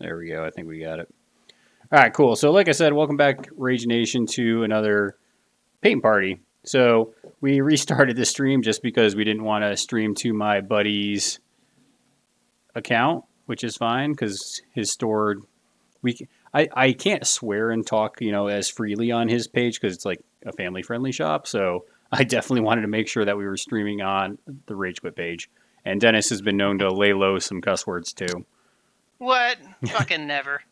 There we go. I think we got it. All right, cool. So, like I said, welcome back, Rage Nation, to another paint party. So, we restarted the stream just because we didn't want to stream to my buddy's account, which is fine because his store. I can't swear and talk as freely on his page because it's like a family friendly shop. So I definitely wanted to make sure that we were streaming on the Rage Quit page. And Dennis has been known to lay low some cuss words too. What? Fucking never.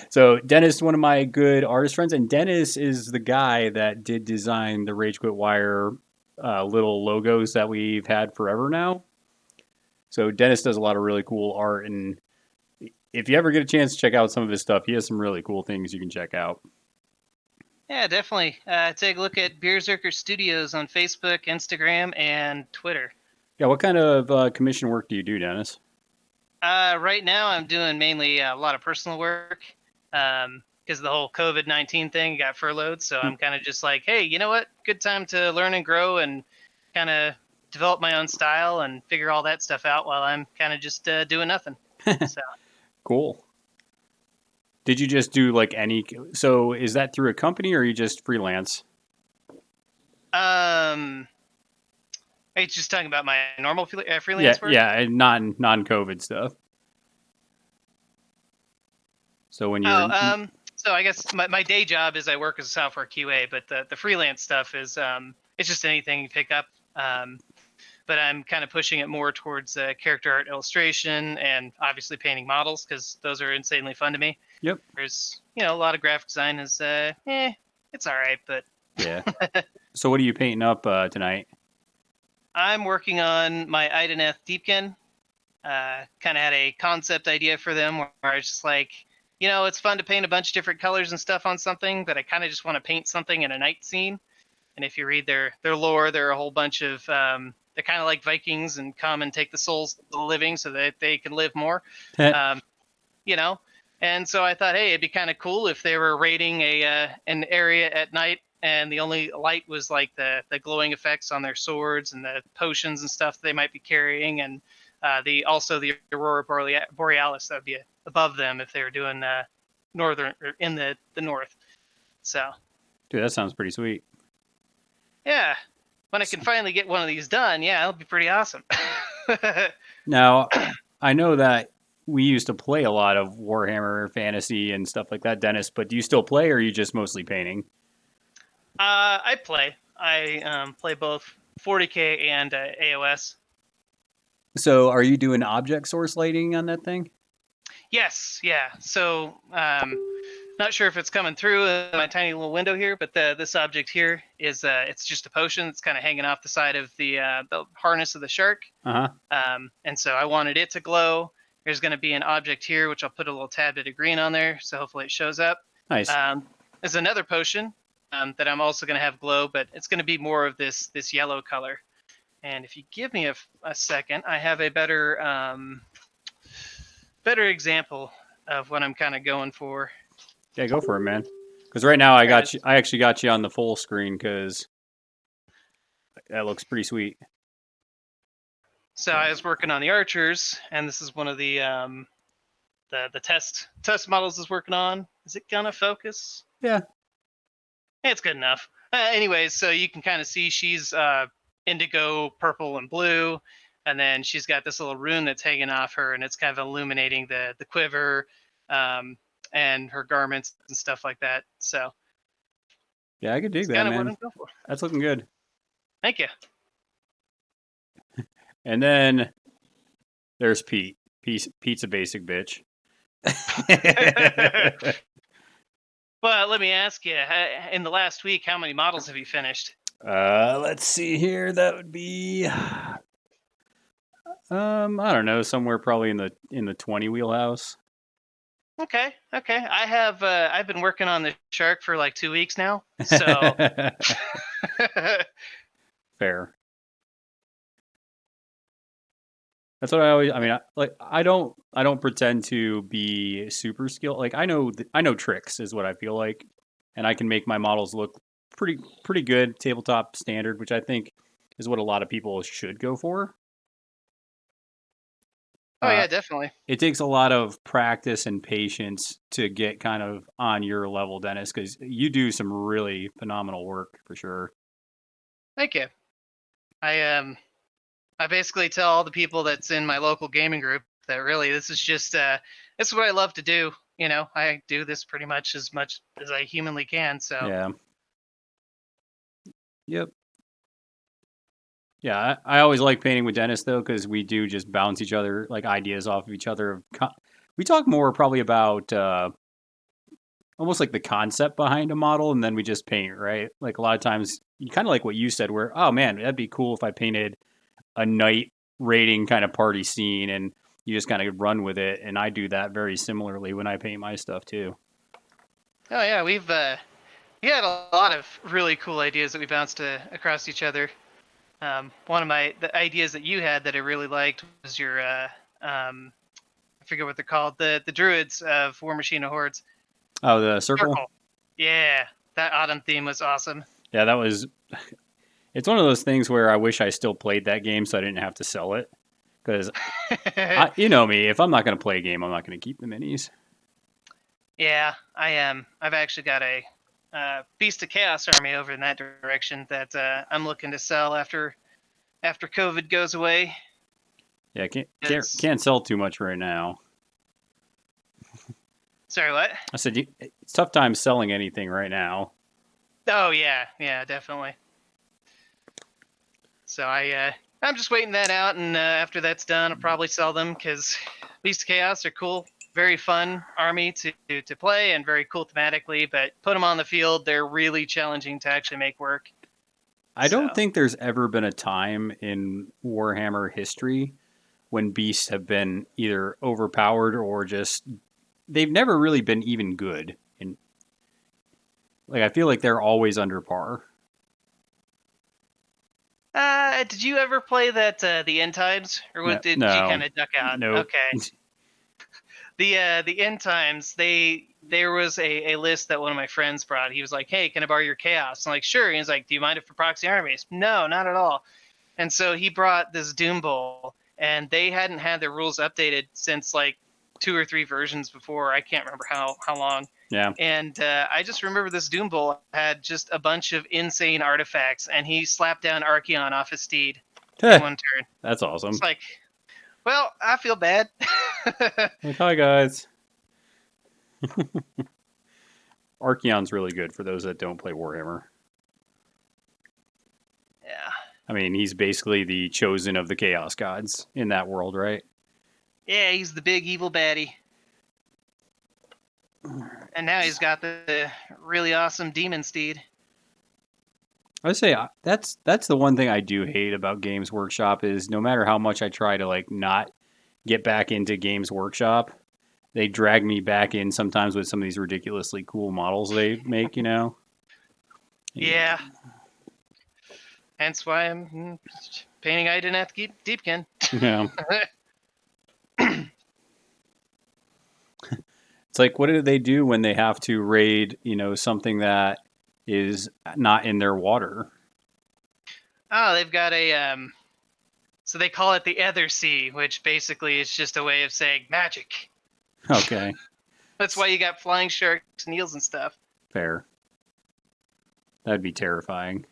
So Dennis is one of my good artist friends, and Dennis is the guy that did design the Rage Quit Wire little logos that we've had forever now. So Dennis does a lot of really cool art, and if you ever get a chance to check out some of his stuff, he has some really cool things you can check out. Yeah, definitely. Take a look at Beerzerker Studios on Facebook, Instagram, and Twitter. Yeah, what kind of commission work do you do, Dennis? Right now, I'm doing mainly a lot of personal work because the whole COVID-19 thing got furloughed. So I'm kind of just like, hey, you know what? Good time to learn and grow and kind of develop my own style and figure all that stuff out while I'm kind of just doing nothing. So Cool. Did you just do like any? So is that through a company or are you just freelance? are you just talking about my normal Yeah, freelance work? yeah, and non-COVID stuff. So when you're So I guess my day job is I work as a software QA, but the freelance stuff is it's just anything you pick up. But I'm kind of pushing it more towards character art illustration and obviously painting models because those are insanely fun to me. Yep. There's a lot of graphic design is it's all right, but Yeah. So what are you painting up tonight? I'm working on my Ideneth Deepkin. Kind of had a concept idea for them where I was just like, it's fun to paint a bunch of different colors and stuff on something, but I kind of just want to paint something in a night scene. And if you read their lore, there are a whole bunch of they're kind of like Vikings and come and take the souls of the living so that they can live more. Um, you know, and so I thought, hey, it'd be kind of cool if they were raiding an area at night and the only light was like the glowing effects on their swords and the potions and stuff they might be carrying, and the aurora borealis that would be above them if they were doing northern or in the north. So Dude, that sounds pretty sweet. yeah, when I can finally get one of these done, yeah, it'll be pretty awesome. Now, I know that we used to play a lot of Warhammer Fantasy and stuff like that, Dennis, but do you still play or are you just mostly painting? I play. I play both 40K and AOS. So are you doing object source lighting on that thing? Yes, yeah. So, not sure if it's coming through my tiny little window here, but this object here is it's just a potion that's kind of hanging off the side of the harness of the shark. Uh huh. And so I wanted it to glow. There's going to be an object here, which I'll put a little tad bit of green on there, so hopefully it shows up. Nice. There's another potion that I'm also going to have glow, but it's going to be more of this yellow color. And if you give me a second, I have a better example of what I'm kind of going for. Yeah, go for it, man. Because right now I got you. I actually got you on the full screen because that looks pretty sweet. So I was working on the archers, and this is one of the test models is working on. Is it gonna focus? Yeah. It's good enough. Anyways, so you can kind of see she's indigo, purple, and blue, and then she's got this little rune that's hanging off her, and it's kind of illuminating the quiver and her garments and stuff like that. So yeah, I could dig that, man. That's looking good. Thank you. And then there's Pete. Pete's a basic bitch. Well, let me ask you, in the last week, how many models have you finished? Let's see here. That would be I don't know, somewhere probably in the 20 wheelhouse. Okay. I've been working on the shark for like 2 weeks now. So fair. That's what I always. I mean, I don't pretend to be super skilled. Like I know tricks is what I feel like, and I can make my models look pretty good, tabletop standard, which I think is what a lot of people should go for. Oh yeah, definitely. It takes a lot of practice and patience to get kind of on your level, Dennis, because you do some really phenomenal work for sure. Thank you. I basically tell all the people that's in my local gaming group that really this is just this is what I love to do. You know, I do this pretty much as I humanly can. So Yeah. Yep. Yeah, I always like painting with Dennis though because we do just bounce each other like ideas off of each other. We talk more probably about almost like the concept behind a model, and then we just paint, right? Like a lot of times, you kind of like what you said, where oh man, that'd be cool if I painted a night raiding kind of party scene, and you just kind of run with it. And I do that very similarly when I paint my stuff too. oh yeah, we had a lot of really cool ideas that we bounced across each other. One of the ideas that you had that I really liked was your I forget what they're called, the druids of War Machine of Hordes. Oh, the circle. Circle. Yeah, that autumn theme was awesome. Yeah, that was. It's one of those things where I wish I still played that game so I didn't have to sell it. Because you know me, if I'm not going to play a game, I'm not going to keep the minis. Yeah, I am. I've actually got a Beast of Chaos army over in that direction that I'm looking to sell after COVID goes away. Yeah, It's can't sell too much right now. sorry, what? I said it's tough time selling anything right now. Oh yeah, yeah, definitely. So I'm just waiting that out, and after that's done, I'll probably sell them because Beast of Chaos are cool, very fun army to play, and very cool thematically. But put them on the field, they're really challenging to actually make work. I don't So think there's ever been a time in Warhammer history when beasts have been either overpowered or just they've never really been even good. And like I feel like they're always under par. did you ever play that the End Times, or No, what did you no, kind of duck out? nope. Okay, the End Times, there was a list that one of my friends brought. He was like, "Hey, can I borrow your chaos?" I'm like, "Sure." He's like, "Do you mind if for proxy armies?" No, not at all. And so he brought this Doom Bowl, and they hadn't had their rules updated since like 2 or 3 versions before. I can't remember how long. Yeah, And I just remember this Doom Bowl had just a bunch of insane artifacts, and he slapped down Archeon off his steed in one turn. that's It's awesome. like, well, I feel bad. Like, hi guys. Archeon's really good for those that don't play Warhammer. Yeah. I mean, he's basically the chosen of the Chaos Gods in that world, right? Yeah, he's the big evil baddie. And now he's got the really awesome demon steed. I would say that's the one thing I do hate about Games Workshop is no matter how much I try to like not get back into Games Workshop, they drag me back in sometimes with some of these ridiculously cool models they make. You know? Yeah. Hence why I'm painting Ideneth Deepkin. Yeah. It's like, what do they do when they have to raid, something that is not in their water? Oh, they've got a so they call it the Ether Sea, which basically is just a way of saying magic. Okay, That's why you got flying sharks and eels and stuff. fair. That'd be terrifying.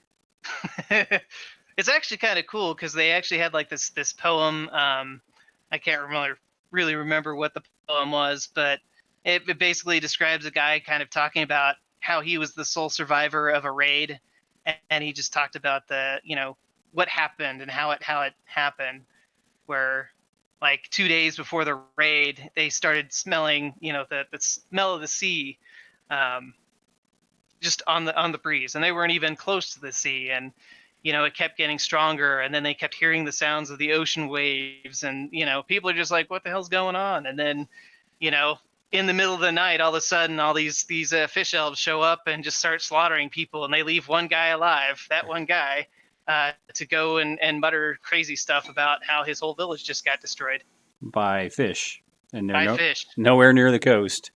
It's actually kind of cool because they actually had like this poem. I can't really remember what the poem was, but it basically describes a guy kind of talking about how he was the sole survivor of a raid, and he just talked about the what happened and how it happened. Where like 2 days before the raid, they started smelling the smell of the sea. Just on the breeze, and they weren't even close to the sea, and it kept getting stronger, and then they kept hearing the sounds of the ocean waves, and people are just like, what the hell's going on? And then you know in the middle of the night, all of a sudden all these fish elves show up and just start slaughtering people, and they leave one guy alive, that one guy, to go and mutter crazy stuff about how his whole village just got destroyed By fish, and they're by fish. nowhere near the coast.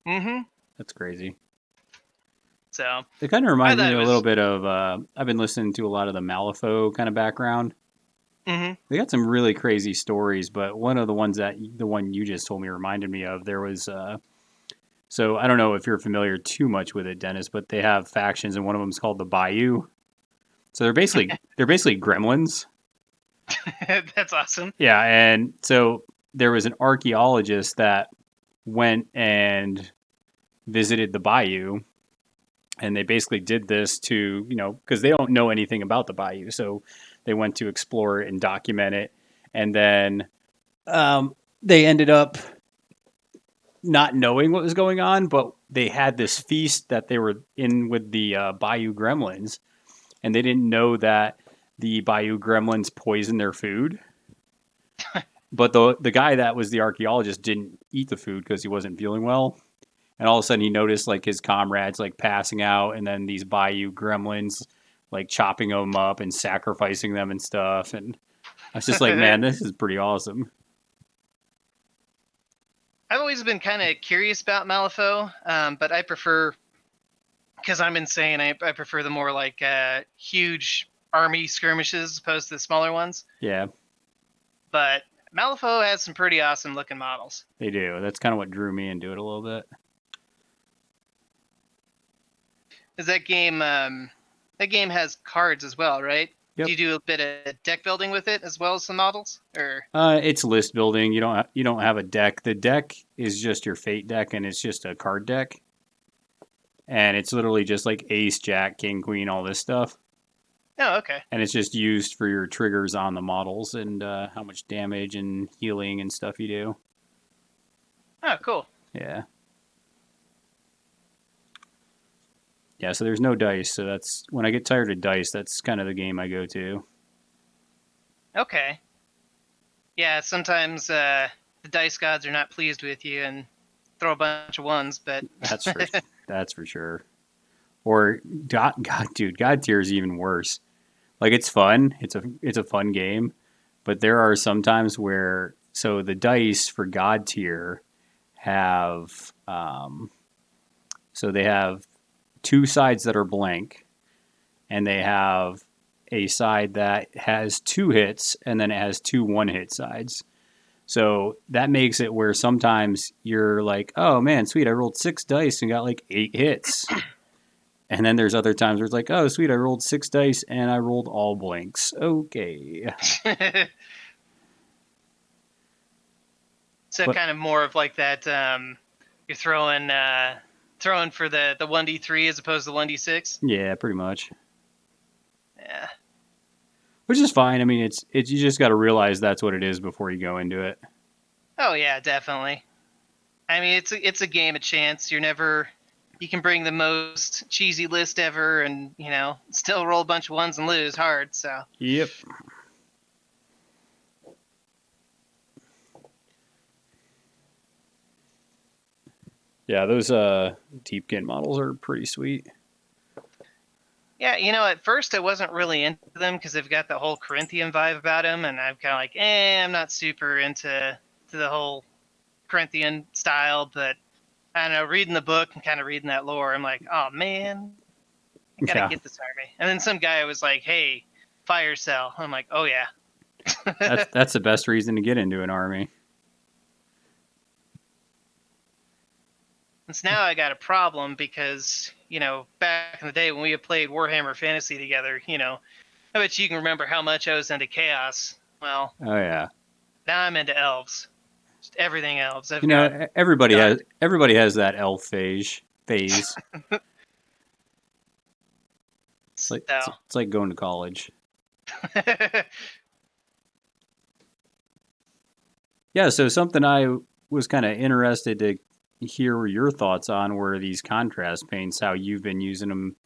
Mm-hmm. That's crazy. So It kind of I reminds me thought it a little was. bit of. I've been listening to a lot of the Malifaux kind of background. Hmm. They got some really crazy stories, but one of the ones the one you just told me reminded me of, there was so I don't know if you're familiar too much with it, Dennis, but they have factions, and one of them is called the Bayou. So they're basically gremlins. That's awesome. Yeah, and so there was an archaeologist that went and visited the Bayou, and they basically did this to, because they don't know anything about the Bayou, so they went to explore it and document it, and then they ended up not knowing what was going on, but they had this feast that they were in with the Bayou Gremlins, and they didn't know that the Bayou Gremlins poisoned their food. But the guy that was the archaeologist didn't eat the food because he wasn't feeling well, and all of a sudden he noticed like his comrades like passing out, and then these Bayou Gremlins like chopping them up and sacrificing them and stuff. And I was just like, man, this is pretty awesome. I've always been kind of curious about Malifaux, but I prefer, because I'm insane, I prefer the more like huge army skirmishes as opposed to the smaller ones. Yeah, But Malifaux has some pretty awesome looking models. they do. That's kind of what drew me into it a little bit. Is that game has cards as well, right? Yep. Do you do a bit of deck building with it as well as the models, or? It's list building. You don't have a deck. The deck is just your fate deck, and it's just a card deck, and it's literally just like ace, jack, king, queen, all this stuff, Oh, okay. and it's just used for your triggers on the models and how much damage and healing and stuff you do. Oh, cool. Yeah. Yeah, so there's no dice, so that's when I get tired of dice, that's kind of the game I go to. Okay. Yeah, sometimes the dice gods are not pleased with you and throw a bunch of ones, but That's for that's for sure. Or dude, Godtear is even worse. Like it's fun. It's a fun game, but there are some times where so the dice for Godtear have so they have two sides that are blank, and they have a side that has two hits, and then it has two one-hit sides. So that makes it where sometimes you're like, oh man, sweet, I rolled 6 dice and got like 8 hits. And then there's other times where it's like, oh sweet, I rolled 6 dice and I rolled all blanks. Okay. so But kind of more of like that. You're throwing for the 1d3 as opposed to 1d6. yeah, pretty much. Yeah. Which is fine. I mean, it's you just got to realize that's what it is before you go into it. Oh yeah, definitely. I mean, it's a game of chance. You can bring the most cheesy list ever, and still roll a bunch of ones and lose hard. So Yep. Yeah, those Deepkin models are pretty sweet. yeah, at first I wasn't really into them because they've got the whole Corinthian vibe about them, and I'm kind of like, I'm not super into the whole Corinthian style. But I don't know, reading the book and kind of reading that lore, I'm like, oh man, I gotta Yeah, get this army. And then some guy was like, hey, fire sale. I'm like, oh yeah. that's the best reason to get into an army. And so now I got a problem because, back in the day when we had played Warhammer Fantasy together, I bet you can remember how much I was into chaos. Well, Oh yeah. now I'm into elves. Just everything elves. I've You got know, everybody God. has that elf phase. Phase. It's like So, it's like going to college. Yeah, so something I was kind of interested to hear your thoughts on were these contrast paints, how you've been using them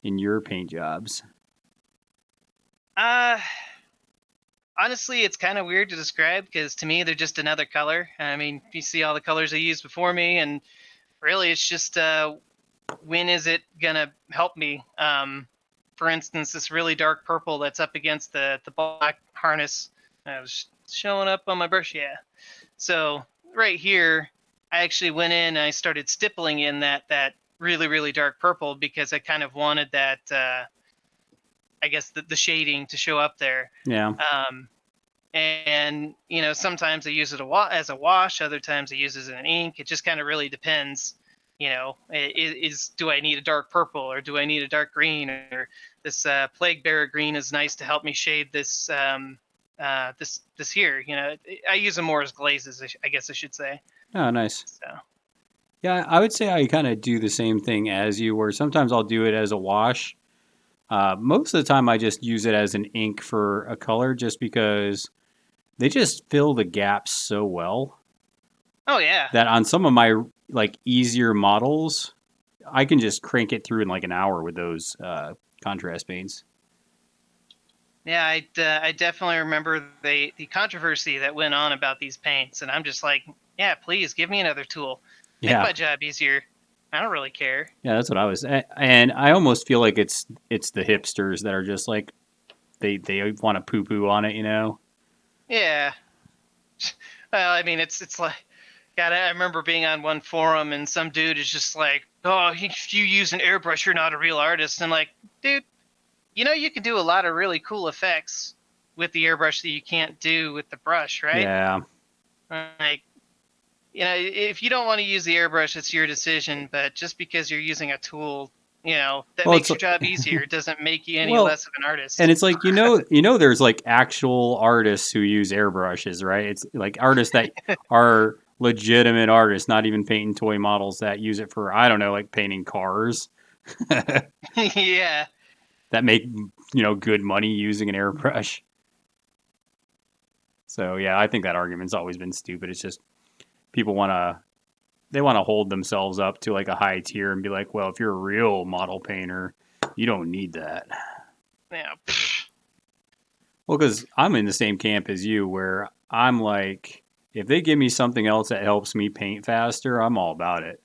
in your paint jobs. uh, honestly, it's kind of weird to describe because to me they're just another color. I mean, you see all the colors I used before me, and really it's just when is it gonna help me? For instance, this really dark purple that's up against the black harness. I was showing up on my brush, yeah. So right here, I actually went in and I started stippling in that really really dark purple because I kind of wanted that I guess the shading to show up there. Yeah. And sometimes I use it as a wash, other times I use it as an ink. It just kind of really depends. Do I need a dark purple, or do I need a dark green, or this plague bearer green is nice to help me shade this here. I use them more as glazes, I guess I should say. Oh, nice. So. Yeah, I would say I kind of do the same thing as you, where sometimes I'll do it as a wash. Most of the time, I just use it as an ink for a color, just because they just fill the gaps so well Oh yeah. that on some of my like easier models, I can just crank it through in like an hour with those contrast paints. Yeah, I definitely remember the controversy that went on about these paints, and I'm just like, yeah, please give me another tool, make Yeah, my job easier. I don't really care. yeah, that's what I was, and I almost feel like it's the hipsters that are just like they want to poo poo on it, you know? Yeah. Well, I mean, it's like, God, I remember being on one forum and some dude is just like, oh, if you use an airbrush, you're not a real artist. And I'm like, dude, you can do a lot of really cool effects with the airbrush that you can't do with the brush, right? Yeah. Like, if you don't want to use the airbrush, it's your decision. But just because you're using a tool, that Well, it's makes your job easier, doesn't make you any well, less of an and artist. it's like there's like actual artists who use airbrushes, right? It's like artists that are legitimate artists, not even painting toy models that use it for I don't know, like painting cars that Yeah. make good money using an airbrush. So yeah, I think that argument's always been stupid. It's just people want to hold themselves up to like a high tier and be like, well, if you're a real model painter, you don't need that. Yeah. Well, because I'm in the same camp as you, where I'm like, if they give me something else that helps me paint faster, I'm all about it.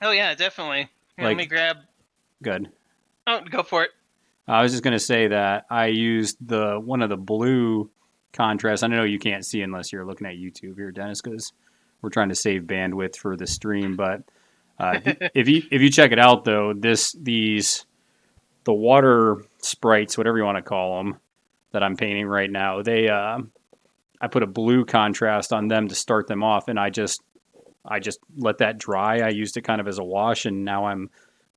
Oh yeah, definitely. Here, let me Like, grab. good. Oh, go for it. I was just gonna say that I used the one of the blue contrasts. I know you can't see unless you're looking at YouTube here, Dennis, because we're trying to save bandwidth for the stream. But if you check it out though, these the water sprites, whatever you want to call them, that I'm painting right now, they I put a blue contrast on them to start them off, and I just let that dry. I used it kind of as a wash, and now I'm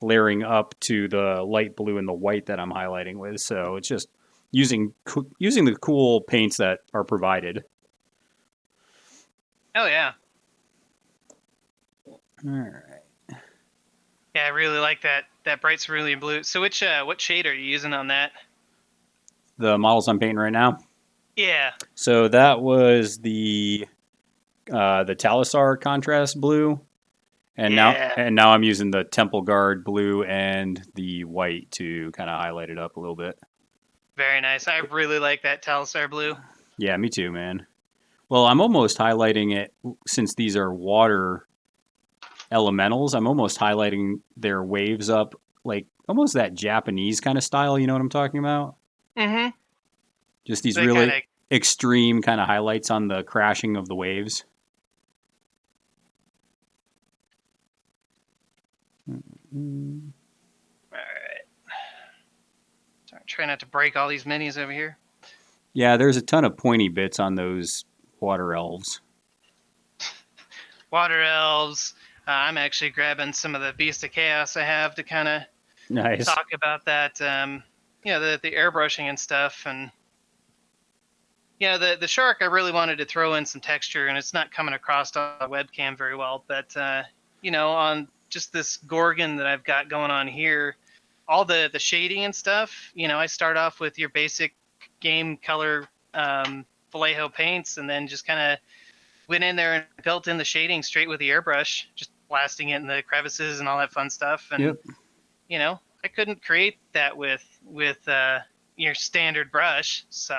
layering up to the light blue and the white that I'm highlighting with. So it's just using the cool paints that are provided. Oh yeah. All right. Yeah, I really like that bright cerulean blue. So what shade are you using on that? The models I'm painting right now. Yeah. So that was the Talisar contrast blue, and now Yeah. and now I'm using the Temple Guard blue and the white to kind of highlight it up a little bit. Very nice. I really like that Talisar blue. Yeah, me too, man. Well, I'm almost highlighting it since these are water elementals. I'm almost highlighting their waves up like almost that Japanese kind of style. You know what I'm talking about? Mm-hmm. Just these They kind really of. extreme kind of highlights on the crashing of the waves. All right. Sorry, try not to break all these minis over here. Yeah, there's a ton of pointy bits on those water elves. Water elves. I'm actually grabbing some of the Beast of Chaos I have to kind of Nice. talk about that. The airbrushing and stuff, and the shark. I really wanted to throw in some texture, and it's not coming across on the webcam very well. But on just this Gorgon that I've got going on here, all the shading and stuff. I start off with your basic game color Vallejo paints, and then just kind of went in there and built in the shading straight with the airbrush, just blasting it in the crevices and all that fun stuff. And Yep. I couldn't create that with your standard brush, so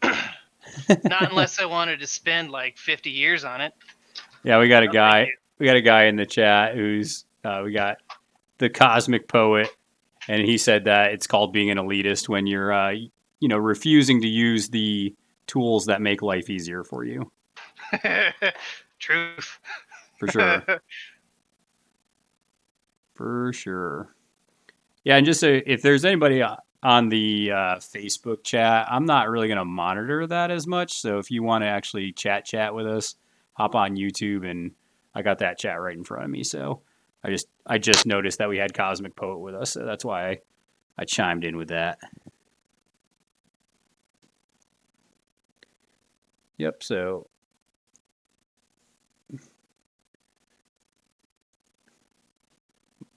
not unless I wanted to spend like 50 years on it. Yeah, we got a No, thank guy. you. We got a guy in the chat who's we got the cosmic poet, and he said that it's called being an elitist when you're refusing to use the tools that make life easier for you. Truth. For sure. For sure. Yeah, and just so if there's anybody on the Facebook chat. I'm not really going to monitor that as much. So if you want to actually chat with us, hop on YouTube, and I got that chat right in front of me. So I just noticed that we had Cosmic Poet with us, so that's why I chimed in with that. Yep. So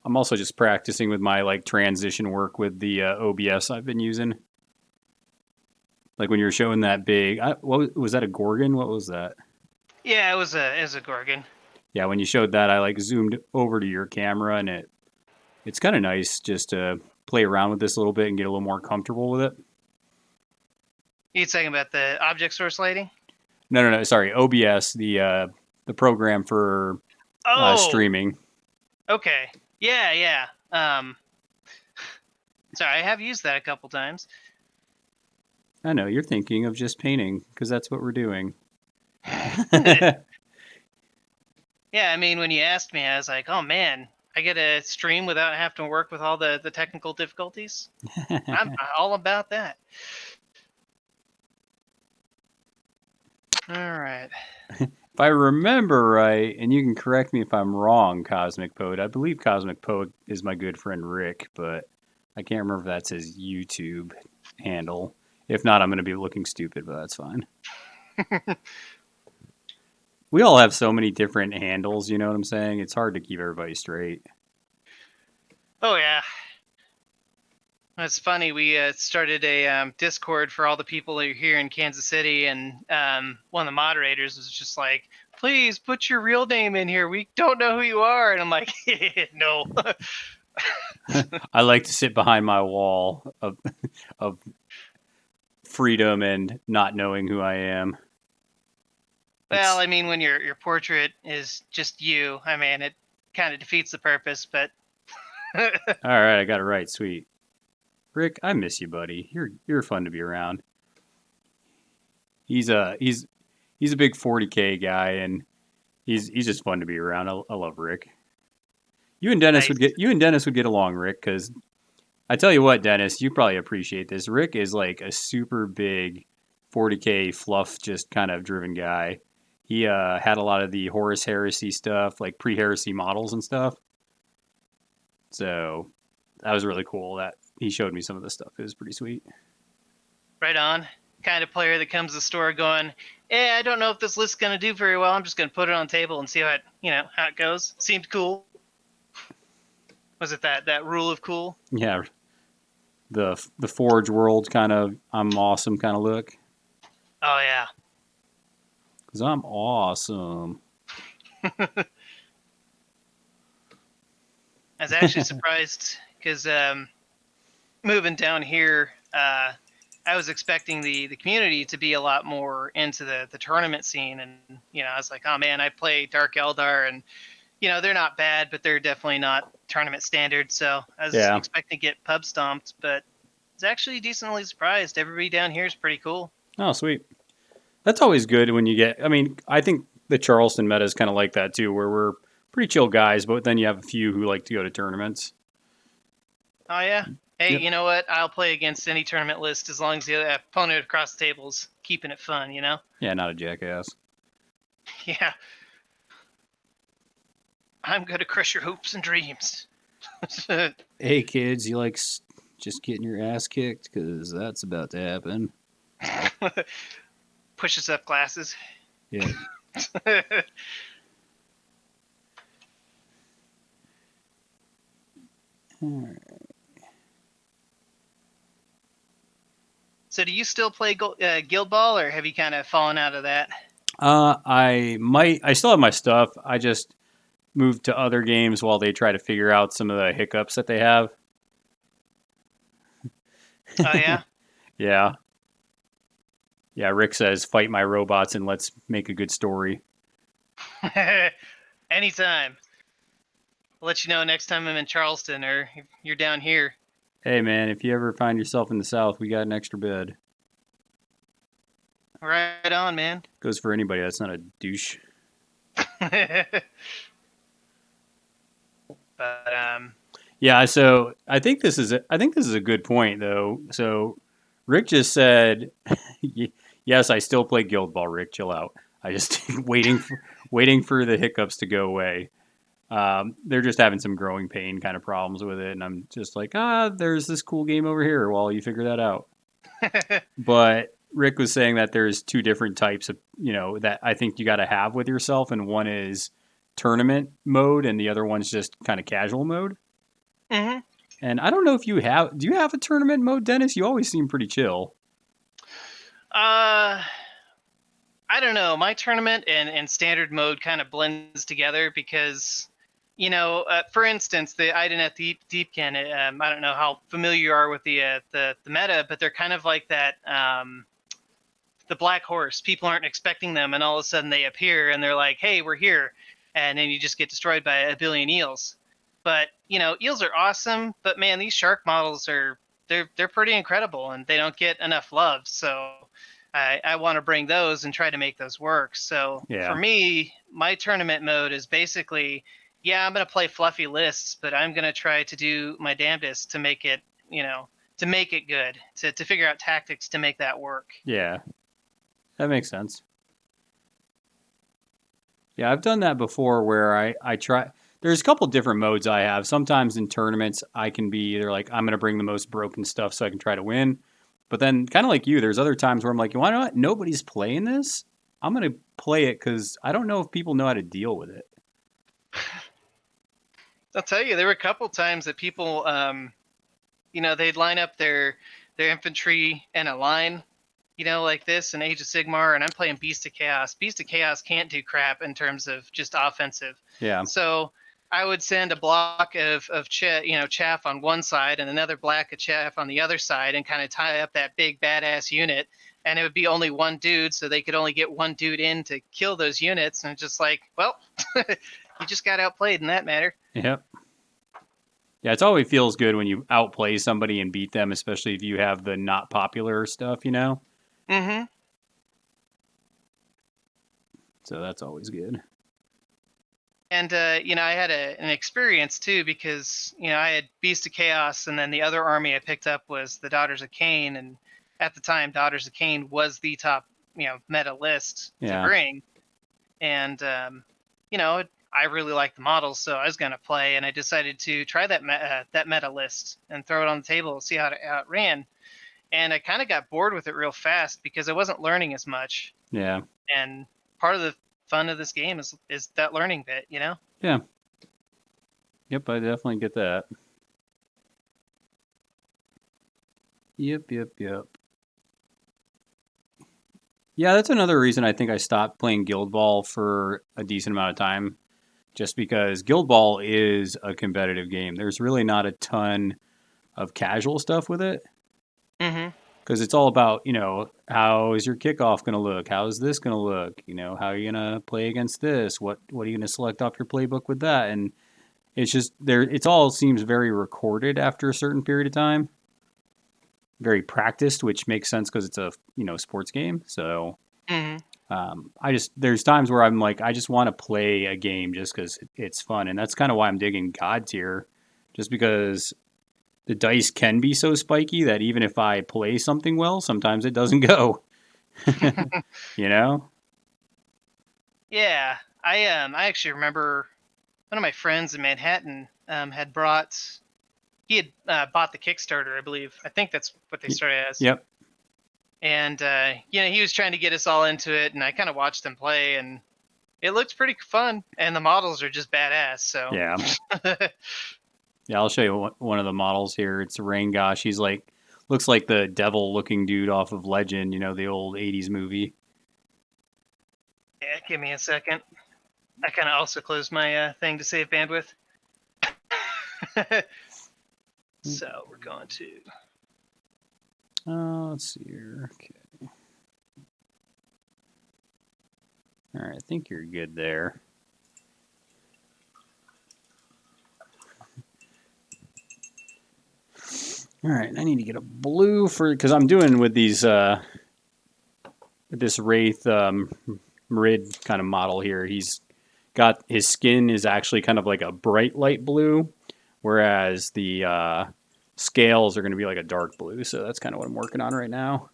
I'm also just practicing with my like transition work with the OBS I've been using. Like when you were showing that big, what was that, a Gorgon? What was that? Yeah, it was a Gorgon. Yeah, when you showed that, I like zoomed over to your camera, and it's kind of nice just to play around with this a little bit and get a little more comfortable with it. You talking about the object source lighting? No, sorry, OBS, the program for Oh, streaming. okay. Yeah. Sorry, I have used that a couple times. I know you're thinking of just painting because that's what we're doing. Yeah, I mean, when you asked me, I was like, oh man, I get to stream without having to work with all the technical difficulties. I'm all about that. All right. If I remember right, and you can correct me if I'm wrong, Cosmic Poet, I believe Cosmic Poet is my good friend Rick, but I can't remember if that's his YouTube handle. If not, I'm going to be looking stupid, but that's fine. We all have so many different handles, you know what I'm saying? It's hard to keep everybody straight. Oh yeah. It's funny. We started a Discord for all the people that are here in Kansas City, and one of the moderators was just like, "Please put your real name in here. We don't know who you are." And I'm like, "No." I like to sit behind my wall of freedom and not knowing who I am. Well, I mean, when your portrait is just you, I mean, it kind of defeats the purpose. But All right, I got it right. Sweet. Rick, I miss you, buddy. You're fun to be around. He's a big 40K guy, and he's just fun to be around. I love Rick. You and Dennis nice. would get along, Rick, because I tell you what, Dennis, you probably appreciate this. Rick is like a super big 40K fluff, just kind of driven guy. He had a lot of the Horus Heresy stuff, like pre-Heresy models and stuff. So that was really cool that he showed me some of this stuff. It was pretty sweet. Right on. Kind of player that comes to the store going, I don't know if this list's gonna do very well. I'm just gonna put it on the table and see how it goes. Seemed cool. Was it that rule of cool? Yeah, the Forge world kind of I'm awesome kind of look. Oh yeah. Because I'm awesome. I was actually surprised because moving down here, I was expecting the community to be a lot more into the tournament scene, and I was like, oh man, I play Dark Eldar, and they're not bad, but they're definitely not tournament standard. So I was expecting to get pub stomped, but I was actually decently surprised. Everybody down here is pretty cool. Oh, sweet. That's always good when you get. I mean, I think the Charleston meta is kind of like that too, where we're pretty chill guys, but then you have a few who like to go to tournaments. Oh yeah. Hey, Yep. you know what? I'll play against any tournament list as long as the opponent across the table's keeping it fun. Yeah, not a jackass. Yeah. I'm gonna crush your hopes and dreams. Hey kids, you like just getting your ass kicked? Because that's about to happen. Pushes up glasses. Yeah. So do you still play Guild Ball, or have you kind of fallen out of that? I still have my stuff. I just moved to other games while they try to figure out some of the hiccups that they have. Oh yeah. Yeah. Yeah, Rick says, fight my robots and let's make a good story. Anytime. I'll let you know next time I'm in Charleston or if you're down here. Hey, man, if you ever find yourself in the South, we got an extra bed. Right on, man. Goes for anybody that's not a douche. But Yeah, so I think this is a good point though. So Rick just said, "Yes, I still play Guild Ball." Rick, chill out. I just waiting for the hiccups to go away. They're just having some growing pain kind of problems with it, and I'm just like, there's this cool game over here while you figure that out. But Rick was saying that there's two different types of, that I think you got to have with yourself, and one is tournament mode, and the other one's just kind of casual mode. hmm And I don't know if do you have a tournament mode, Dennis? You always seem pretty chill. Uh, I don't know. My tournament and standard mode kind of blends together because, for instance, the Ideneth Deepkin. I don't know how familiar you are with the meta, but they're kind of like that. The black horse. People aren't expecting them, and all of a sudden they appear, and they're like, "Hey, we're here," and then you just get destroyed by a billion eels. But eels are awesome. But man, these shark models they're pretty incredible, and they don't get enough love. So I want to bring those and try to make those work. So for Yeah, me, my tournament mode is basically, yeah, I'm gonna play fluffy lists, but I'm gonna try to do my damnedest to make it, to make it good, to figure out tactics to make that work. yeah, that makes sense. Yeah, I've done that before where I try. There's a couple different modes I have. Sometimes in tournaments, I can be either like, I'm going to bring the most broken stuff so I can try to win. But then, kind of like you, there's other times where I'm like, you want to know what? Nobody's playing this. I'm going to play it because I don't know if people know how to deal with it. I'll tell you, there were a couple times that people, they'd line up their infantry in a line, like this in Age of Sigmar, and I'm playing Beast of Chaos. Beast of Chaos can't do crap in terms of just offensive. Yeah. So I would send a block of chaff on one side and another block of chaff on the other side, and kind of tie up that big badass unit. And it would be only one dude, so they could only get one dude in to kill those units. And it's just like, well, you just got outplayed in that matter. Yep. Yeah, it's always feels good when you outplay somebody and beat them, especially if you have the not popular stuff. Mm-hmm. So that's always good. And I had an experience too because I had Beast of Chaos, and then the other army I picked up was the Daughters of Cain, and at the time, Daughters of Cain was the top meta list to Yeah. bring, and I really liked the models, so I was gonna play, and I decided to try that meta list and throw it on the table and see how it ran, and I kind of got bored with it real fast because I wasn't learning as much, Yeah. and part of the fun of this game is that learning bit. Yeah. Yep, I definitely get that. Yep, yep, yep. Yeah, that's another reason I think I stopped playing Guild Ball for a decent amount of time, just because Guild Ball is a competitive game. There's really not a ton of casual stuff with it Mm-hmm. because it's all about, how is your kickoff going to look? How is this going to look? How are you going to play against this? What are you going to select off your playbook with that? And it's just there. It's all seems very recorded after a certain period of time, very practiced, which makes sense because it's a sports game. So Mm-hmm. I just there's times where I'm like I just want to play a game just because it's fun, and that's kind of why I'm digging Godtear, just because the dice can be so spiky that even if I play something well, sometimes it doesn't go. you know? Yeah, I actually remember one of my friends in Manhattan had brought he had bought the Kickstarter, I believe. I think that's what they Y- started as. Yep. And he was trying to get us all into it, and I kind of watched him play, and it looked pretty fun, and the models are just badass. So Yeah. Yeah. I'll show you one of the models here. It's Rangosh. He's like looks like the devil-looking dude off of Legend. The old '80s movie. yeah, give me a second. I kind of also closed my thing to save bandwidth. So we're going to. Let's see here. Okay. All right. I think you're good there. All right, I need to get a blue because I'm doing with these with this Wraith Marid kind of model here. He's got his skin is actually kind of like a bright light blue, whereas the scales are going to be like a dark blue. So that's kind of what I'm working on right now.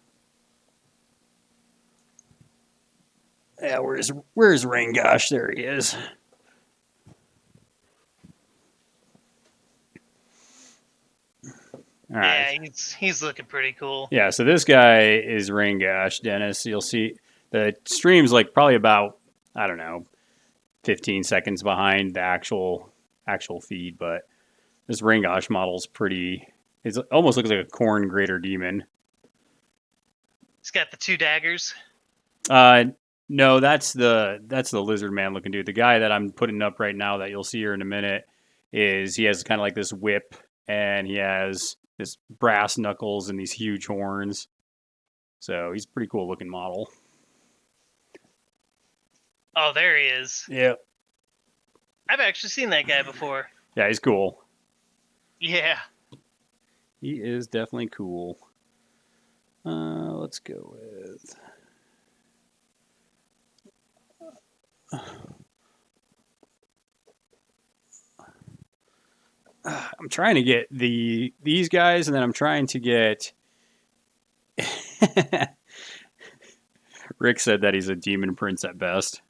Yeah, where's Rain Gosh? There he is. All right. Yeah, he's looking pretty cool. Yeah, so this guy is Rain Gosh, Dennis. You'll see the stream's like probably about, I don't know, 15 seconds behind the actual feed, but this Rain Gosh model's pretty. It almost looks like a corn grater demon. He's got the 2 daggers. No, that's the lizard man looking dude. The guy that I'm putting up right now that you'll see here in a minute he has kind of like this whip, and he has this brass knuckles and these huge horns. So he's a pretty cool looking model. Oh, there he is. Yep. I've actually seen that guy before. Yeah, he's cool. Yeah. He is definitely cool. Let's go with. I'm trying to get these guys, and then I'm trying to get. Rick said that he's a demon prince at best.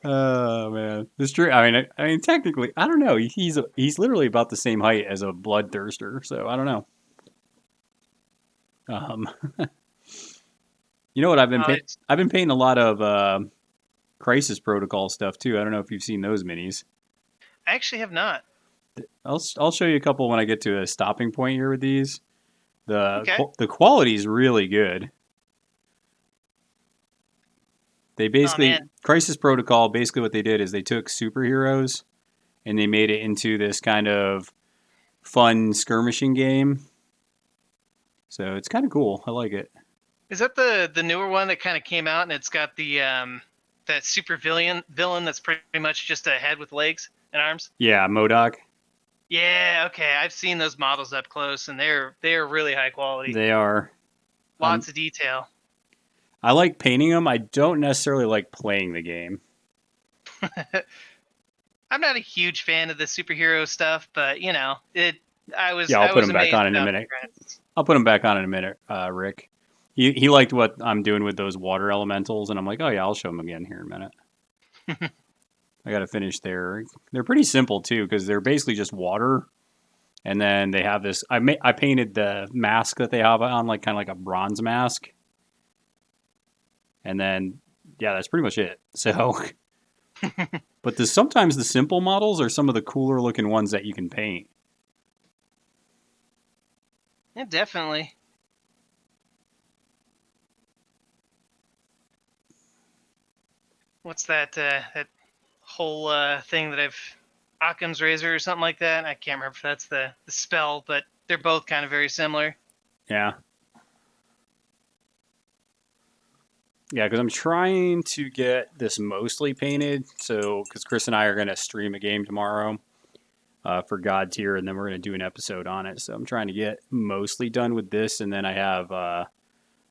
Oh man, this true. I mean, technically, I don't know. He's literally about the same height as a bloodthirster, so I don't know. You know what I've been I've been painting a lot of Crisis Protocol stuff too. I don't know if you've seen those minis. I actually have not. I'll show you a couple when I get to a stopping point here with these. The quality is really good. They basically Crisis Protocol. Basically, what they did is they took superheroes and they made it into this kind of fun skirmishing game. So it's kind of cool. I like it. Is that the newer one that kind of came out and it's got the that super villain that's pretty much just a head with legs and arms? Yeah, MODOK. Yeah, okay. I've seen those models up close and they're really high quality. They are. Lots of detail. I like painting them. I don't necessarily like playing the game. I'm not a huge fan of the superhero stuff, but you know, I'll put them back on in a minute. I'll put them back on in a minute, Rick. He liked what I'm doing with those water elementals, and I'm like, oh yeah, I'll show them again here in a minute. I got to finish there. They're pretty simple too, because they're basically just water, and then they have this. I painted the mask that they have on, like kind of like a bronze mask, and then yeah, that's pretty much it. So, but sometimes the simple models are some of the cooler looking ones that you can paint. Yeah, definitely. What's that that whole thing that Occam's razor or something like that? I can't remember if that's the spell, but they're both kind of very similar. Yeah. Yeah, because I'm trying to get this mostly painted. So, because Chris and I are going to stream a game tomorrow for Godtear, and then we're going to do an episode on it. So I'm trying to get mostly done with this, and then I have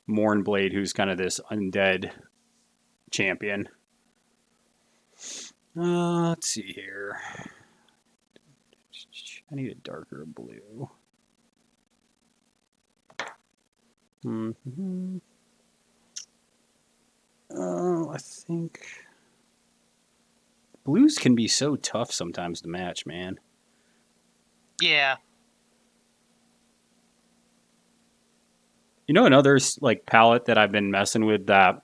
Mournblade, who's kind of this undead champion. Let's see here. I need a darker blue. I think blues can be so tough sometimes to match, man. Yeah. You know, another like palette that I've been messing with that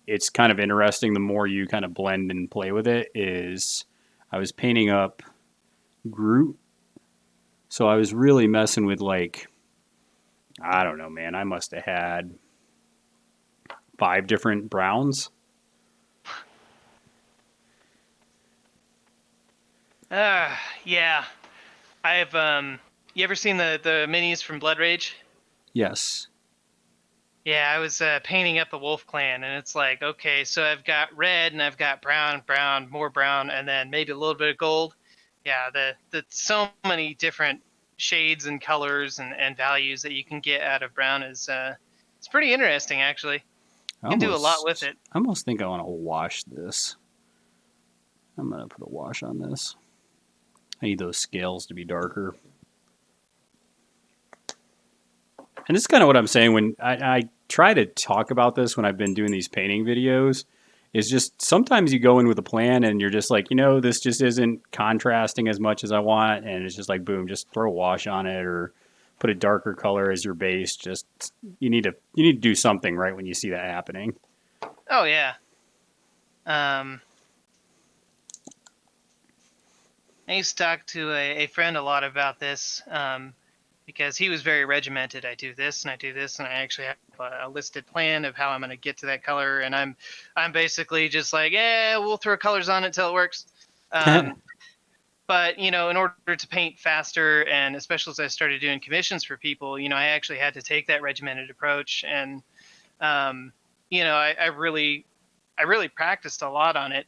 it's kind of interesting the more you kind of blend and play with it is I was painting up Groot. So I was really messing with like, I don't know, man. I must have had 5 different browns. Yeah. I've you ever seen the minis from Blood Rage? Yes. Yeah, I was painting up the Wolf Clan, and it's like, okay, so I've got red, and I've got brown, more brown, and then maybe a little bit of gold. Yeah, the so many different shades and colors and values that you can get out of brown is it's pretty interesting, actually. You can do a lot with it. I almost think I want to wash this. I'm going to put a wash on this. I need those scales to be darker. And this is kind of what I'm saying when I try to talk about this when I've been doing these painting videos. Is just sometimes you go in with a plan and you're just like, this just isn't contrasting as much as I want, and it's just like, boom, just throw a wash on it or put a darker color as your base. Just you need to do something right when you see that happening. Oh yeah. I used to talk to a friend a lot about this because he was very regimented. I do this and I do this, and I actually have a listed plan of how I'm going to get to that color. And I'm basically just like, yeah, we'll throw colors on it till it works. But in order to paint faster, and especially as I started doing commissions for people, I actually had to take that regimented approach, and I really practiced a lot on it.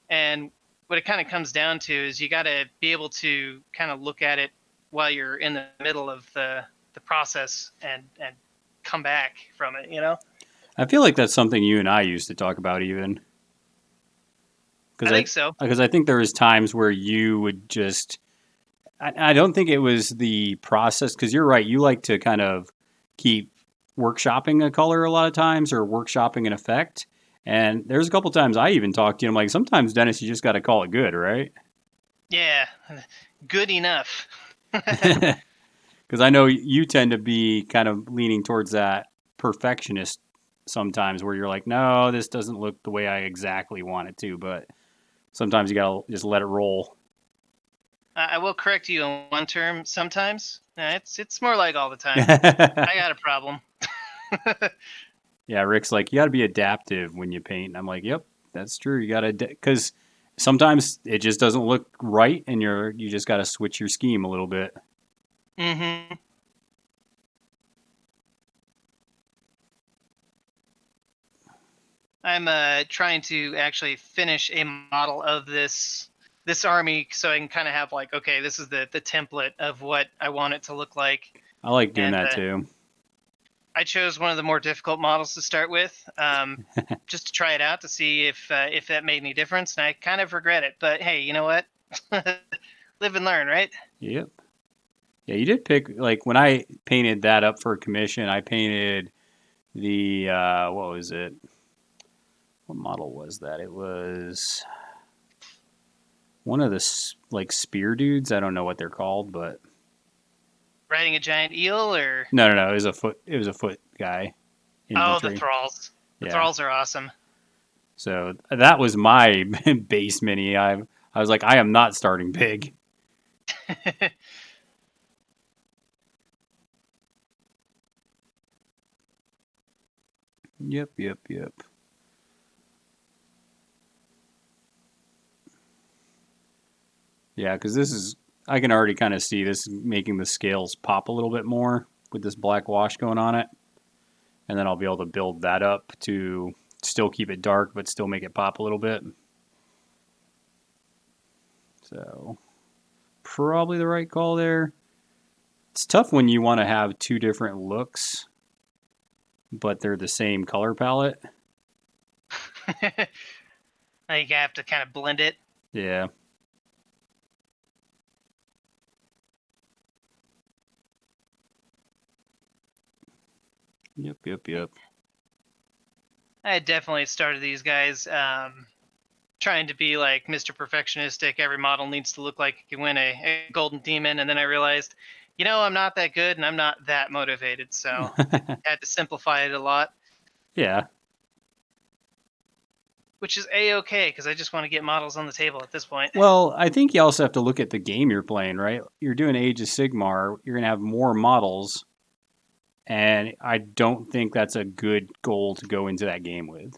And what it kind of comes down to is you got to be able to kind of look at it while you're in the middle of the process and come back from it, I feel like that's something you and I used to talk about even. I think so. Because I think there was times where you would just. I don't think it was the process, because you're right. You like to kind of keep workshopping a color a lot of times, or workshopping an effect. And there's a couple times I even talked to you. I'm like, sometimes, Dennis, you just got to call it good, right? Yeah, good enough. Because I know you tend to be kind of leaning towards that perfectionist sometimes, where you're like, no, this doesn't look the way I exactly want it to, but sometimes you gotta just let it roll. I will correct you on one term sometimes. It's more like all the time. I got a problem. Yeah, Rick's like, you gotta be adaptive when you paint. And I'm like, yep, that's true. You gotta, because sometimes it just doesn't look right, and you just gotta switch your scheme a little bit. Mm-hmm. I'm trying to actually finish a model of this army, so I can kind of have like, okay, this is the template of what I want it to look like. I like doing And that too. I chose one of the more difficult models to start with, just to try it out to see if that made any difference. And I kind of regret it, but hey, you know what? Live and learn, right? Yep. Yeah, you did pick, like, when I painted that up for a commission, I painted the what was it? What model was that? It was one of the like spear dudes. I don't know what they're called, but Riding a giant eel, or no. It was a foot. It was a foot guy. oh, the Infantry. thralls. The Yeah. thralls are awesome. So that was my base mini. I was like, I am not starting big. Yep. Yeah, because this is, I can already kind of see this making the scales pop a little bit more with this black wash going on it. And then I'll be able to build that up to still keep it dark, but still make it pop a little bit. So probably the right call there. It's tough when you want to have two different looks, but they're the same color palette. Now you have to kind of blend it. Yeah. Yep. I definitely started these guys trying to be like Mr. Perfectionistic. Every model needs to look like it can win a golden demon, and then I realized, I'm not that good and I'm not that motivated, so I had to simplify it a lot. Yeah. Which is a-okay, because I just want to get models on the table at this point. Well, I think you also have to look at the game you're playing, right? You're doing Age of Sigmar. You're going to have more models, and I don't think that's a good goal to go into that game with.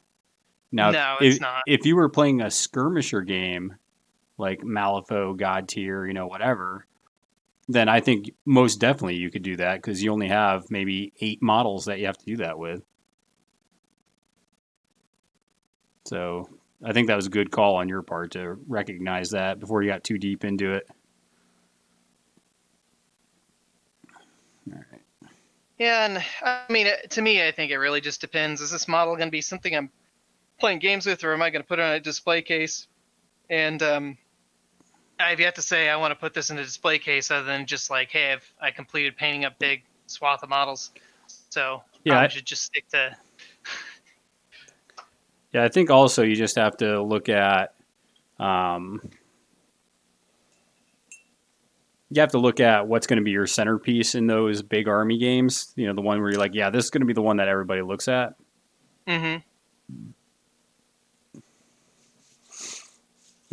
Now, No, it's not. if you were playing a skirmisher game like Malifaux, Godtear, whatever, then I think most definitely you could do that, because you only have maybe 8 models that you have to do that with. So I think that was a good call on your part to recognize that before you got too deep into it. All right. Yeah, and I mean, to me, I think it really just depends. Is this model going to be something I'm playing games with, or am I going to put it on a display case? And I've yet to say I want to put this in a display case other than just like, hey, I completed painting a big swath of models. So Yeah, probably should just stick to. yeah. I think also you just have to look at. Um, you have to look at what's going to be your centerpiece in those big army games. You know, the one where you're like, yeah, this is going to be the one that everybody looks at. Mm-hmm.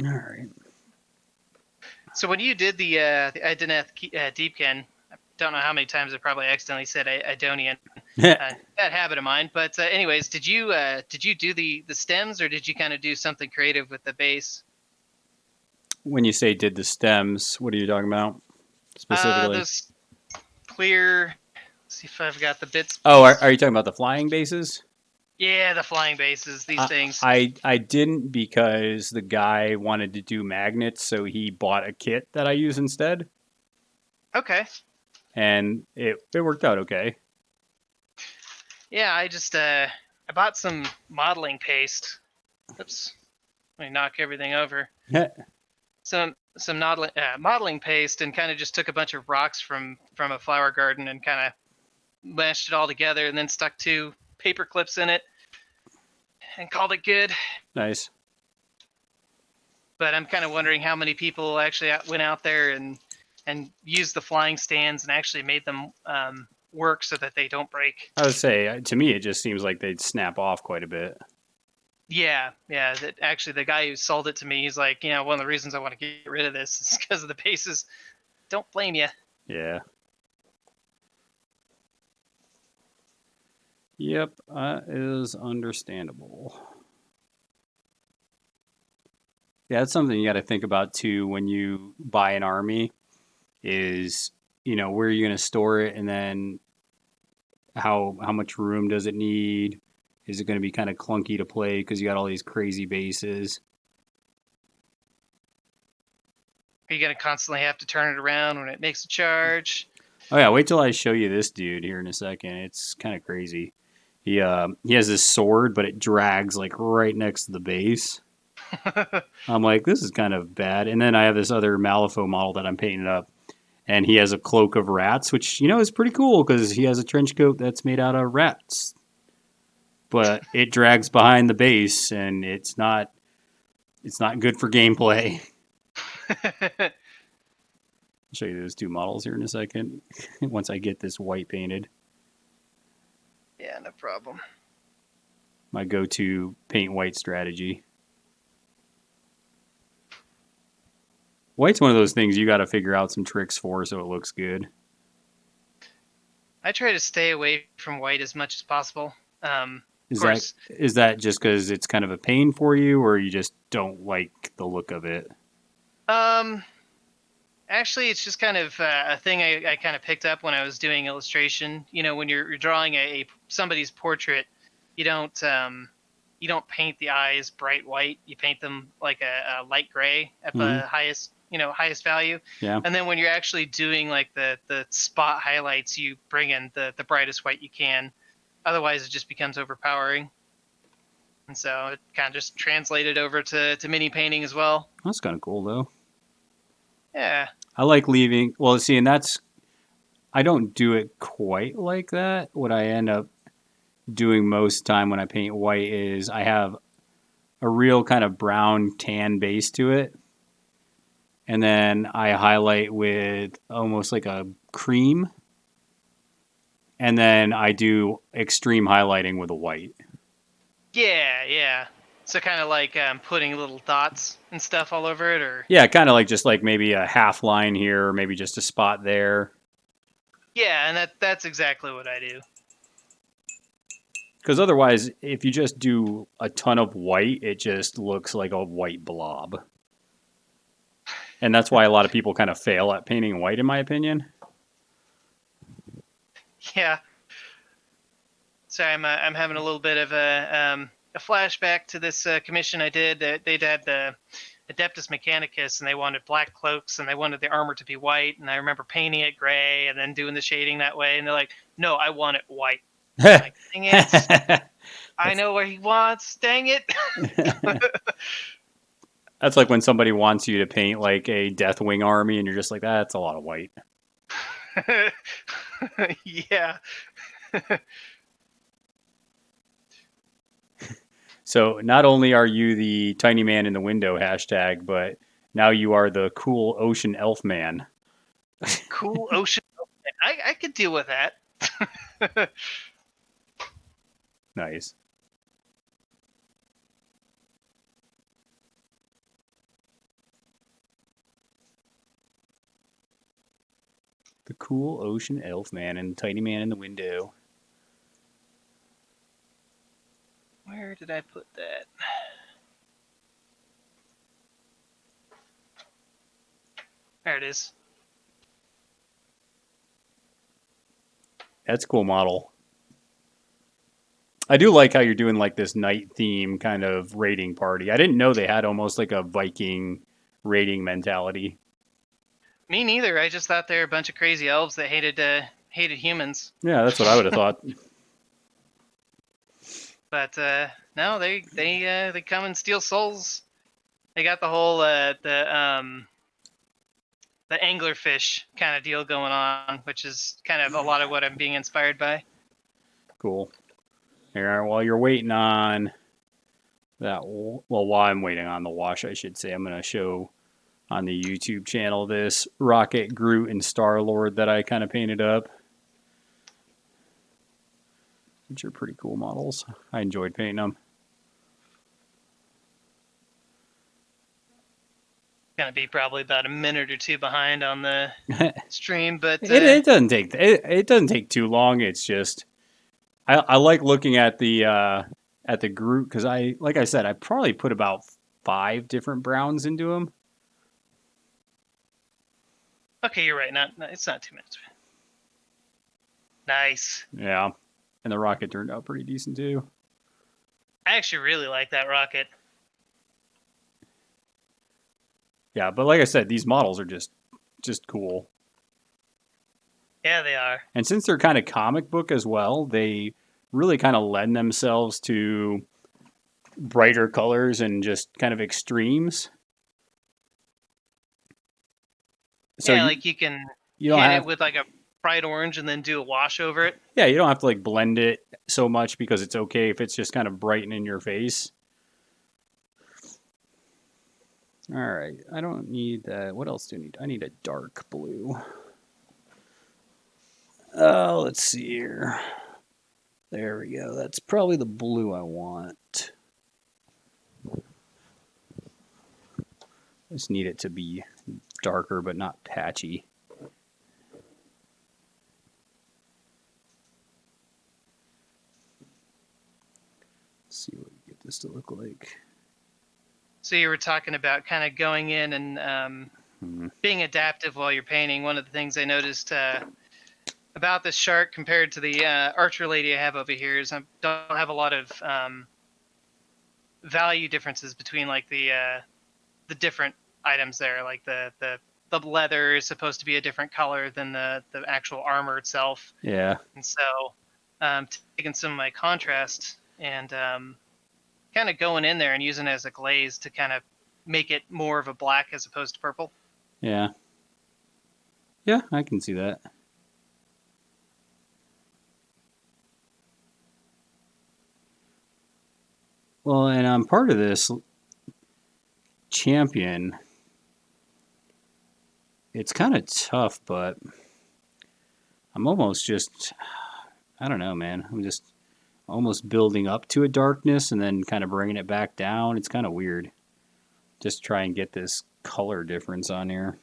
All right. So when you did the Ideneth Deepkin, I don't know how many times I probably accidentally said Idonian. That habit of mine. But anyways, did you do the stems, or did you kind of do something creative with the base? When you say did the stems, what are you talking about specifically? Those clear. Let's see if I've got the bits. Oh, are you talking about the flying bases? Yeah, the flying bases. These things. I didn't because the guy wanted to do magnets, so he bought a kit that I use instead, Okay. and it worked out okay. Yeah, I bought some modeling paste. Oops. Let me knock everything over. Some modeling paste, and kind of just took a bunch of rocks from a flower garden and kind of mashed it all together, and then stuck 2 paper clips in it and called it good. Nice. But I'm kind of wondering how many people actually went out there and used the flying stands and actually made them work so that they don't break. I would say to me it just seems like they'd snap off quite a bit. Yeah. That actually, the guy who sold it to me, he's like, one of the reasons I want to get rid of this is because of the bases. Don't blame you. Yeah. Yep, that is understandable. Yeah, that's something you got to think about too when you buy an army is, where are you going to store it, and then how much room does it need? Is it going to be kind of clunky to play because you got all these crazy bases? Are you gonna constantly have to turn it around when it makes a charge? Oh yeah, wait till I show you this dude here in a second. It's kind of crazy. He has this sword, but it drags like right next to the base. I'm like, this is kind of bad. And then I have this other Malifaux model that I'm painting up, and he has a cloak of rats, which is pretty cool because he has a trench coat that's made out of rats. But it drags behind the base, and it's not good for gameplay. I'll show you those 2 models here in a second. Once I get this white painted, Yeah, no problem. my go-to paint white strategy. White's one of those things you got to figure out some tricks for so it looks good. I try to stay away from white as much as possible. Of Is course, that just because it's kind of a pain for you, or you just don't like the look of it? um, actually, it's just kind of a thing I kind of picked up when I was doing illustration. When you're drawing somebody's portrait, you don't paint the eyes bright white. You paint them like a light gray at Mm-hmm. the highest value. Yeah. And then when you're actually doing like the spot highlights, you bring in the brightest white you can. Otherwise, it just becomes overpowering. And so it kind of just translated over to mini painting as well. That's kind of cool, though. Yeah. I like leaving. Well, see, and I don't do it quite like that. What I end up doing most time when I paint white is I have a real kind of brown tan base to it. And then I highlight with almost like a cream. And then I do extreme highlighting with a white. Yeah. So kind of like putting little dots and stuff all over it, or Yeah, kind of like just like maybe a half line here, or maybe just a spot there. yeah, and that's exactly what I do. Because otherwise, if you just do a ton of white, it just looks like a white blob. And that's why a lot of people kind of fail at painting white, in my opinion. Yeah. So I'm having a little bit of a flashback to this commission I did. They'd had the Adeptus Mechanicus, and they wanted black cloaks, and they wanted the armor to be white. And I remember painting it gray and then doing the shading that way. And they're like, "No, I want it white." I'm like, dang it! I know what he wants. Dang it! That's like when somebody wants you to paint like a Deathwing army, and you're just like, that's a lot of white. Yeah. So not only are you the tiny man in the window hashtag, but now you are the cool ocean elf man. Cool ocean. I could deal with that. Nice. The cool ocean elf man and the tiny man in the window. Where did I put that? There it is. That's a cool model. I do like how you're doing like this night theme kind of raiding party. I didn't know they had almost like a Viking raiding mentality. Me neither. I just thought they were a bunch of crazy elves that hated humans. Yeah, that's what I would have thought. But no, they come and steal souls. They got the whole the anglerfish kind of deal going on, which is kind of a lot of what I'm being inspired by. Cool. Here, while you're waiting on that, well, while I'm waiting on the wash, I should say, I'm going to show on the YouTube channel this Rocket, Groot, and Star Lord that I kind of painted up, which are pretty cool models. I enjoyed painting them. Gonna be probably about a minute or two behind on the stream, but it doesn't take too long. It's just I like looking at the Groot because like I said, I probably put about 5 different browns into them. okay, you're right. It's not 2 minutes. Nice. Yeah, and the rocket turned out pretty decent too. I actually really like that rocket. Yeah, but like I said, these models are just cool. Yeah, they are. And since they're kind of comic book as well, they really kind of lend themselves to brighter colors and just kind of extremes. So Yeah, like you can you don't hit have it with like a bright orange and then do a wash over it. yeah, you don't have to like blend it so much because it's okay if it's just kind of bright and in your face. All right, I don't need that. What else do I need? I need a dark blue. Oh, let's see here. There we go. That's probably the blue I want. I just need it to be darker but not patchy. Let's see what we get this to look like. So you were talking about kind of going in and being adaptive while you're painting. One of the things I noticed about this shark compared to the archer lady I have over here is I don't have a lot of value differences between like the different items there. Like the leather is supposed to be a different color than the actual armor itself. Yeah. And so taking some of my contrast and kind of going in there and using it as a glaze to kind of make it more of a black as opposed to purple. Yeah. Yeah, I can see that. Well, and I'm part of this champion. It's kind of tough, but I'm almost just, I don't know, man. I'm just almost building up to a darkness and then kind of bringing it back down. It's kind of weird. Just try and get this color difference on here.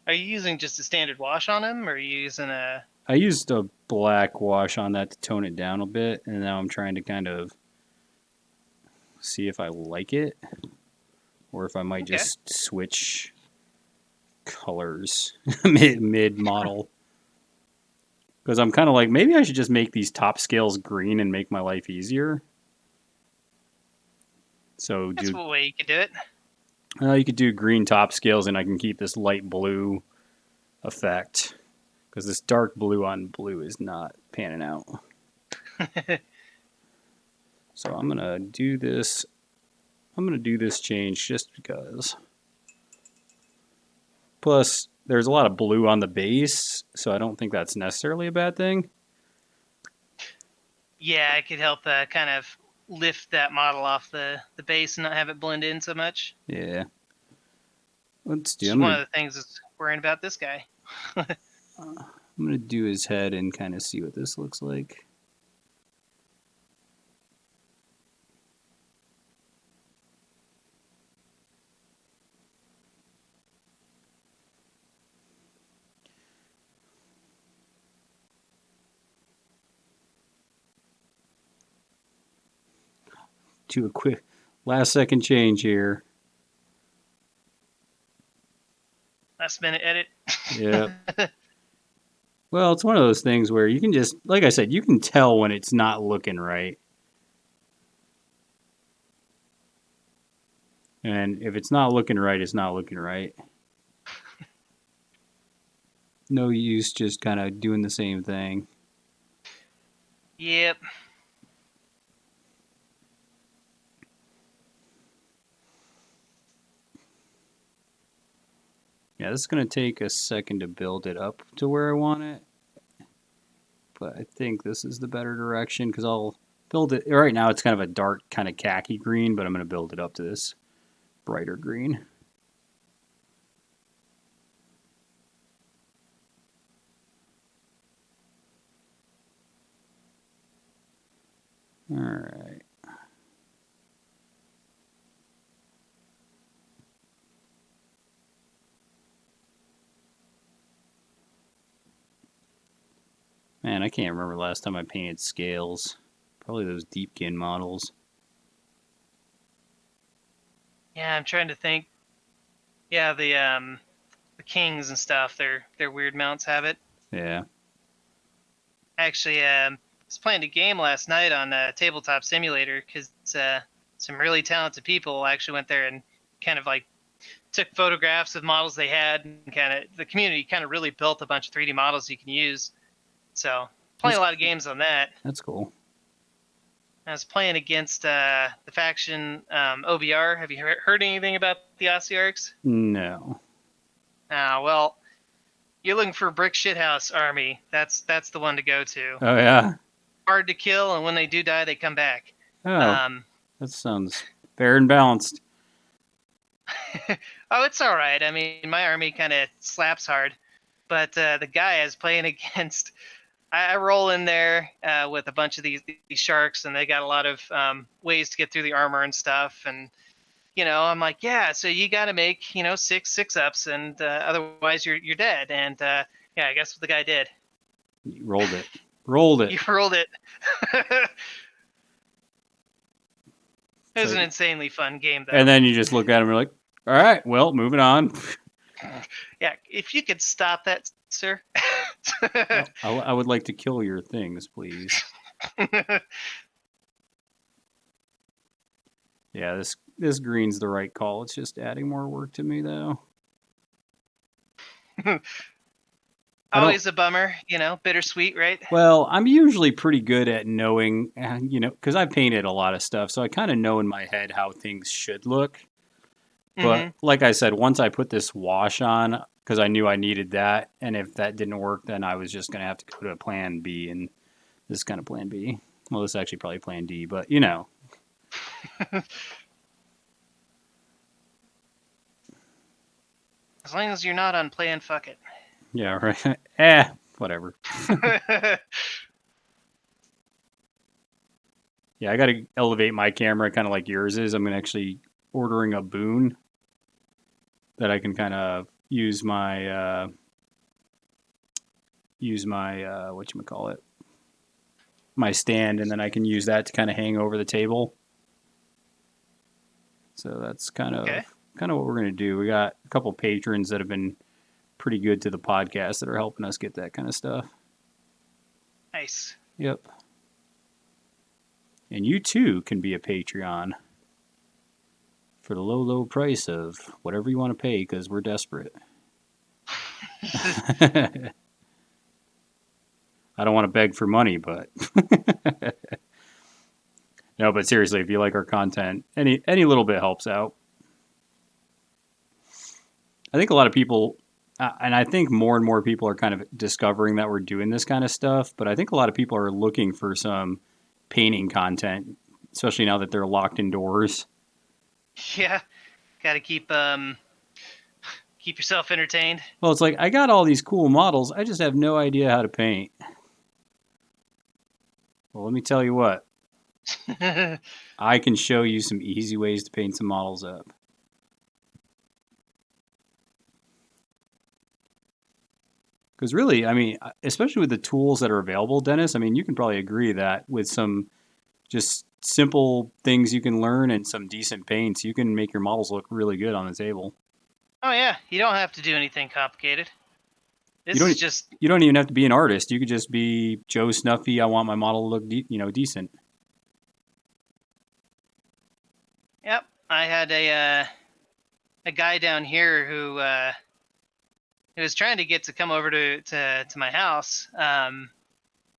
Are you using just a standard wash on them, or are you using a... I used a black wash on that to tone it down a bit, and now I'm trying to kind of see if I like it, or if I might just switch colors mid model. Because I'm kind of like, maybe I should just make these top scales green and make my life easier. So That's one way you could do it. You could do green top scales, and I can keep this light blue effect. Because this dark blue on blue is not panning out. So I'm going to do this I'm going to do this change just because. Plus, there's a lot of blue on the base, so I don't think that's necessarily a bad thing. Yeah, it could help kind of lift that model off the base and not have it blend in so much. Yeah. Let's do. Which is one of the things that's worrying about this guy. I'm gonna do his head and kind of see what this looks like. Do a quick last second change here. Last minute edit. Yeah. Well, it's one of those things where you can just, like I said, you can tell when it's not looking right. And if it's not looking right, it's not looking right. No use just kind of doing the same thing. Yep. Yeah, this is going to take a second to build it up to where I want it. But I think this is the better direction because I'll build it. Right now it's kind of a dark kind of khaki green, but I'm going to build it up to this brighter green. All right. Man, I can't remember last time I painted scales. Probably those Deepkin models. Yeah, I'm trying to think. Yeah, the kings and stuff. Their weird mounts have it. Yeah. Actually, was playing a game last night on Tabletop Simulator because some really talented people actually went there and kind of like took photographs of models they had, and kind of the community kind of really built a bunch of 3D models you can use. So playing a lot of games on that. That's cool. I was playing against the faction OBR. Have you heard anything about the Ossiarchs? No. Well, you're looking for Brick Shithouse Army. That's the one to go to. Oh, yeah? Hard to kill, and when they do die, they come back. Oh, that sounds fair and balanced. Oh, it's all right. I mean, my army kind of slaps hard, but the guy I was playing against, I roll in there with a bunch of these sharks, and they got a lot of ways to get through the armor and stuff. And I'm like, yeah, so you got to make six ups, and otherwise you're dead. And yeah, I guess what the guy did. You rolled it. Rolled it. You rolled it. It was So- an insanely fun game, though. And then you just look at him and you're like, all right, well, moving on. Yeah, if you could stop that, sir. I would like to kill your things, please. Yeah, this green's the right call. It's just adding more work to me, though. Always a bummer, bittersweet, right? Well, I'm usually pretty good at knowing, because I've painted a lot of stuff, so I kind of know in my head how things should look. But like I said, once I put this wash on, because I knew I needed that, and if that didn't work, then I was just going to have to go to a plan B, and this is kind of plan B. Well, this is actually probably plan D, but As long as you're not on plan, fuck it. Yeah, right. Whatever. Yeah, I got to elevate my camera kind of like yours is. I'm actually ordering a boon that I can kind of use my whatchamacallit, my stand, and then I can use that to kind of hang over the table. So that's kind of what we're going to do. We got a couple patrons that have been pretty good to the podcast that are helping us get that kind of stuff. Nice. Yep. And you too can be a Patreon for the low, low price of whatever you want to pay because we're desperate. I don't want to beg for money, but No, but seriously, if you like our content, any little bit helps out. I think a lot of people, and I think more and more people are kind of discovering that we're doing this kind of stuff. But I think a lot of people are looking for some painting content, especially now that they're locked indoors. Yeah, got to keep yourself entertained. Well, it's like I got all these cool models, I just have no idea how to paint. Well, let me tell you what, I can show you some easy ways to paint some models up. Because really, I mean, especially with the tools that are available, Dennis, I mean, you can probably agree that with some just simple things you can learn and some decent paints, you can make your models look really good on the table. Oh yeah, you don't have to do anything complicated. You This is don't just you don't even have to be an artist. You could just be Joe Snuffy. I want my model to look decent. yep. I had a guy down here who was trying to get to come over to my house. And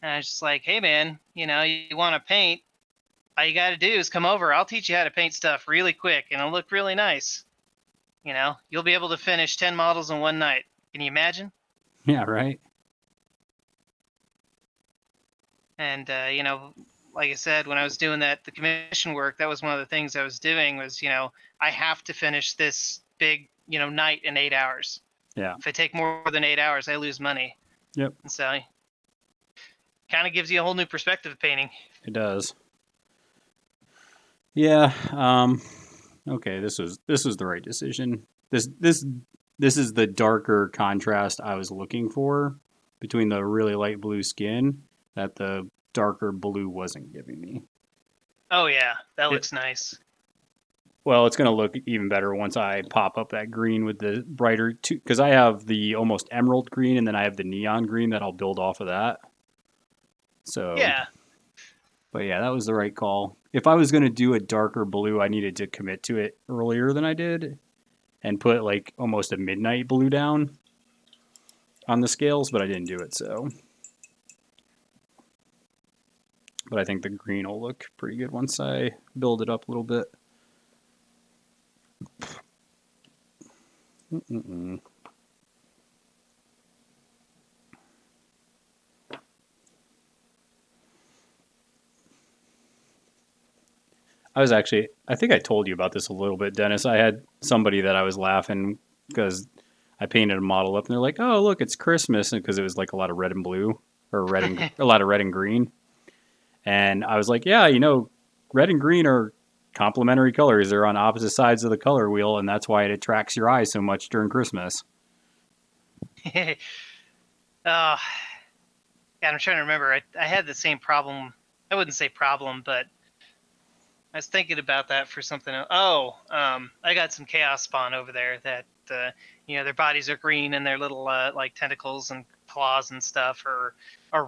I was just like, hey man, you want to paint? All you got to do is come over. I'll teach you how to paint stuff really quick, and it'll look really nice. You'll be able to finish 10 models in one night. Can you imagine? Yeah, right. And like I said, when I was doing the commission work, that was one of the things I was doing was, I have to finish this big, night in 8 hours. Yeah. If I take more than 8 hours, I lose money. Yep. And so, kind of gives you a whole new perspective of painting. It does. Yeah. Okay. This was the right decision. This is the darker contrast I was looking for between the really light blue skin that the darker blue wasn't giving me. Oh yeah, that It, looks nice. well, it's going to look even better once I pop up that green with the brighter two, because I have the almost emerald green and then I have the neon green that I'll build off of that. So, Yeah. but yeah, that was the right call. If I was going to do a darker blue, I needed to commit to it earlier than I did and put like almost a midnight blue down on the scales, but I didn't do it. So, but I think the green will look pretty good once I build it up a little bit. Mm-mm. I think I told you about this a little bit, Dennis. I had somebody that I was laughing because I painted a model up and they're like, oh, look, it's Christmas. Because it was like a lot of red and blue or a lot of red and green. And I was like, yeah, red and green are complementary colors. They're on opposite sides of the color wheel. And that's why it attracts your eye so much during Christmas. Oh, God, I'm trying to remember. I had the same problem. I wouldn't say problem, but I was thinking about that for something else. Oh, I got some chaos spawn over there that their bodies are green and their little like tentacles and claws and stuff are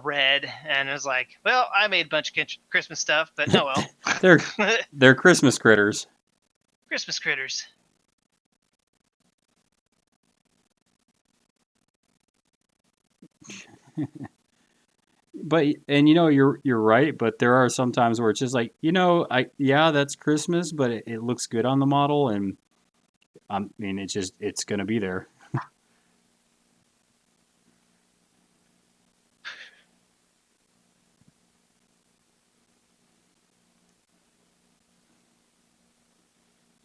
red. And it was like, well, I made a bunch of Christmas stuff, but oh well. they're Christmas critters. Christmas critters. But you're right, but there are some times where it's just like, that's Christmas, but it looks good on the model and I mean it's going to be there.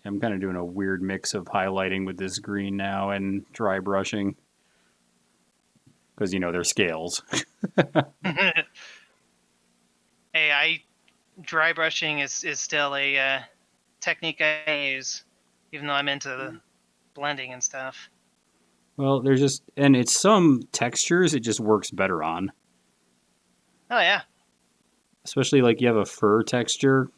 I'm kind of doing a weird mix of highlighting with this green now and dry brushing because they're scales. Hey, dry brushing is still a technique I use, even though I'm into the blending and stuff. Well, and it's some textures it just works better on. Oh yeah. Especially like you have a fur texture.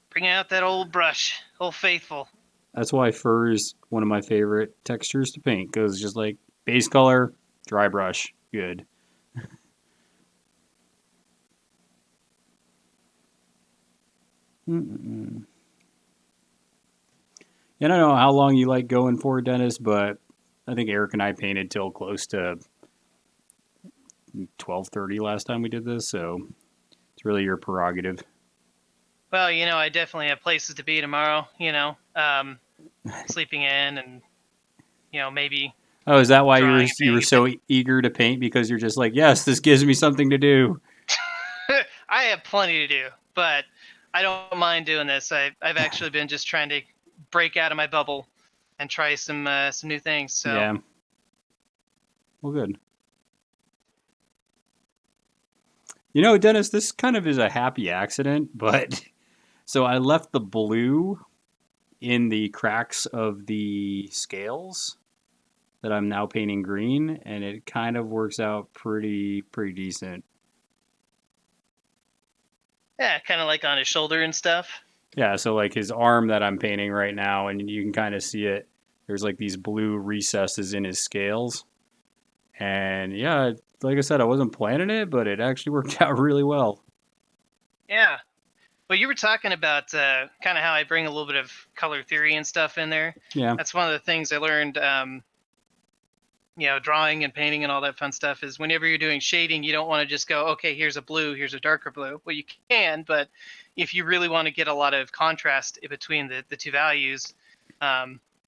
Bring out that old brush, Old Faithful. That's why fur is one of my favorite textures to paint because it's just like base color, dry brush, good. Mm-mm. I don't know how long you like going for, Dennis, but I think Eric and I painted till close to 12:30 last time we did this, so It's really your prerogative. Well, I definitely have places to be tomorrow. Sleeping in and maybe Oh, is that why drawing and you were painting a bit. so eager to paint? Because you're just like, yes, this gives me something to do. I have plenty to do, but I don't mind doing this. I've actually been just trying to break out of my bubble and try some new things. So Yeah. Well, good. You know, Dennis, this kind of is a happy accident, but so I left the blue in the cracks of the scales that I'm now painting green, and it kind of works out pretty decent. yeah, kind of like on his shoulder and stuff. Yeah, so like his arm that I'm painting right now, and you can kind of see it. There's like these blue recesses in his scales. And yeah, like I said, I wasn't planning it, but it actually worked out really well. Yeah. Well, you were talking about kind of how I bring a little bit of color theory and stuff in there. Yeah, That's one of the things I learned. Drawing and painting and all that fun stuff is whenever you're doing shading, you don't want to just go, okay, here's a blue, here's a darker blue. Well, you can, but if you really want to get a lot of contrast between the two values,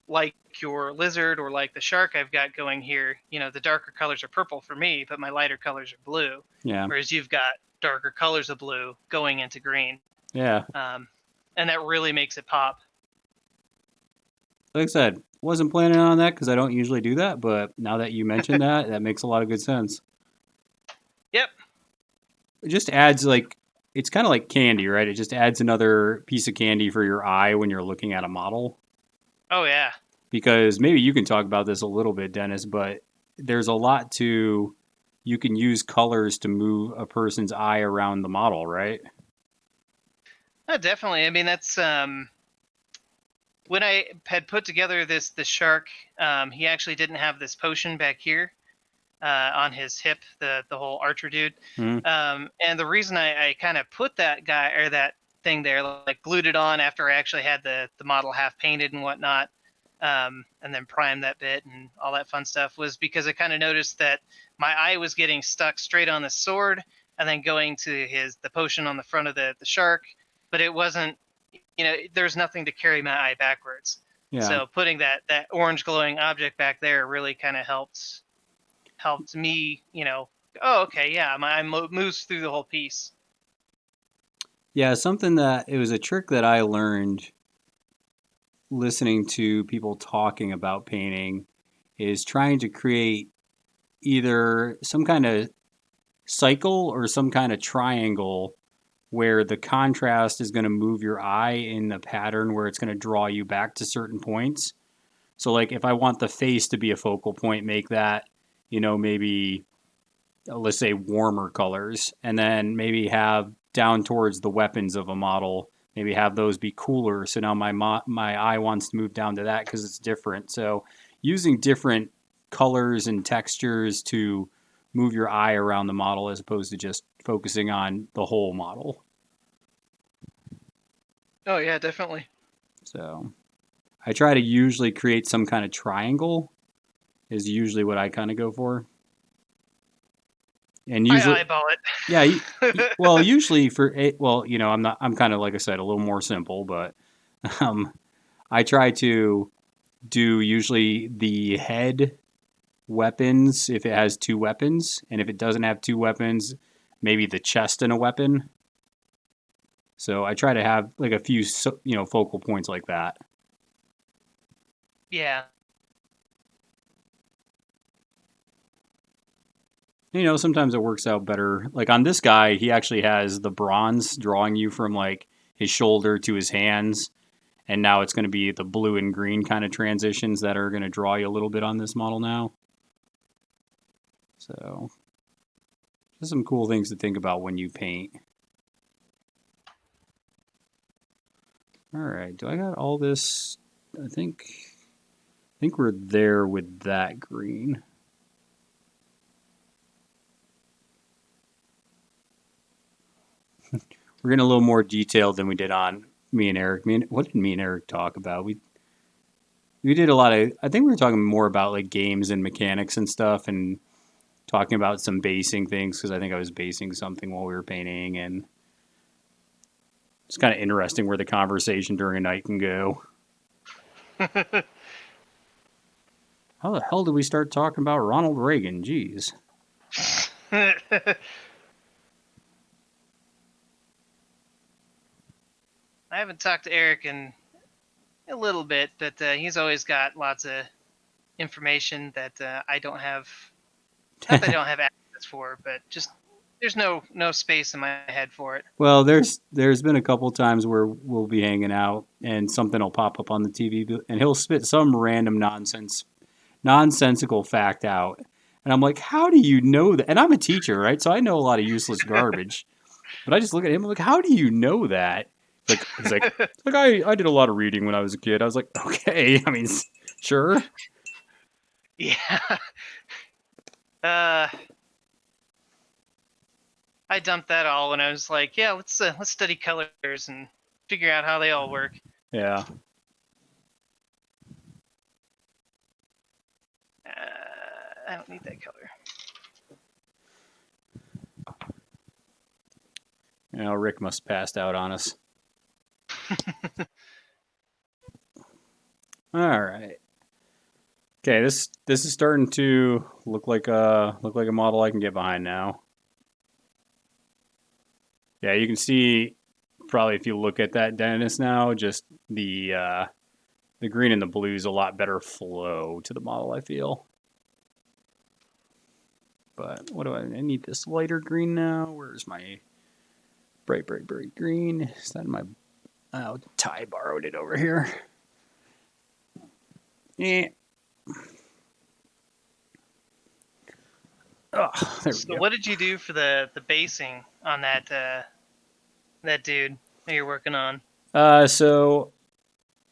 like your lizard or like the shark I've got going here, the darker colors are purple for me, but my lighter colors are blue. yeah, Whereas you've got darker colors of blue going into green. yeah. Um, and that really makes it pop. Like I said, wasn't planning on that because I don't usually do that, but now that you mentioned that, that makes a lot of good sense. Yep. It just adds like it's kind of like candy, right? It just adds another piece of candy for your eye when you're looking at a model. Oh yeah. Because maybe you can talk about this a little bit, Dennis, but there's a lot to you can use colors to move a person's eye around the model, right? Definitely. I mean, that's when I had put together the shark. He actually didn't have this potion back here on his hip, the whole archer dude. Mm-hmm. And the reason I kind of put that guy or that thing there, like glued it on after I actually had the model half painted and whatnot, and then primed that bit and all that fun stuff, was because I kind of noticed that my eye was getting stuck straight on the sword and then going to the potion on the front of the shark, but it wasn't, there's nothing to carry my eye backwards. Yeah. So putting that orange glowing object back there really kind of helped me, oh, okay, yeah, my eye moves through the whole piece. Yeah, something that it was a trick that I learned listening to people talking about painting is trying to create either some kind of cycle or some kind of triangle where the contrast is going to move your eye in a pattern where it's going to draw you back to certain points. So like if I want the face to be a focal point, make that, maybe let's say warmer colors, and then maybe have down towards the weapons of a model, maybe have those be cooler. So now my eye wants to move down to that because it's different. So using different colors and textures to move your eye around the model as opposed to just focusing on the whole model. Oh yeah, definitely. So I try to usually create some kind of triangle is usually what I kind of go for. And usually, I eyeball yeah, it. well, usually I'm kind of, like I said, a little more simple, but um, I try to do usually the head weapons if it has two weapons, and if it doesn't have two weapons, maybe the chest and a weapon. So I try to have like a few, focal points like that. Yeah. Sometimes it works out better. Like on this guy, he actually has the bronze drawing you from like his shoulder to his hands. And now it's going to be the blue and green kind of transitions that are going to draw you a little bit on this model now. So, just some cool things to think about when you paint. All right, do I got all this? I think we're there with that green. We're getting a little more detailed than we did on me and Eric. What did me and Eric talk about? We did a lot of. I think we were talking more about like games and mechanics and stuff, and talking about some basing things because I think I was basing something while we were painting, and It's kind of interesting where the conversation during a night can go. How the hell did we start talking about Ronald Reagan? Jeez. I haven't talked to Eric in a little bit, but he's always got lots of information that I don't have. Not that I don't have access for, but just there's no space in my head for it. Well, there's been a couple times where we'll be hanging out and something will pop up on the TV and he'll spit some random nonsensical fact out. And I'm like, how do you know that? And I'm a teacher, right? So I know a lot of useless garbage. But I just look at him like, how do you know that? He's like I did a lot of reading when I was a kid. I was like, okay, I mean, sure. Yeah. I dumped that all when I was like, yeah, let's study colors and figure out how they all work. Yeah. I don't need that color. You know, Rick must have passed out on us. All right. Okay, this is starting to look like a model I can get behind now. Yeah, you can see probably if you look at that Dennis now, just the green and the blue is a lot better flow to the model, I feel. But what do I need this lighter green now? Where's my bright green? Is that my Ty borrowed it over here. Yeah. Oh, there we go. What did you do for the basing on that dude that you're working on? So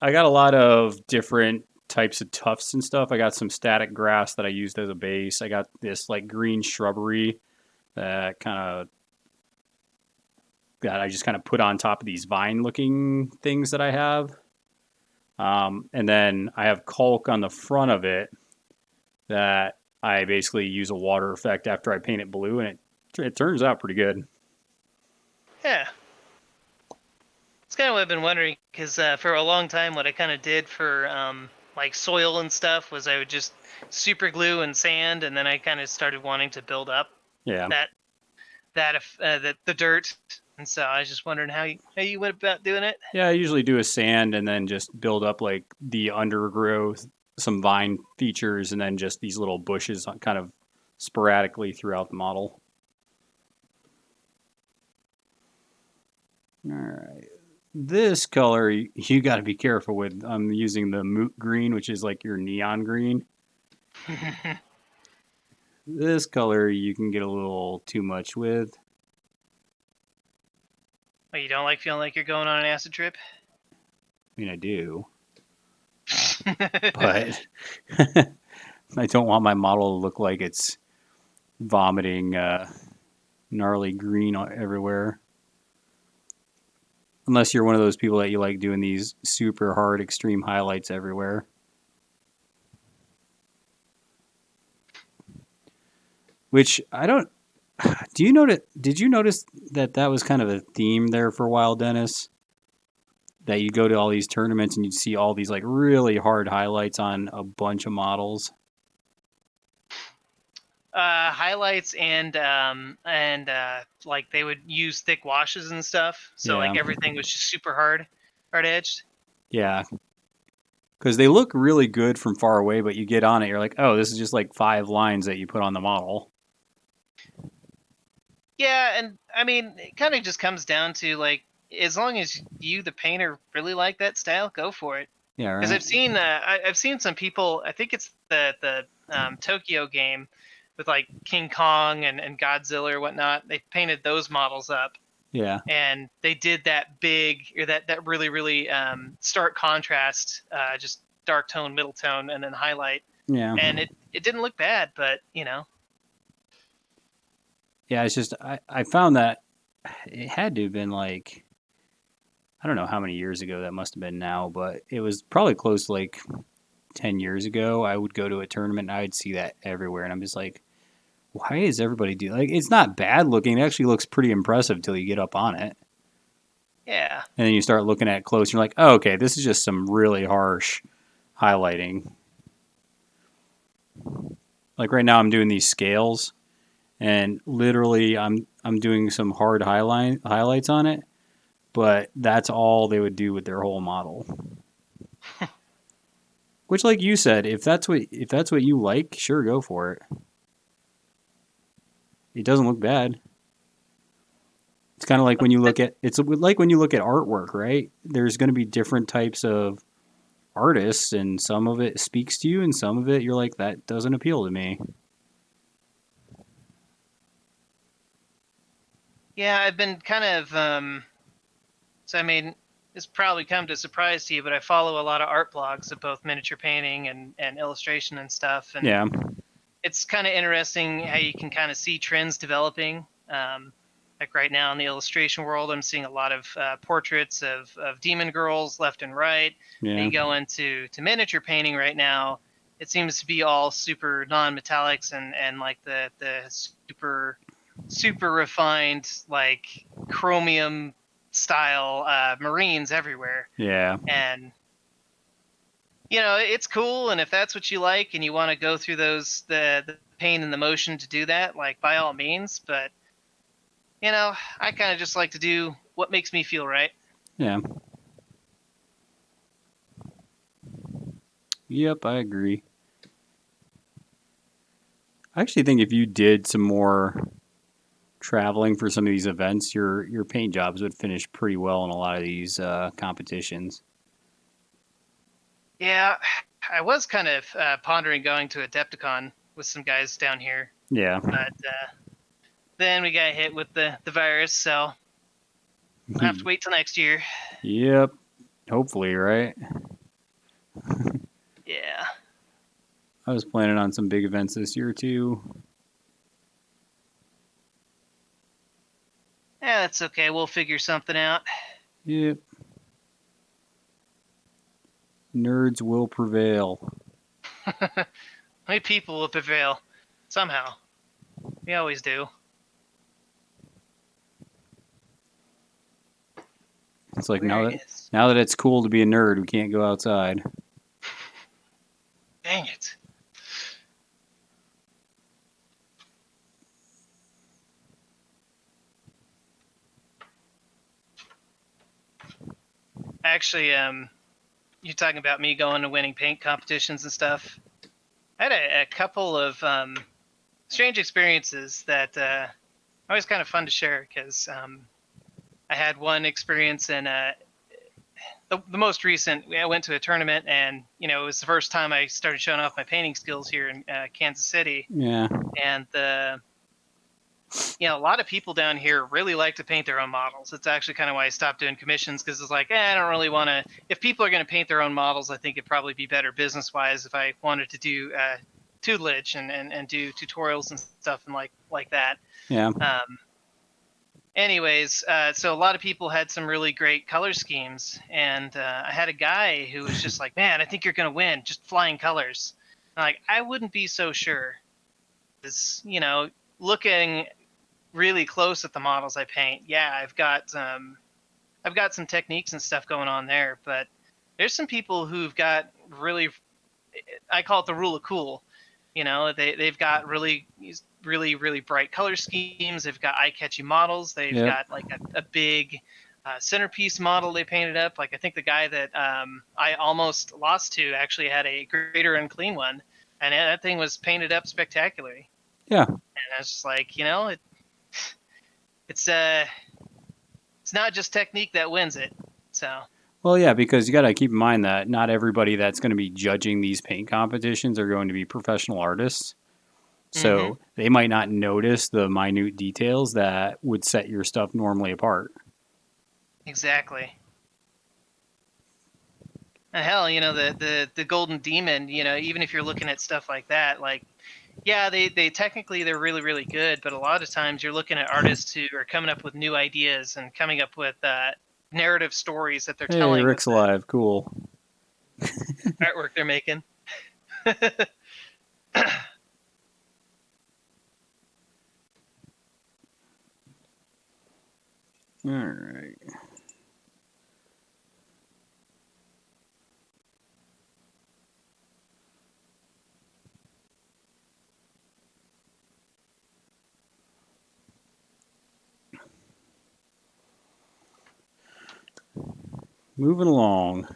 I got a lot of different types of tufts and stuff. I got some static grass that I used as a base. I got this like green shrubbery that I just kind of put on top of these vine looking things that I have. And then I have caulk on the front of it that I basically use a water effect after I paint it blue, and it turns out pretty good. Yeah. It's kind of what I've been wondering, because for a long time, what I kind of did for like soil and stuff was I would just super glue and sand, and then I kind of started wanting to build up the dirt, and so I was just wondering how you went about doing it. Yeah, I usually do a sand and then just build up like the undergrowth, some vine features, and then just these little bushes kind of sporadically throughout the model. All right. This color, you got to be careful with. I'm using the moot green, which is like your neon green. This color, you can get a little too much with. Oh, you don't like feeling like you're going on an acid trip? I mean, I do. But I don't want my model to look like it's vomiting gnarly green everywhere. Unless you're one of those people that you like doing these super hard extreme highlights everywhere. Which I don't. Did you notice that was kind of a theme there for a while, Dennis? That you go to all these tournaments and you'd see all these like really hard highlights on a bunch of models. Highlights and like they would use thick washes and stuff, so like everything was just super hard edged. Yeah, because they look really good from far away, but you get on it, you're like, oh, this is just like 5 lines that you put on the model. Yeah, and I mean, it kind of just comes down to like, as long as you, the painter, really like that style, go for it. Yeah, right. Because I've seen some people. I think it's the Tokyo game with like King Kong and Godzilla or whatnot. They painted those models up. Yeah. And they did that big, or that really, really stark contrast, just dark tone, middle tone, and then highlight. Yeah. And it didn't look bad, but you know. Yeah, it's just I found that it had to have been like, I don't know how many years ago that must have been now, but it was probably close to like 10 years ago. I would go to a tournament and I would see that everywhere, and I'm just like, why is everybody doing like, it's not bad looking, it actually looks pretty impressive till you get up on it. Yeah. And then you start looking at it close, you're like, oh, okay, this is just some really harsh highlighting. Like right now, I'm doing these scales, and literally, I'm doing some hard highlights on it, but that's all they would do with their whole model. Which, like you said, if that's what you like, sure, go for it. It doesn't look bad. It's kind of like when you look at it's like when you look at artwork, right? There's going to be different types of artists, and some of it speaks to you, and some of it you're like, that doesn't appeal to me. Yeah, I've been kind of so I mean, it's probably come to surprise to you, but I follow a lot of art blogs of both miniature painting and illustration and stuff, and Yeah, it's kind of interesting how you can kind of see trends developing. Like right now in the illustration world, I'm seeing a lot of portraits of demon girls left and right. And yeah, you go into miniature painting right now, it seems to be all super non-metallics and like the super refined like chromium style marines everywhere. yeah, And it's cool, and if that's what you like and you want to go through the pain and the motion to do that, like by all means. But I kind of just like to do what makes me feel right. yeah. Yep, I agree. I actually think if you did some more traveling for some of these events, your paint jobs would finish pretty well in a lot of these competitions. Yeah, I was kind of pondering going to Adepticon with some guys down here, Yeah. but then we got hit with the virus, so we'll have to wait till next year. Yep. Hopefully, right? Yeah. I was planning on some big events this year too. Yeah, that's okay. We'll figure something out. Yep. Nerds will prevail. We people will prevail somehow. We always do. It's like Where now that is? now that it's cool to be a nerd, we can't go outside. Dang it. Actually, you're talking about me going to winning paint competitions and stuff. I had a couple of strange experiences that are always kind of fun to share because I had one experience in the most recent. I went to a tournament, and it was the first time I started showing off my painting skills here in Kansas City. Yeah. And a lot of people down here really like to paint their own models. It's actually kind of why I stopped doing commissions, because it's like, I don't really want to. If people are going to paint their own models, I think it'd probably be better business wise if I wanted to do tutelage and do tutorials and stuff and like that. Yeah. Anyways, so a lot of people had some really great color schemes, and I had a guy who was just like, "Man, I think you're gonna win, just flying colors." I'm like, I wouldn't be so sure, because looking really close at the models I paint, yeah, I've got some techniques and stuff going on there, but there's some people who've got really, I call it the rule of cool. They've got really bright color schemes. They've got eye-catchy models. They've Yep. got like a big centerpiece model they painted up. Like I think the guy that I almost lost to actually had a greater unclean one, and that thing was painted up spectacularly. Yeah. And I was just like, it's it's not just technique that wins it. So Well, yeah, because you got to keep in mind that not everybody that's going to be judging these paint competitions are going to be professional artists. hmm So they might not notice the minute details that would set your stuff normally apart. exactly. And hell, the golden demon, even if you're looking at stuff like that, like yeah, they technically they're really good, but a lot of times you're looking at artists who are coming up with new ideas and coming up with narrative stories that they're Hey, telling with Rick's the alive. Cool. artwork they're making. All right. moving along.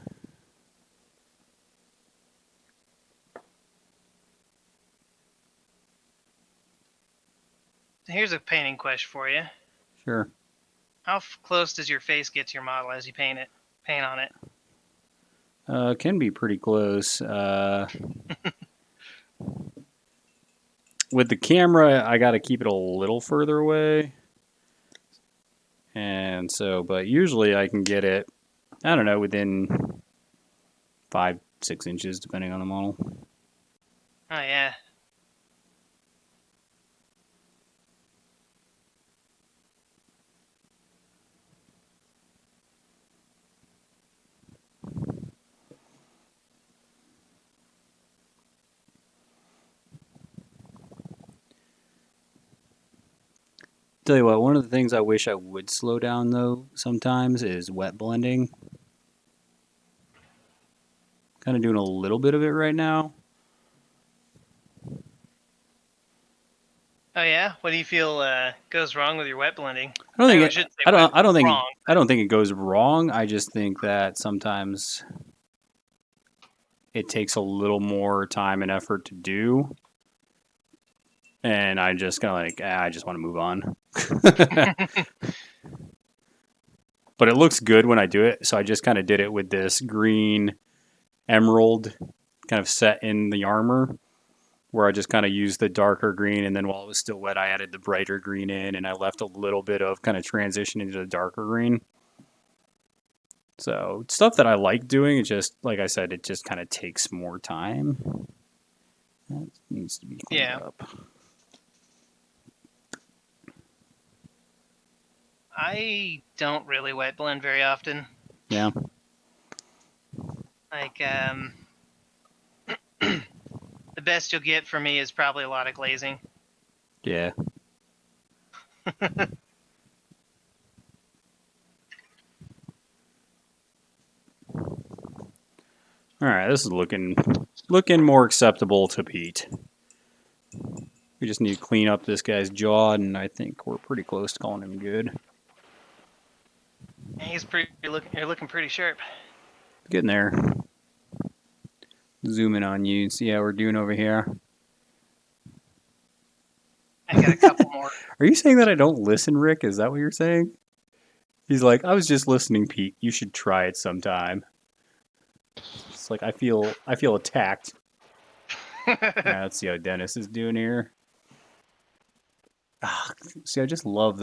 Here's a painting question for you. Sure. How close does your face get to your model as you paint on it? Can be pretty close. With the camera, I got to keep it a little further away. And so, but usually I can get it, I don't know, within 5-6 inches, depending on the model. Oh, yeah. Tell you what, one of the things I wish I would slow down though sometimes is wet blending. Kind of doing a little bit of it right now. Oh, yeah? What do you feel goes wrong with your wet blending? I don't think I it, should say I don't I don't think wrong. I don't think it goes wrong. I just think that sometimes it takes a little more time and effort to do. And I just kind of like, I just want to move on. But it looks good when I do it. So I just kind of did it with this green emerald kind of set in the armor where I just kind of used the darker green. And then while it was still wet, I added the brighter green in and I left a little bit of kind of transition into the darker green. So stuff that I like doing, it just, like I said, it just kind of takes more time. That needs to be cleaned up. I don't really wet blend very often. Yeah. Like, the best you'll get from me is probably a lot of glazing. Yeah. All right, this is looking more acceptable to Pete. We just need to clean up this guy's jaw, and I think we're pretty close to calling him good. You're looking pretty sharp. Getting there. Zoom in on you and see how we're doing over here. I got a couple more. Are you saying that I don't listen, Rick? Is that what you're saying? He's like, I was just listening, Pete. You should try it sometime. It's like I feel attacked. Let's see how Dennis is doing here. See, I just love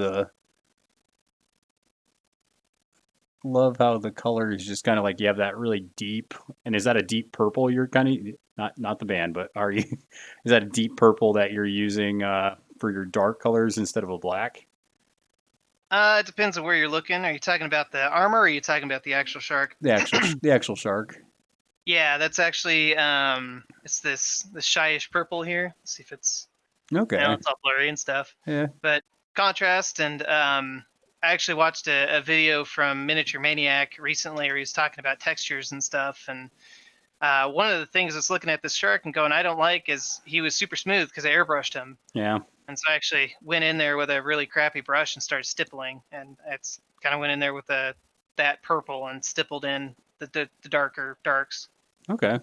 how the color is just kind of like you have that really deep. And is that a deep purple? You're kind of not the band, but are you? Is that a deep purple that you're using for your dark colors instead of a black? It depends on where you're looking. Are you talking about the armor, or are you talking about the actual shark? The actual shark. Yeah, that's actually it's this shyish purple here. Let's see if it's Okay. it's all blurry and stuff. Yeah. But contrast, and I actually watched a video from Miniature Maniac recently where he was talking about textures and stuff. And one of the things that's looking at this shark and going, I don't like, is he was super smooth because I airbrushed him. Yeah. And so I actually went in there with a really crappy brush and started stippling, and it's kind of went in there with that purple and stippled in the darker darks. Okay.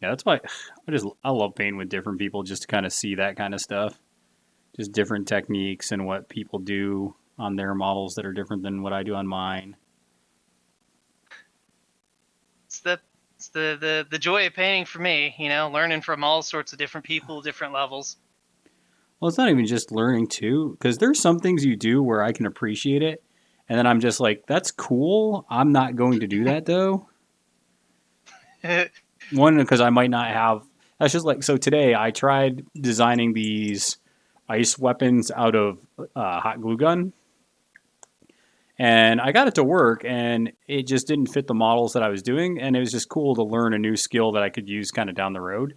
Yeah, that's why I love painting with different people just to kind of see that kind of stuff. Just different techniques and what people do on their models that are different than what I do on mine. It's the joy of painting for me, learning from all sorts of different people, different levels. Well, it's not even just learning too, because there's some things you do where I can appreciate it, and then I'm just like, that's cool. I'm not going to do that though. One, because I might not have. That's just like, so today I tried designing these ice weapons out of hot glue gun. And I got it to work, and it just didn't fit the models that I was doing. And it was just cool to learn a new skill that I could use kind of down the road.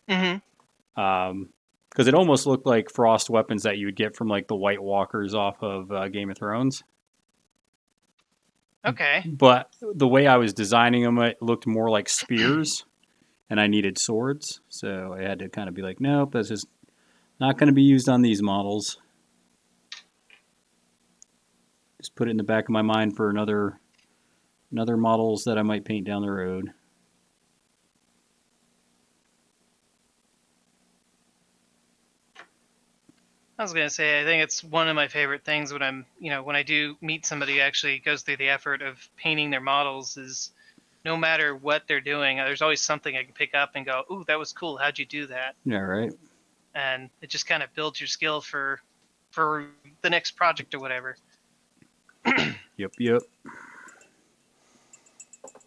Mm-hmm. Because it almost looked like frost weapons that you would get from like the White Walkers off of Game of Thrones. Okay. But the way I was designing them, it looked more like spears. and I needed swords, so I had to kind of be like, nope, that's just not going to be used on these models. Just put it in the back of my mind for another models that I might paint down the road. I was gonna say, I think it's one of my favorite things when when I do meet somebody who actually goes through the effort of painting their models is no matter what they're doing, there's always something I can pick up and go, ooh, that was cool. How'd you do that? Yeah, right. And it just kind of builds your skill for the next project or whatever. Yep.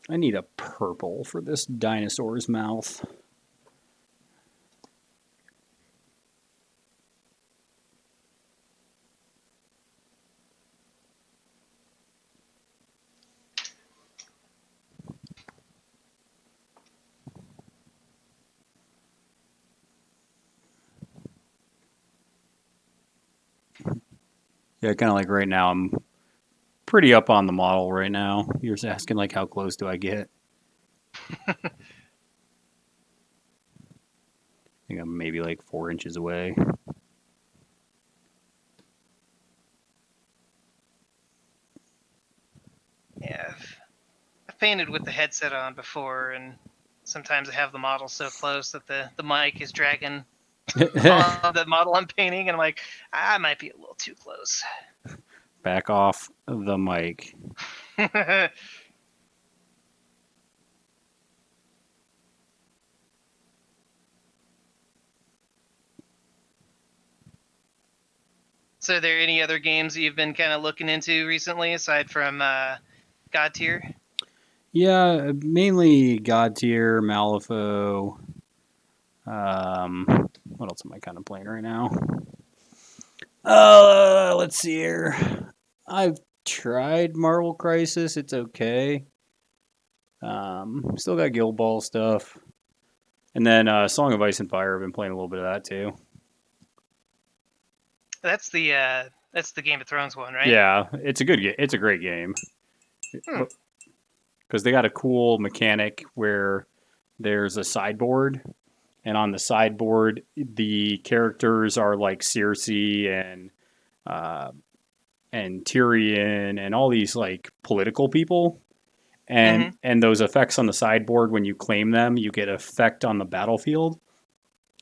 I need a purple for this dinosaur's mouth. Yeah, kind of like right now, I'm pretty up on the model right now. You're just asking like how close do I get? I think I'm maybe like 4 inches away. Yeah, I've painted with the headset on before, and sometimes I have the model so close that the mic is dragging on the model I'm painting, and I'm like, I might be a little too close. Back off the mic. So, are there any other games that you've been kind of looking into recently aside from Godtear? Yeah, mainly Godtear, Malifaux. What else am I kind of playing right now? Let's see here. I've tried Marvel Crisis. It's okay. Still got Guild Ball stuff. And then Song of Ice and Fire. I've been playing a little bit of that too. That's the Game of Thrones one, right? Yeah, it's a good game. It's a great game. Hmm. Because they got a cool mechanic where there's a sideboard, and on the sideboard, the characters are like Cersei uh, and Tyrion and all these like political people. Mm-hmm. And those effects on the sideboard, when you claim them, you get effect on the battlefield.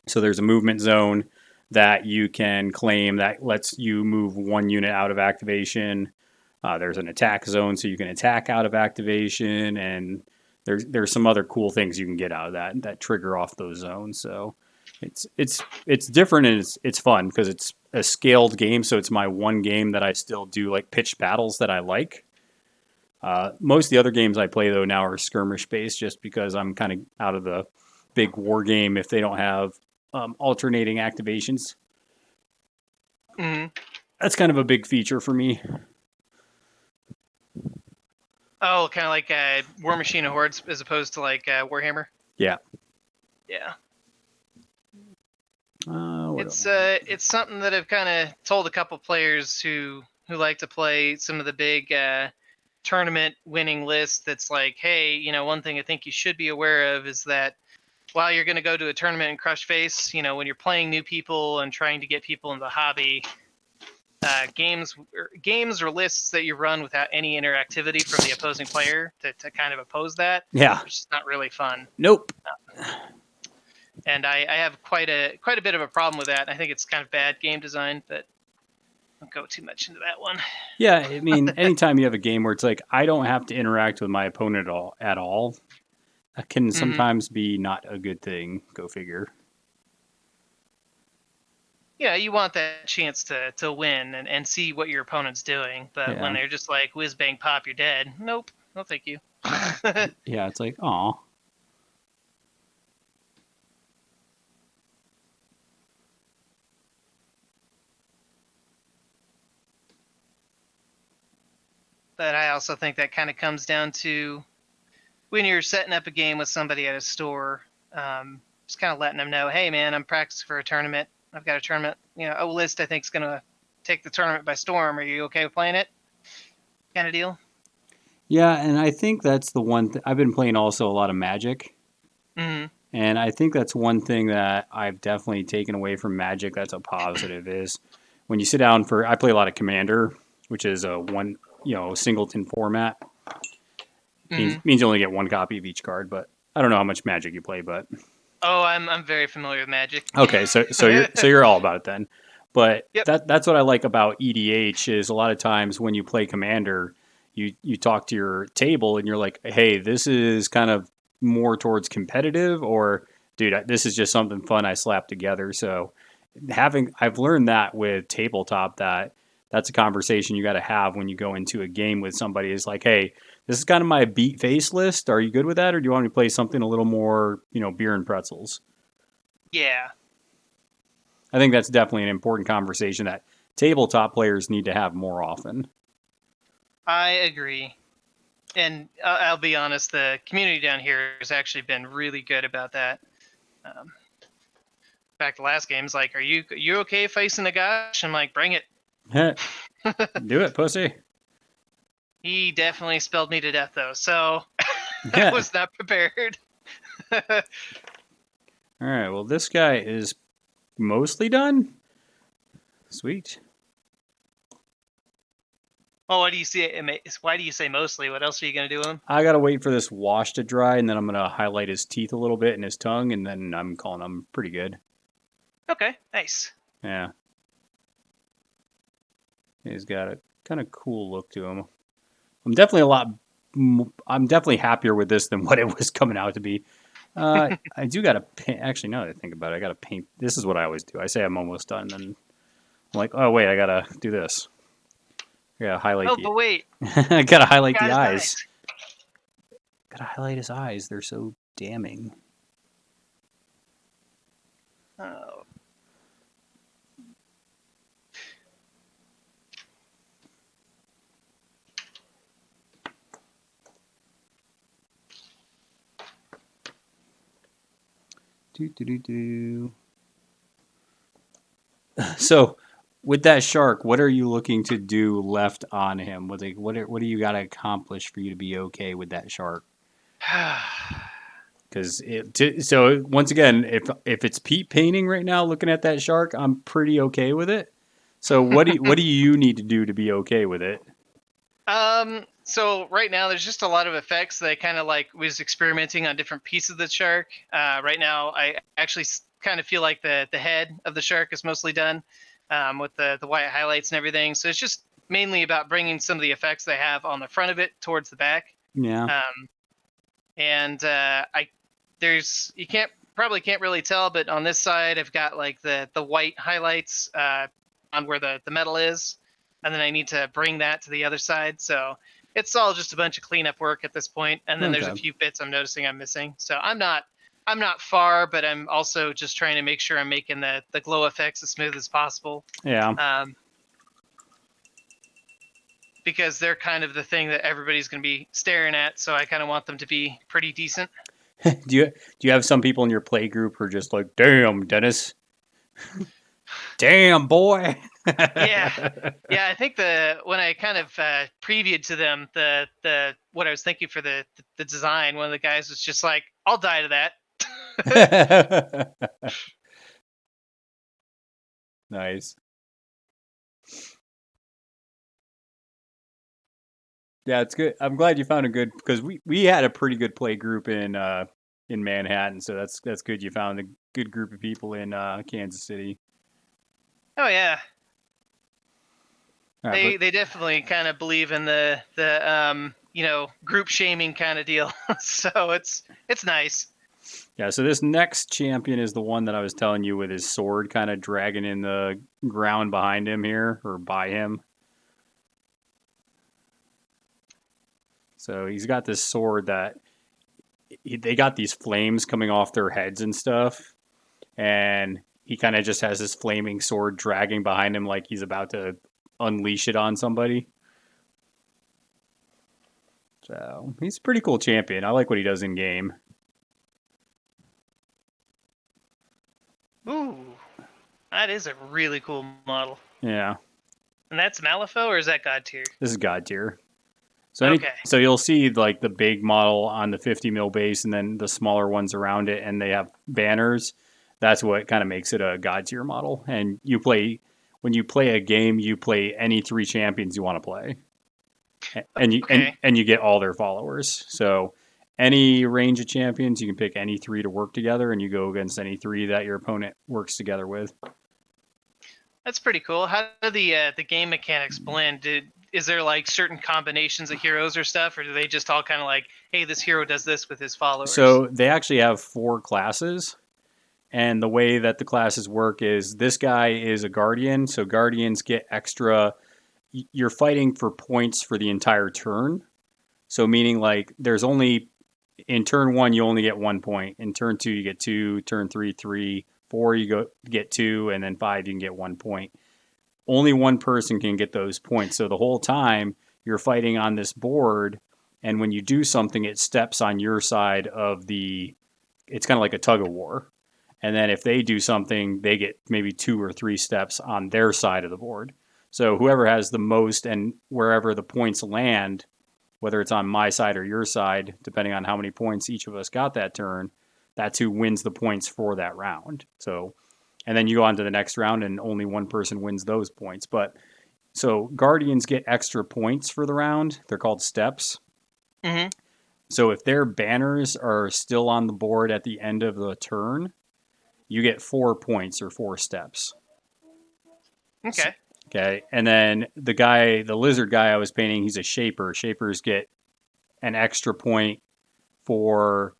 So there's a movement zone that you can claim that lets you move one unit out of activation. There's an attack zone, so you can attack out of activation, and there's some other cool things you can get out of that trigger off those zones. So it's different, and it's fun because it's a scaled game. So it's my one game that I still do like pitched battles that I like. Most of the other games I play though now are skirmish based, just because I'm kind of out of the big war game if they don't have alternating activations. Mm-hmm. That's kind of a big feature for me. Oh, kind of like War Machine and Hordes as opposed to like Warhammer. Yeah. Yeah. What It's something that I've kind of told a couple players who like to play some of the big tournament winning lists. That's like, hey, one thing I think you should be aware of is that while you're going to go to a tournament and crush face, when you're playing new people and trying to get people in the hobby, games or lists that you run without any interactivity from the opposing player to kind of oppose that, Yeah. it's just not really fun. Nope. And I have quite a bit of a problem with that. I think it's kind of bad game design, but I won't go too much into that one. Yeah, I mean, anytime you have a game where it's like I don't have to interact with my opponent at all, that can Mm-hmm. sometimes be not a good thing. Go figure. Yeah, you want that chance to win and see what your opponent's doing. But when Yeah. they're just like whiz bang pop, you're dead. Nope, no thank you. Yeah, it's like, aw. But I also think that kind of comes down to when you're setting up a game with somebody at a store, just kind of letting them know, hey man, I'm practicing for a tournament. I've got a tournament, a list I think is gonna take the tournament by storm. Are you okay with playing it? Kind of deal. Yeah, and I think that's the one I've been playing also a lot of Magic. Mm-hmm. And I think that's one thing that I've definitely taken away from Magic that's a positive is when you sit down for I play a lot of Commander, which is a one singleton format. Means Hmm. means you only get one copy of each card, but I don't know how much Magic you play, but Oh, I'm very familiar with Magic. okay, so you're all about it then. But Yep. that's what I like about EDH is a lot of times when you play Commander, you talk to your table and you're like, hey, this is kind of more towards competitive, or dude, this is just something fun I slapped together. So I've learned that with tabletop that's a conversation you got to have when you go into a game with somebody. Is like, hey, this is kind of my beat face list. Are you good with that, or do you want me to play something a little more, beer and pretzels? Yeah, I think that's definitely an important conversation that tabletop players need to have more often. I agree. And I'll be honest, the community down here has actually been really good about that. Um, back to last game's like, are you okay facing the gosh? I'm like, bring it. Do it, pussy. He definitely spelled me to death though, so I All was not prepared. right. Well, this guy is mostly done. Sweet. Well, what do you see? Why do you say mostly? What else are you gonna do with him? I gotta wait for this wash to dry, and then I'm gonna highlight his teeth a little bit and his tongue, and then I'm calling him pretty good. Okay, nice. Yeah, he's got a kind of cool look to him. I'm definitely a lot. I'm definitely happier with this than what it was coming out to be. I do got to paint. Actually, now that I think about it, I got to paint. This is what I always do. I say I'm almost done, and then I'm like, oh wait, I gotta do this. I gotta highlight Oh, the. but wait, I gotta highlight got the his eyes. eyes. Gotta highlight his eyes. They're so damning. Oh, Do do do do. So, with that shark, what are you looking to do left on him? What do you got to accomplish for you to be okay with that shark? Because so once again, if it's Pete painting right now, looking at that shark, I'm pretty okay with it. So what do you need to do to be okay with it? So right now there's just a lot of effects that I kind of like was experimenting on different pieces of the shark. Right now I actually kind of feel like the head of the shark is mostly done, with the white highlights and everything. So it's just mainly about bringing some of the effects they have on the front of it towards the back. Yeah, Um, and I there's you can't really tell, but on this side I've got like the white highlights on where the metal is, and then I need to bring that to the other side. So it's all just a bunch of cleanup work at this point, and then there's a okay, few bits I'm noticing I'm missing. So I'm not far, but I'm also just trying to make sure I'm making the glow effects as smooth as possible. yeah. Um, because they're kind of the thing that everybody's going to be staring at, so I kind of want them to be pretty decent. Do you have some people in your play group who are just like, damn, Dennis, damn boy? Yeah, yeah. I think the when I kind of previewed to them the what I was thinking for the design, one of the guys was just like, "I'll die to that." Nice. Yeah, it's good. I'm glad you found a good because we had a pretty good play group in Manhattan, so that's good. You found a good group of people in Kansas City. Oh yeah, All right, but they definitely kind of believe in the group shaming kind of deal. So it's nice. yeah, so this next champion is the one that I was telling you with his sword kind of dragging in the ground behind him here or by him. So he's got this sword that they got these flames coming off their heads and stuff, and he kind of just has this flaming sword dragging behind him like he's about to unleash it on somebody. So he's a pretty cool champion. I like what he does in game. Ooh, that is a really cool model. Yeah, And that's Malifaux, or is that God tier? this is God tier. Okay. So you'll see like the big model on the 50 mil base, and then the smaller ones around it, and they have banners. That's what kind of makes it a god tier model. And you play when you play a game, you play any three champions you want to play, Okay. and you get all their followers. So any range of champions, you can pick any three to work together, and you go against any three that your opponent works together with. That's pretty cool. How do the game mechanics blend? Is there like certain combinations of heroes or stuff, or do they just all kind of like, hey, this hero does this with his followers? So they actually have four classes. And the way that the classes work is this guy is a guardian, so guardians get extra. You're fighting for points for the entire turn. So meaning like there's only in turn one you only get 1 point. In turn two you get two. Turn three, three. Four you get two, and then five you can get 1 point. Only one person can get those points. So the whole time you're fighting on this board, and when you do something, it steps on your side of the. It's kind of like a tug of war. And then if they do something, they get maybe 2 or 3 steps on their side of the board. So whoever has the most and wherever the points land, whether it's on my side or your side, depending on how many points each of us got that turn, that's who wins the points for that round. So, and then you go on to the next round and only one person wins those points. But so Guardians get extra points for the round. They're called steps. Mm-hmm. So if their banners are still on the board at the end of the turn, you get 4 points or 4 steps. Okay. Okay. And then the lizard guy I was painting, he's a shaper. Shapers get an extra point for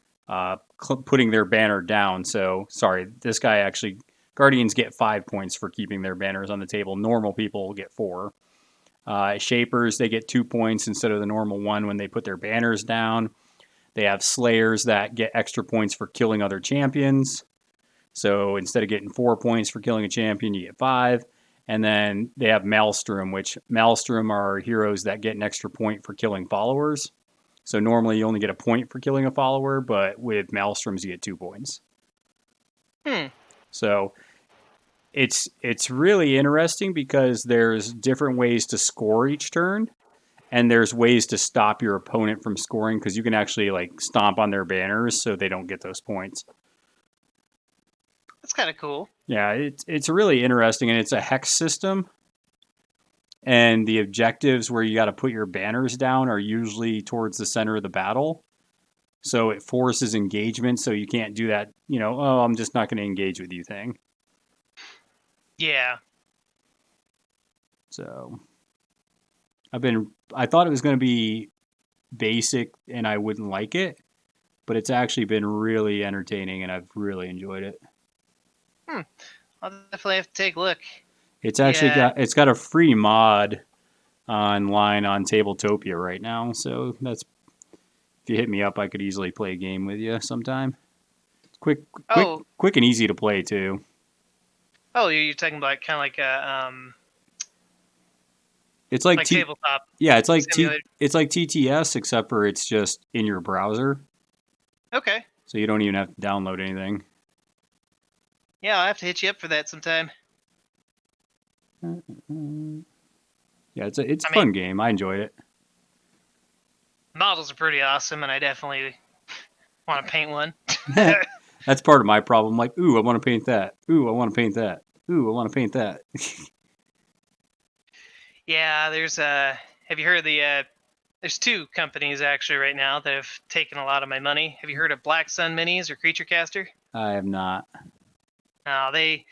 putting their banner down. So, sorry, this guy actually, Guardians get 5 points for keeping their banners on the table. Normal people get 4. Shapers, they get 2 points instead of the normal one when they put their banners down. They have Slayers that get extra points for killing other champions. So instead of getting 4 points for killing a champion, you get 5. And then they have Maelstrom, which Maelstrom are heroes that get an extra point for killing followers. So normally you only get a point for killing a follower, but with Maelstroms you get 2 points. Hmm. So it's really interesting because there's different ways to score each turn, and there's ways to stop your opponent from scoring because you can actually like stomp on their banners so they don't get those points. That's kind of cool. Yeah, it's really interesting, and it's a hex system. And the objectives where you got to put your banners down are usually towards the center of the battle. So it forces engagement, so you can't do that, oh, I'm just not going to engage with you thing. Yeah. So I thought it was going to be basic and I wouldn't like it, but it's actually been really entertaining and I've really enjoyed it. I'll definitely have to take a look. It's actually Yeah. got a free mod online on Tabletopia right now, so that's if you hit me up, I could easily play a game with you sometime. It's Oh. quick and easy to play too. Oh, you're talking about kind of like It's like tabletop yeah, simulator. it's like TTS except for it's just in your browser, Okay. so you don't even have to download anything. Yeah, I'll have to hit you up for that sometime. Yeah, it's a I mean, fun game. I enjoyed it. models are pretty awesome, and I definitely want to paint one. That's part of my problem. Like, ooh, I want to paint that. Ooh, I want to paint that. Ooh, I want to paint that. Yeah, there's have you heard of the there's two companies actually right now that have taken a lot of my money. Have you heard of Black Sun Minis or Creature Caster? I have not. They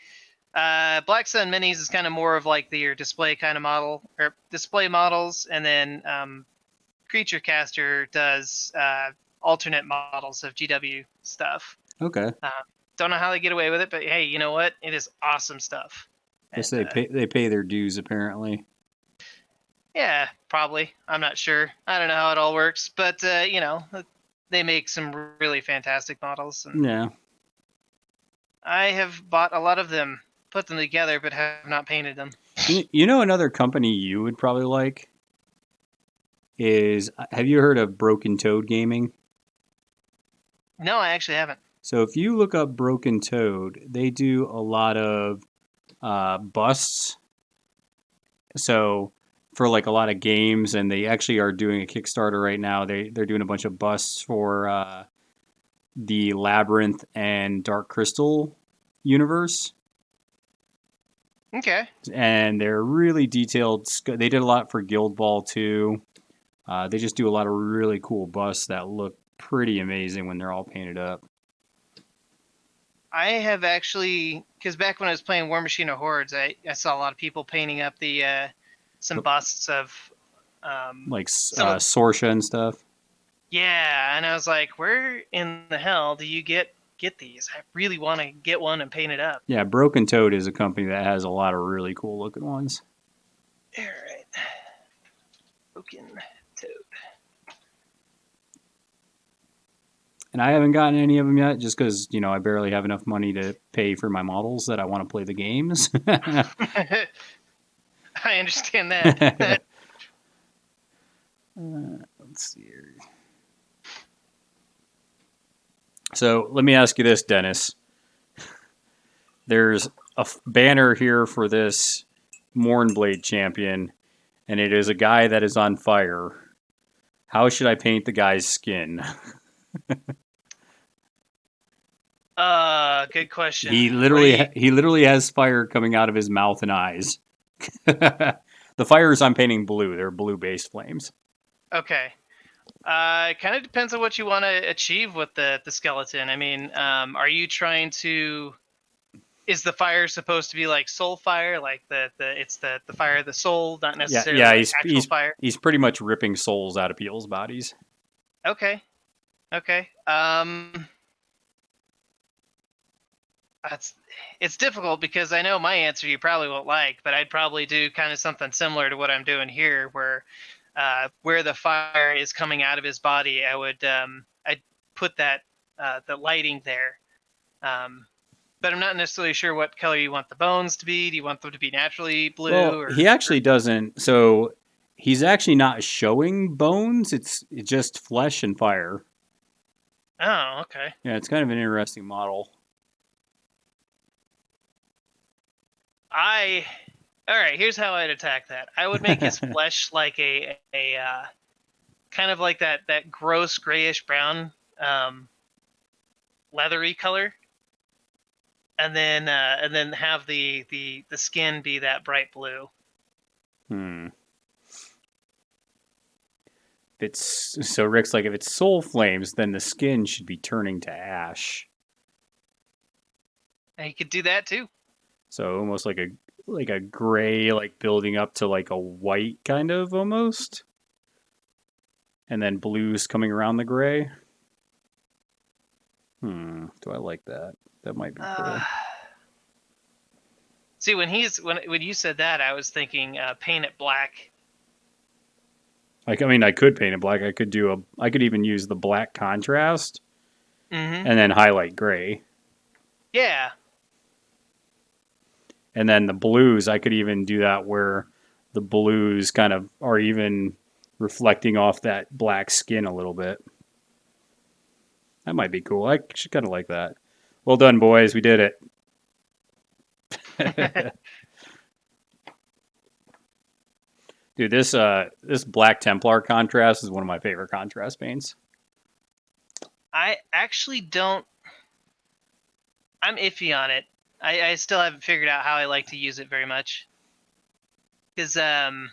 Black Sun Minis is kind of more of like your display kind of model or display models, and then Creature Caster does alternate models of GW stuff. Okay. Don't know how they get away with it, but hey, you know what? It is awesome stuff. Guess And they pay their dues apparently. yeah, probably. I'm not sure. I don't know how it all works, but they make some really fantastic models, and Yeah. I have bought a lot of them, put them together, but have not painted them. You know another company you would probably like is have you heard of Broken Toad Gaming? No, I actually haven't. So if you look up Broken Toad, they do a lot of busts. So for like a lot of games, and they actually are doing a Kickstarter right now. They're doing a bunch of busts for the Labyrinth and Dark Crystal universe, Okay. and they're really detailed. They did a lot for Guild Ball too. They just do a lot of really cool busts that look pretty amazing when they're all painted up. I have actually, because back when I was playing War Machine of Hordes, I saw a lot of people painting up the some busts of Like some of, Sorsha and stuff. yeah, and I was like, where in the hell do you get these? I really want to get one and paint it up. Yeah, Broken Toad is a company that has a lot of really cool looking ones. All right, Broken Toad. And I haven't gotten any of them yet, just because I barely have enough money to pay for my models that I want to play the games. I understand that. Let's see here. So let me ask you this, Dennis. There's a banner here for this Mournblade champion, and it is a guy that is on fire. How should I paint the guy's skin? Good question. He literally has fire coming out of his mouth and eyes. The fires I'm painting blue. They're blue-based flames. Okay. It kind of depends on what you want to achieve with the skeleton. I mean, are you trying to? Is the fire supposed to be like soul fire, like it's the fire of the soul, not necessarily Yeah. like actual fire? He's pretty much ripping souls out of people's bodies. Okay. It's difficult because I know my answer you probably won't like, but I'd probably do kind of something similar to what I'm doing here, where the fire is coming out of his body, I'd put that the lighting there. But I'm not necessarily sure what color you want the bones to be. Do you want them to be naturally blue? Well, he actually doesn't. So he's actually not showing bones. It's just flesh and fire. Oh, okay. Yeah, it's kind of an interesting model. All right. Here's how I'd attack that. I would make his flesh like a kind of like that gross grayish brown, leathery color, and then have the skin be that bright blue. Rick's like, if it's soul flames, then the skin should be turning to ash. And you could do that too. So almost like a gray, like building up to like a white kind of almost, and then blues coming around the gray. Do I like that? That might be cool. See, when you said that, I was thinking paint it black. I could paint it black. I could even use the black contrast, and then highlight gray. Yeah. And then the blues, I could even do that where the blues kind of are even reflecting off that black skin a little bit. That might be cool. I should kind of like that. Well done, boys. We did it. Dude, this Black Templar contrast is one of my favorite contrast paints. I actually don't. I'm iffy on it. I still haven't figured out how I like to use it very much. Because the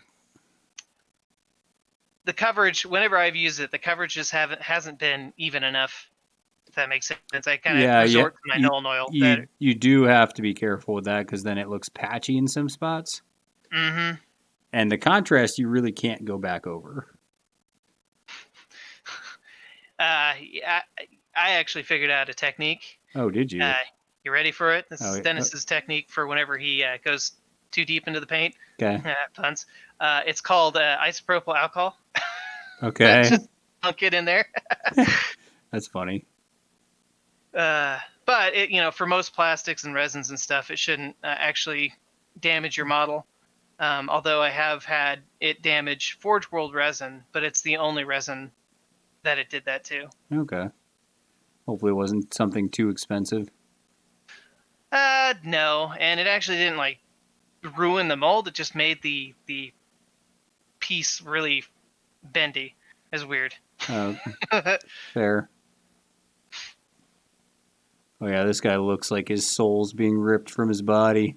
coverage, whenever I've used it, the coverage just hasn't been even enough. If that makes sense, I kind of resort to my Null Oil. You do have to be careful with that because then it looks patchy in some spots. Mm-hmm. And the contrast, you really can't go back over. I actually figured out a technique. Oh, did you? You ready for it? This is Dennis's technique for whenever he goes too deep into the paint. Okay. Puns. It's called isopropyl alcohol. Okay. Just dunk it in there. That's funny. But it, for most plastics and resins and stuff, it shouldn't actually damage your model. Although I have had it damage Forge World resin, but it's the only resin that it did that to. Okay. Hopefully it wasn't something too expensive. No, and it actually didn't ruin the mold. It just made the piece really bendy. It's weird. Fair. Oh yeah, this guy looks like his soul's being ripped from his body.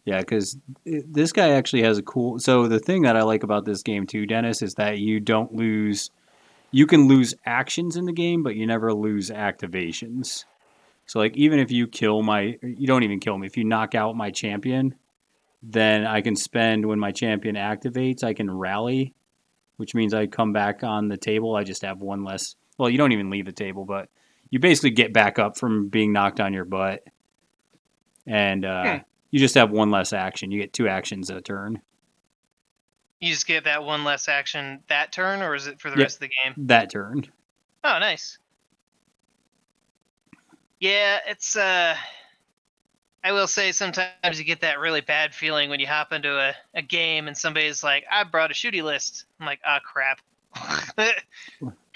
Yeah, because this guy actually has a cool. So the thing that I like about this game too, Dennis, is that you don't lose. You can lose actions in the game, but you never lose activations. So like even if you kill my, you don't even kill me. If you knock out my champion, then I can spend when my champion activates. I can rally, which means I come back on the table. I just have one less. Well, you don't even leave the table, but you basically get back up from being knocked on your butt, and you just have one less action. You get 2 actions a turn. You just get that one less action that turn, or is it for the Yeah, rest of the game? that turn. Oh, nice. Yeah, it's I will say sometimes you get that really bad feeling when you hop into a game and somebody's like, I brought a shooty list. I'm like, ah, crap.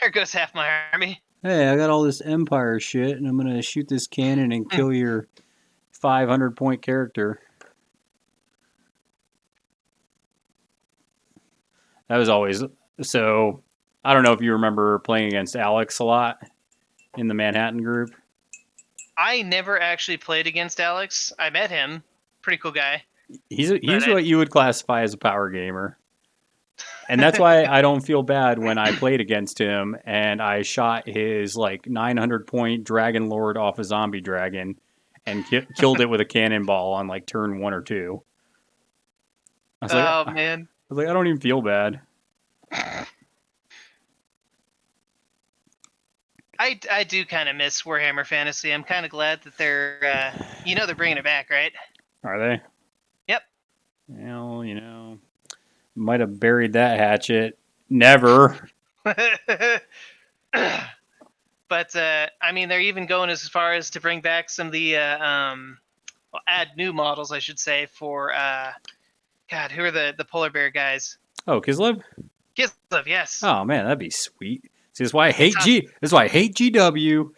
Here goes half my army. Hey, I got all this Empire shit, and I'm gonna shoot this cannon and kill your 500-point character. That was always so. I don't know if you remember playing against Alex a lot in the Manhattan group. I never actually played against Alex. I met him. Pretty cool guy. He's what you would classify as a power gamer. And that's why I don't feel bad when I played against him and I shot his like 900-point Dragon Lord off a zombie dragon and killed it with a cannonball on like turn 1 or 2. Man. I was like, I don't even feel bad. I do kind of miss Warhammer Fantasy. I'm kind of glad that they're they're bringing it back, right? Are they? Yep. Well, might have buried that hatchet. Never. But I mean, they're even going as far as to bring back some of the add new models, I should say, for God, who are the polar bear guys? Oh, Kislev? Kislev, yes. Oh man, that'd be sweet. See, that's why I hate That's why I hate GW.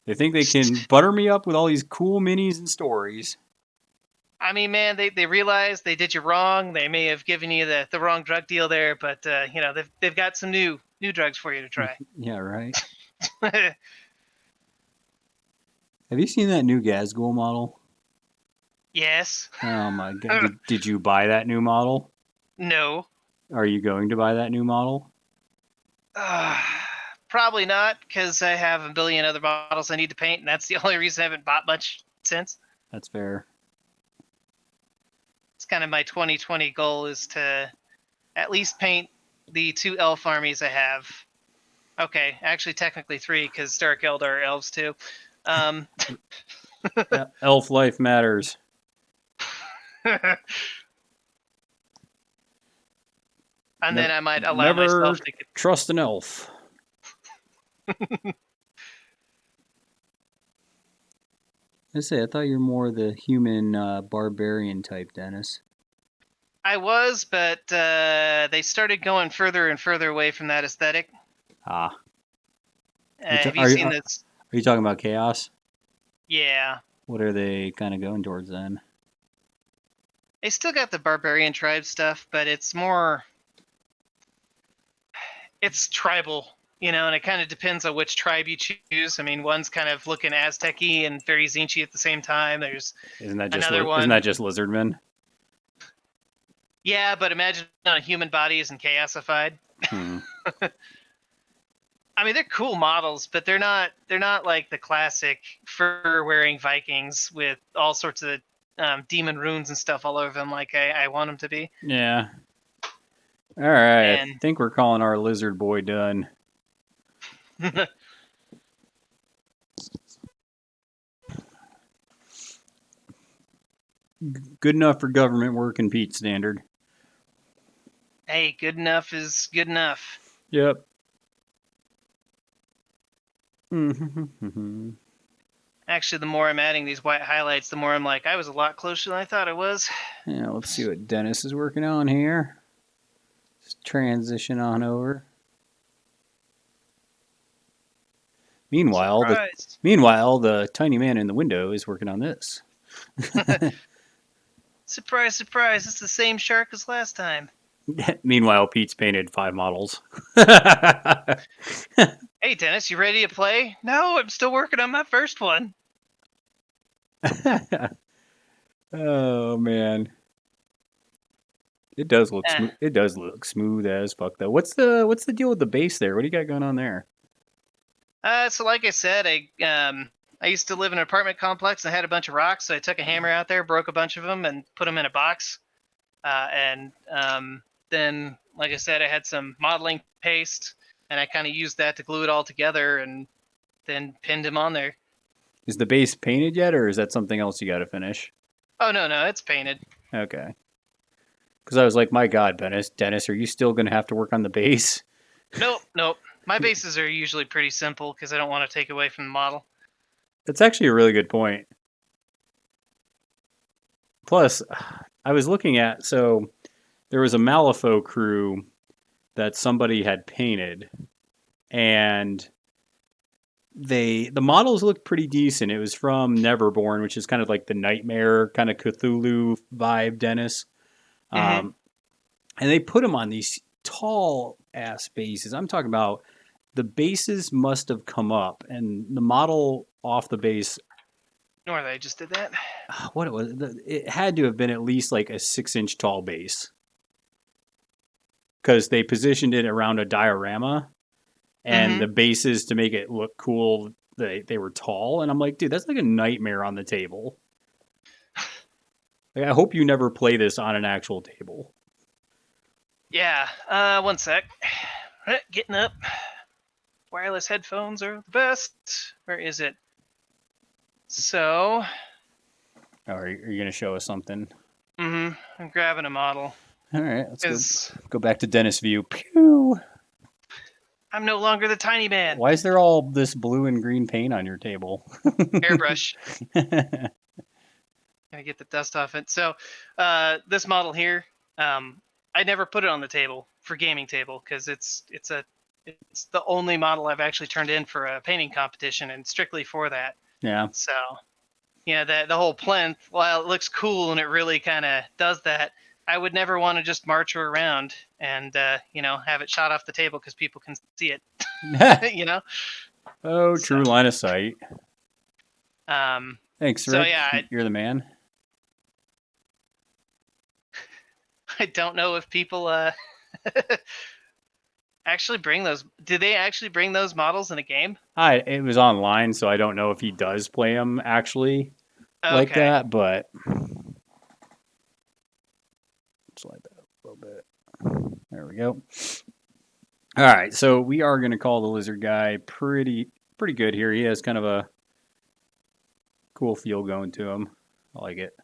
They think they can butter me up with all these cool minis and stories. I mean, man, they realize they did you wrong. They may have given you the wrong drug deal there, but they've got some new drugs for you to try. Yeah, right. Have you seen that new Gazgul model? Yes. Oh my god! Did you buy that new model? No. Are you going to buy that new model? Probably not, because I have a billion other models I need to paint, and that's the only reason I haven't bought much since. That's fair. It's kind of my 2020 goal is to at least paint the 2 elf armies I have. Okay, actually technically 3, because Dark Eldar are elves too. Elf life matters. And then I might allow myself to trust an elf. I thought you were more the human barbarian type, Dennis. I was, but they started going further and further away from that aesthetic. Ah. Have you seen this? Are you talking about Chaos? Yeah. What are they kind of going towards then? They still got the barbarian tribe stuff, but it's more... It's tribal, and it kind of depends on which tribe you choose. I mean, one's kind of looking Aztec-y and very Zinchi at the same time. There's another one. Isn't that just Lizardmen? Yeah, but imagine on human bodies and chaosified. I mean, they're cool models, but they're not like the classic fur-wearing Vikings with all sorts of demon runes and stuff all over them like I want them to be. Yeah. All right, I think we're calling our lizard boy done. Good enough for government work and Pete standard. Hey, good enough is good enough. Yep. Actually, the more I'm adding these white highlights, the more I'm like, I was a lot closer than I thought I was. Yeah, let's see what Dennis is working on here. Just transition on over. Meanwhile, Surprise! the tiny man in the window is working on this. Surprise, surprise! It's the same shark as last time. Meanwhile, Pete's painted 5 models. Hey, Dennis, you ready to play? No, I'm still working on my first one. Oh man, it does look Eh. smooth. It does look smooth as fuck though. What's the deal with the base there? What do you got going on there? So like I said, I used to live in an apartment complex and I had a bunch of rocks, so I took a hammer out there, broke a bunch of them, and put them in a box. And then, like I said, I had some modeling paste, and I kind of used that to glue it all together, and then pinned him on there. Is the base painted yet, or is that something else you got to finish? Oh no, it's painted. Okay. Because I was like, my God, Dennis, are you still going to have to work on the base? Nope. My bases are usually pretty simple because I don't want to take away from the model. That's actually a really good point. Plus, I was looking at, so there was a Malifaux crew that somebody had painted, and the models looked pretty decent. It was from Neverborn, which is kind of like the nightmare kind of Cthulhu vibe, Dennis. Mm-hmm. Um, and they put them on these tall ass bases. I'm talking about the bases must have come up, and the model off the base, Nor they just did that. what it was, it had to have been at least like a 6-inch tall base because they positioned it around a diorama, and Mm-hmm. the bases to make it look cool, they were tall, and I'm like, dude, that's like a nightmare on the table. Like, I hope you never play this on an actual table. Yeah. One sec. Getting up. Wireless headphones are the best. Where is it? So, Oh, are you going to show us something? I'm grabbing a model All right, let's because go back to Dennis view. Pew. I'm no longer the tiny man. Why is there all this blue and green paint on your table? Airbrush. Gonna get the dust off it. So, this model here, I never put it on the table for gaming table because it's the only model I've actually turned in for a painting competition and strictly for that. Yeah. So, the whole plinth, while it looks cool and it really kind of does that, I would never want to just march her around and have it shot off the table because people can see it. you know. Oh, So, true line of sight. um, Thanks, so Rick. yeah, You're the man. I don't know if people actually bring those. Do they actually bring those models in a game? It was online, so I don't know if he does play them actually like Okay. that, but slide that up a little bit. There we go. All right, so we are going to call the lizard guy pretty good here. He has kind of a cool feel going to him. I like it.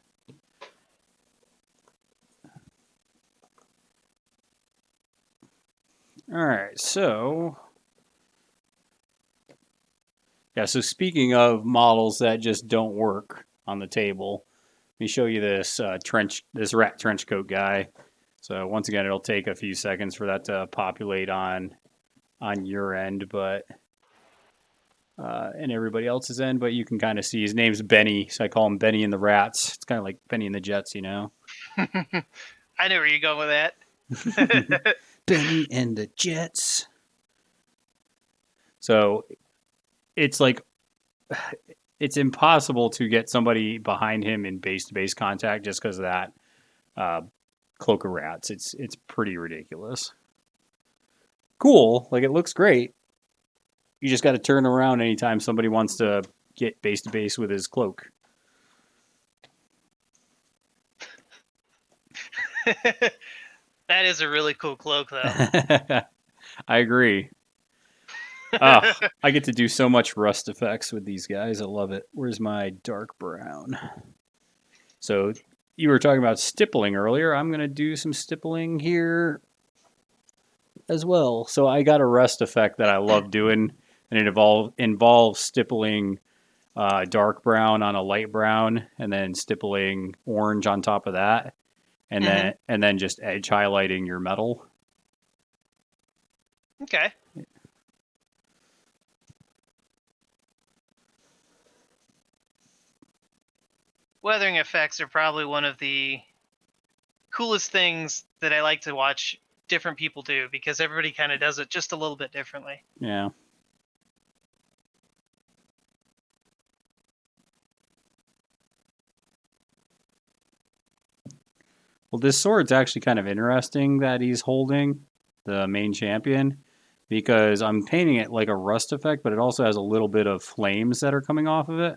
All right, so yeah, so speaking of models that just don't work on the table, let me show you this this rat trench coat guy. So once again, it'll take a few seconds for that to populate on your end, but and everybody else's end. But you can kind of see his name's Benny, so I call him Benny and the Rats. It's kind of like Benny and the Jets, you know. I know where you go with that. Benny and the Jets. So it's like it's impossible to get somebody behind him in base to base contact just because of that cloak of rats. It's pretty ridiculous. Cool, like it looks great. You just got to turn around anytime somebody wants to get base to base with his cloak. That is a really cool cloak, though. I agree. Oh, I get to do so much rust effects with these guys. I love it. Where's my dark brown? So you were talking about stippling earlier. I'm going to do some stippling here as well. So I got a rust effect that I love doing, and it involves stippling dark brown on a light brown, and then stippling orange on top of that, and Mm-hmm. then just edge highlighting your metal. Okay. Weathering effects are probably one of the coolest things that I like to watch different people do, because everybody kind of does it just a little bit differently. Yeah. Well, this sword's actually kind of interesting that he's holding, the main champion, because I'm painting it like a rust effect, but it also has a little bit of flames that are coming off of it.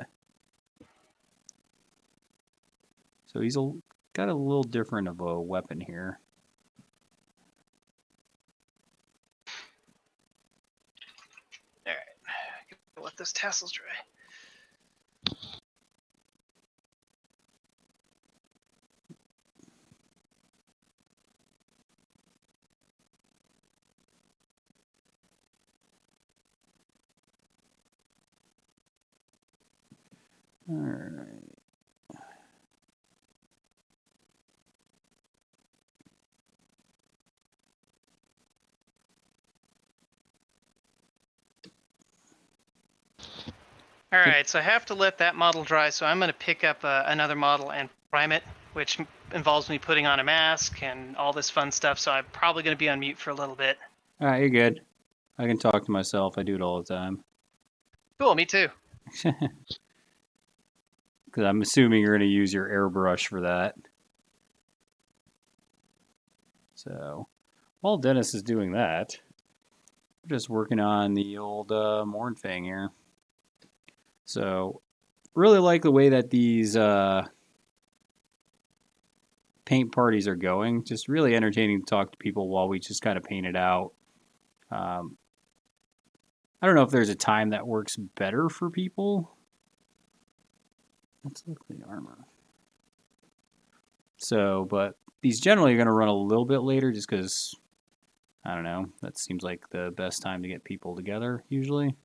So he's got a little different of a weapon here. All right. Let this tassels dry. All right. All right, so I have to let that model dry, so I'm going to pick up another model and prime it, which involves me putting on a mask and all this fun stuff, so I'm probably going to be on mute for a little bit. All right, you're good. I can talk to myself. I do it all the time. Cool, me too. Because I'm assuming you're going to use your airbrush for that. So while Dennis is doing that, we're just working on the old Mornfang here. So really like the way that these paint parties are going. Just really entertaining to talk to people while we just kind of paint it out. I don't know if there's a time that works better for people. Let's look at the armor. So, but these generally are going to run a little bit later just because, I don't know, that seems like the best time to get people together usually.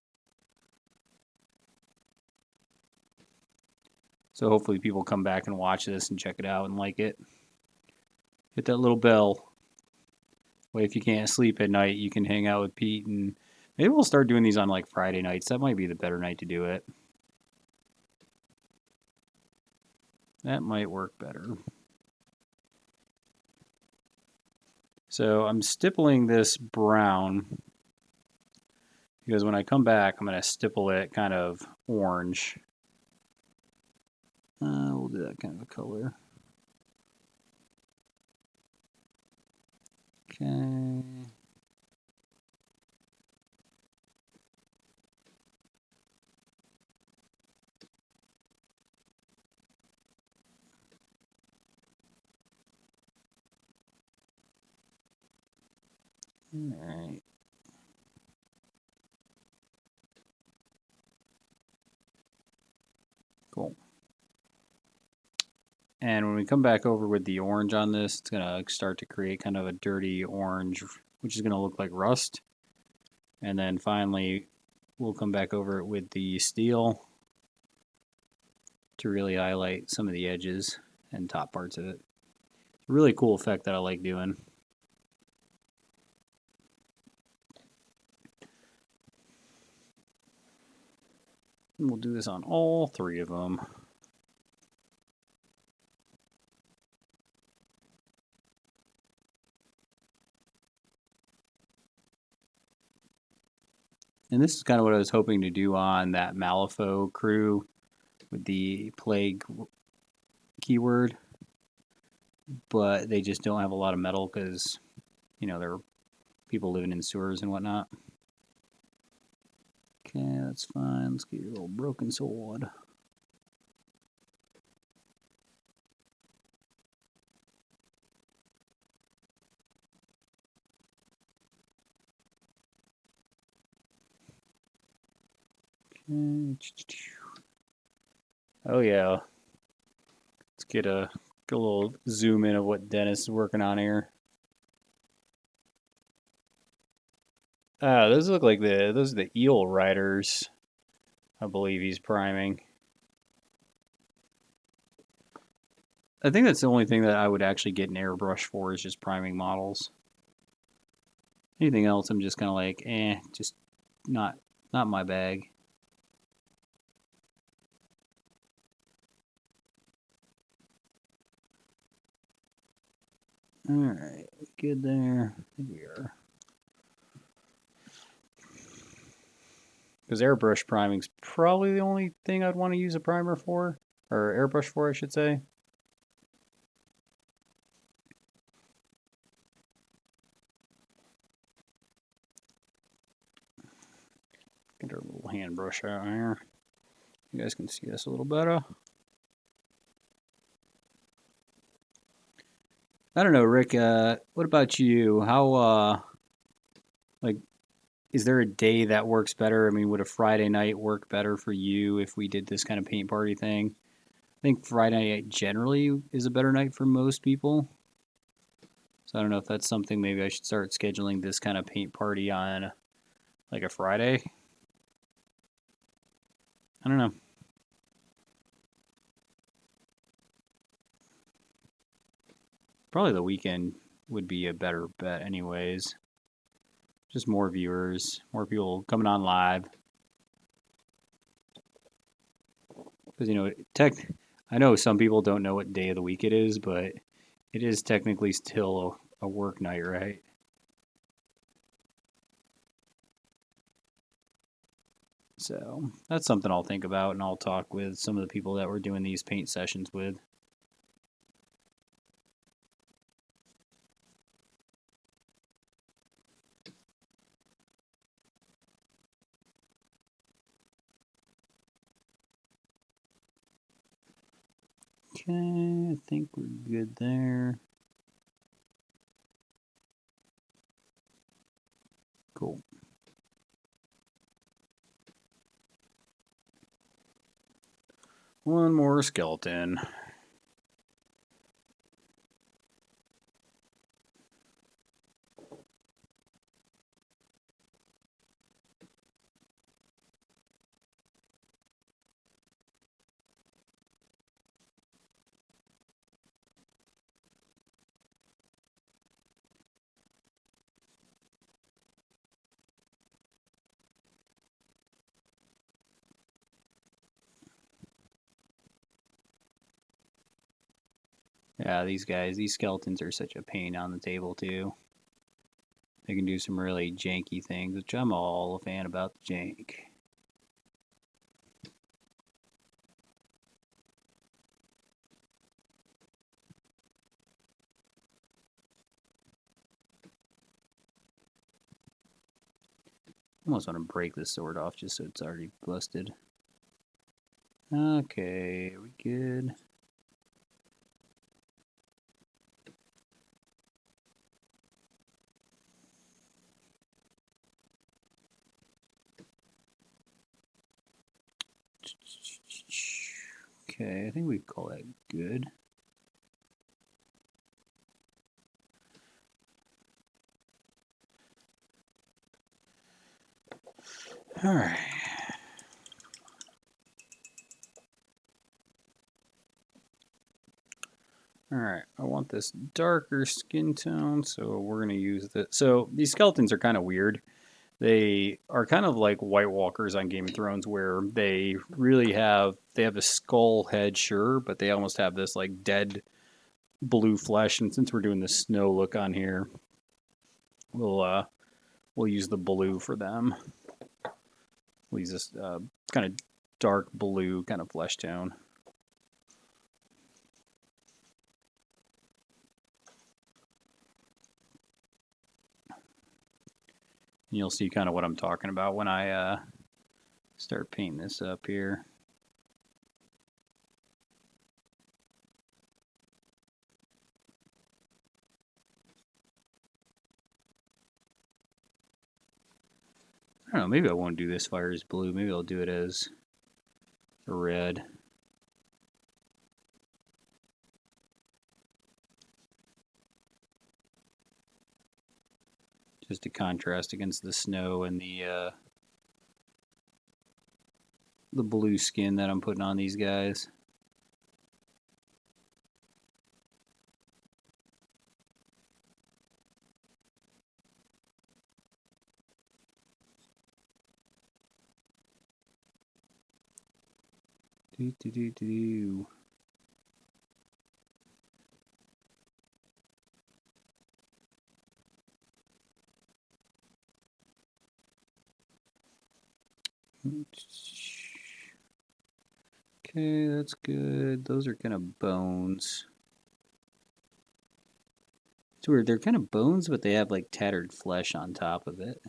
So hopefully people come back and watch this and check it out and like it. Hit that little bell. Way if you can't sleep at night, you can hang out with Pete, and maybe we'll start doing these on like Friday nights. That might be the better night to do it. That might work better. So I'm stippling this brown because when I come back, I'm going to stipple it kind of orange. We'll do that kind of a color. Okay. All right. Cool. And when we come back over with the orange on this, it's going to start to create kind of a dirty orange, which is going to look like rust. And then finally, we'll come back over it with the steel to really highlight some of the edges and top parts of it. It's a really cool effect that I like doing. And we'll do this on all three of them. And this is kind of what I was hoping to do on that Malifaux crew with the plague keyword. But they just don't have a lot of metal because, you know, they're people living in sewers and whatnot. Okay, that's fine. Let's get your little broken sword. Okay. Oh yeah. Let's get a little zoom in of what Dennis is working on here. Those look like those are the eel riders. I believe he's priming. I think that's the only thing that I would actually get an airbrush for is just priming models. Anything else, I'm just kind of like, just not my bag. All right, good there. I think we are. Because airbrush priming is probably the only thing I'd want to use a primer for, or airbrush for, I should say. Get our little hand brush out here. You guys can see this a little better. I don't know, Rick. What about you? How like, is there a day that works better? I mean, would a Friday night work better for you if we did this kind of paint party thing? I think Friday night generally is a better night for most people. So I don't know if that's something maybe I should start scheduling this kind of paint party on like a Friday. I don't know. Probably the weekend would be a better bet anyways. Just more viewers, more people coming on live. Because, you know, I know some people don't know what day of the week it is, but it is technically still a work night, right? So that's something I'll think about, and I'll talk with some of the people that we're doing these paint sessions with. Okay, I think we're good there. Cool. One more skeleton. Yeah, these skeletons are such a pain on the table too. They can do some really janky things, which I'm all a fan about the jank. Almost want to break this sword off just so it's already busted. Okay, are we good? Okay, I think we call that good. All right. All right, I want this darker skin tone, so we're going to use this. So these skeletons are kind of weird. They are kind of like White Walkers on Game of Thrones, where they have a skull head, sure, but they almost have this like dead blue flesh. And since we're doing the snow look on here, we'll use the blue for them. We'll use this kind of dark blue kind of flesh tone. And you'll see kind of what I'm talking about when I start painting this up here. I don't know, maybe I won't do this fire as blue. Maybe I'll do it as red. Just to contrast against the snow and the the blue skin that I'm putting on these guys. Do, do, do, do. Okay, that's good. Those are kind of bones. It's weird. They're kind of bones, but they have like tattered flesh on top of it.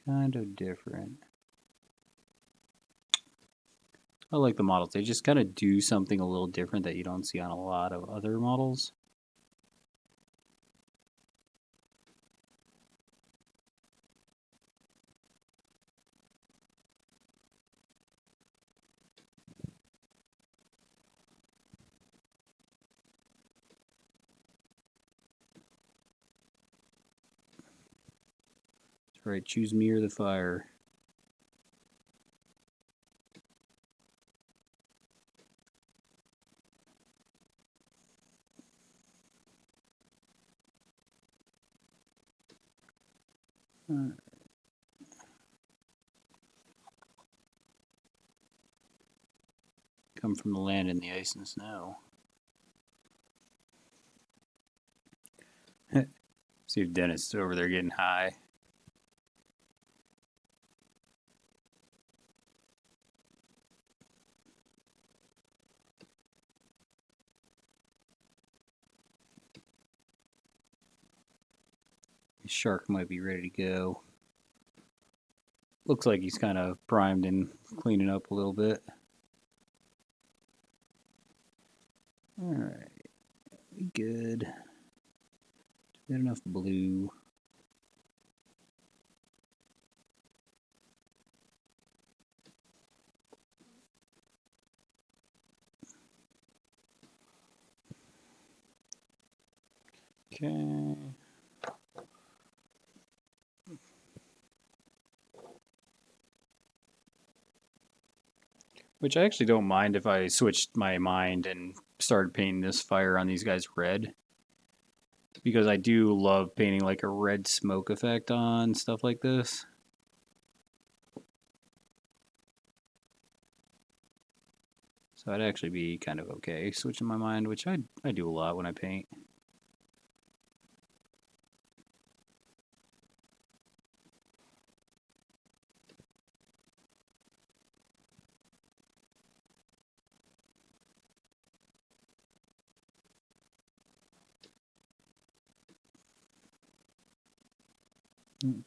Kind of different. I like the models. They just kind of do something a little different that you don't see on a lot of other models. That's right. Choose me or the fire. Come from the land in the ice and snow. See if Dennis is over there getting high. The shark might be ready to go. Looks like he's kind of primed and cleaning up a little bit. Alright, good. Got enough blue. Okay. Which I actually don't mind if I switched my mind and started painting this fire on these guys red. Because I do love painting like a red smoke effect on stuff like this. So I'd actually be kind of okay switching my mind, which I do a lot when I paint.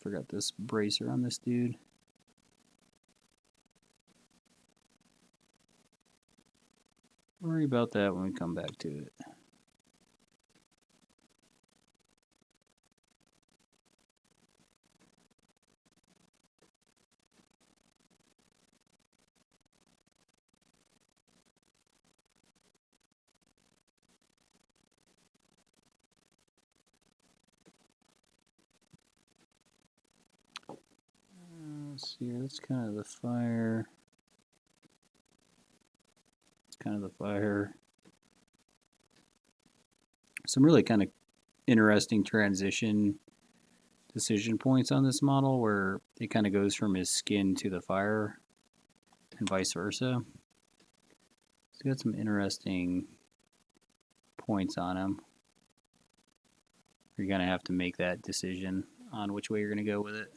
Forgot this bracer on this dude. Worry about that when we come back to it. Let's see here, that's kind of the fire. It's kind of the fire. Some really kind of interesting transition decision points on this model where it kind of goes from his skin to the fire and vice versa. It's got some interesting points on him. You're going to have to make that decision on which way you're going to go with it.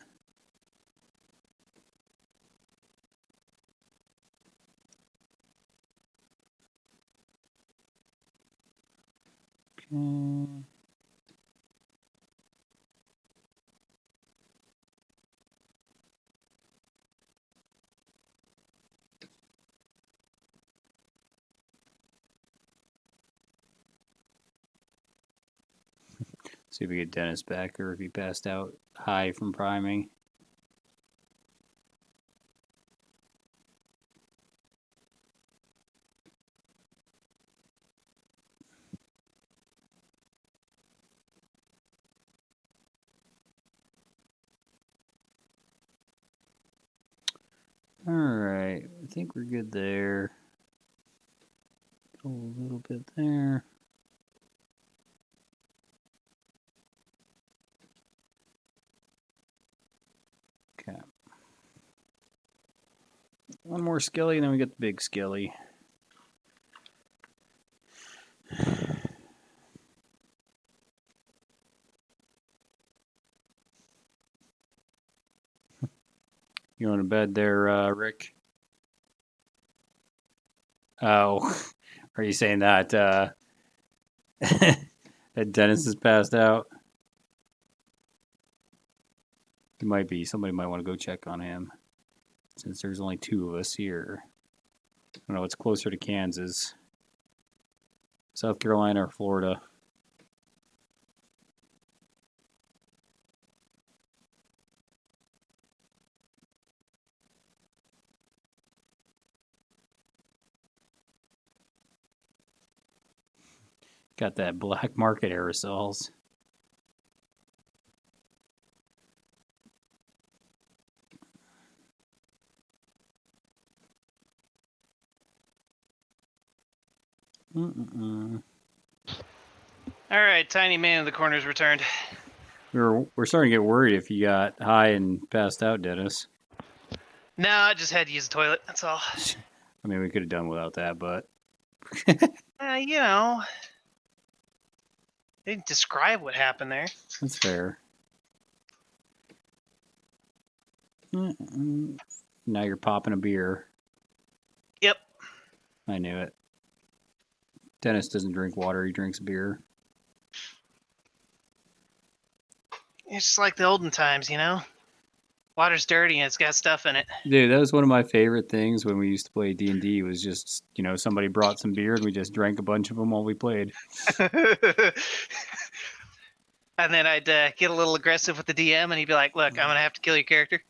Okay. See if we get Dennis back or if he passed out high from priming. All right, I think we're good there. Go a little bit there. Okay. One more skilly, and then we get the big skilly. You going to bed there, Rick? Oh, are you saying that that Dennis is passed out? He might be. Somebody might want to go check on him since there's only two of us here. I don't know what's closer to Kansas, South Carolina, or Florida. Got that black market aerosols. All right, tiny man in the corner's returned. We're starting to get worried if you got high and passed out, Dennis. No, I just had to use the toilet. That's all. I mean, we could have done without that, but You know, they didn't describe what happened there. that's fair. Now you're popping a beer. Yep. I knew it. Dennis doesn't drink water, he drinks beer. It's just like the olden times, you know? Water's dirty and it's got stuff in it. Dude, that was one of my favorite things when we used to play D&D was just, somebody brought some beer and we just drank a bunch of them while we played. And then I'd get a little aggressive with the DM and he'd be like, look, I'm going to have to kill your character.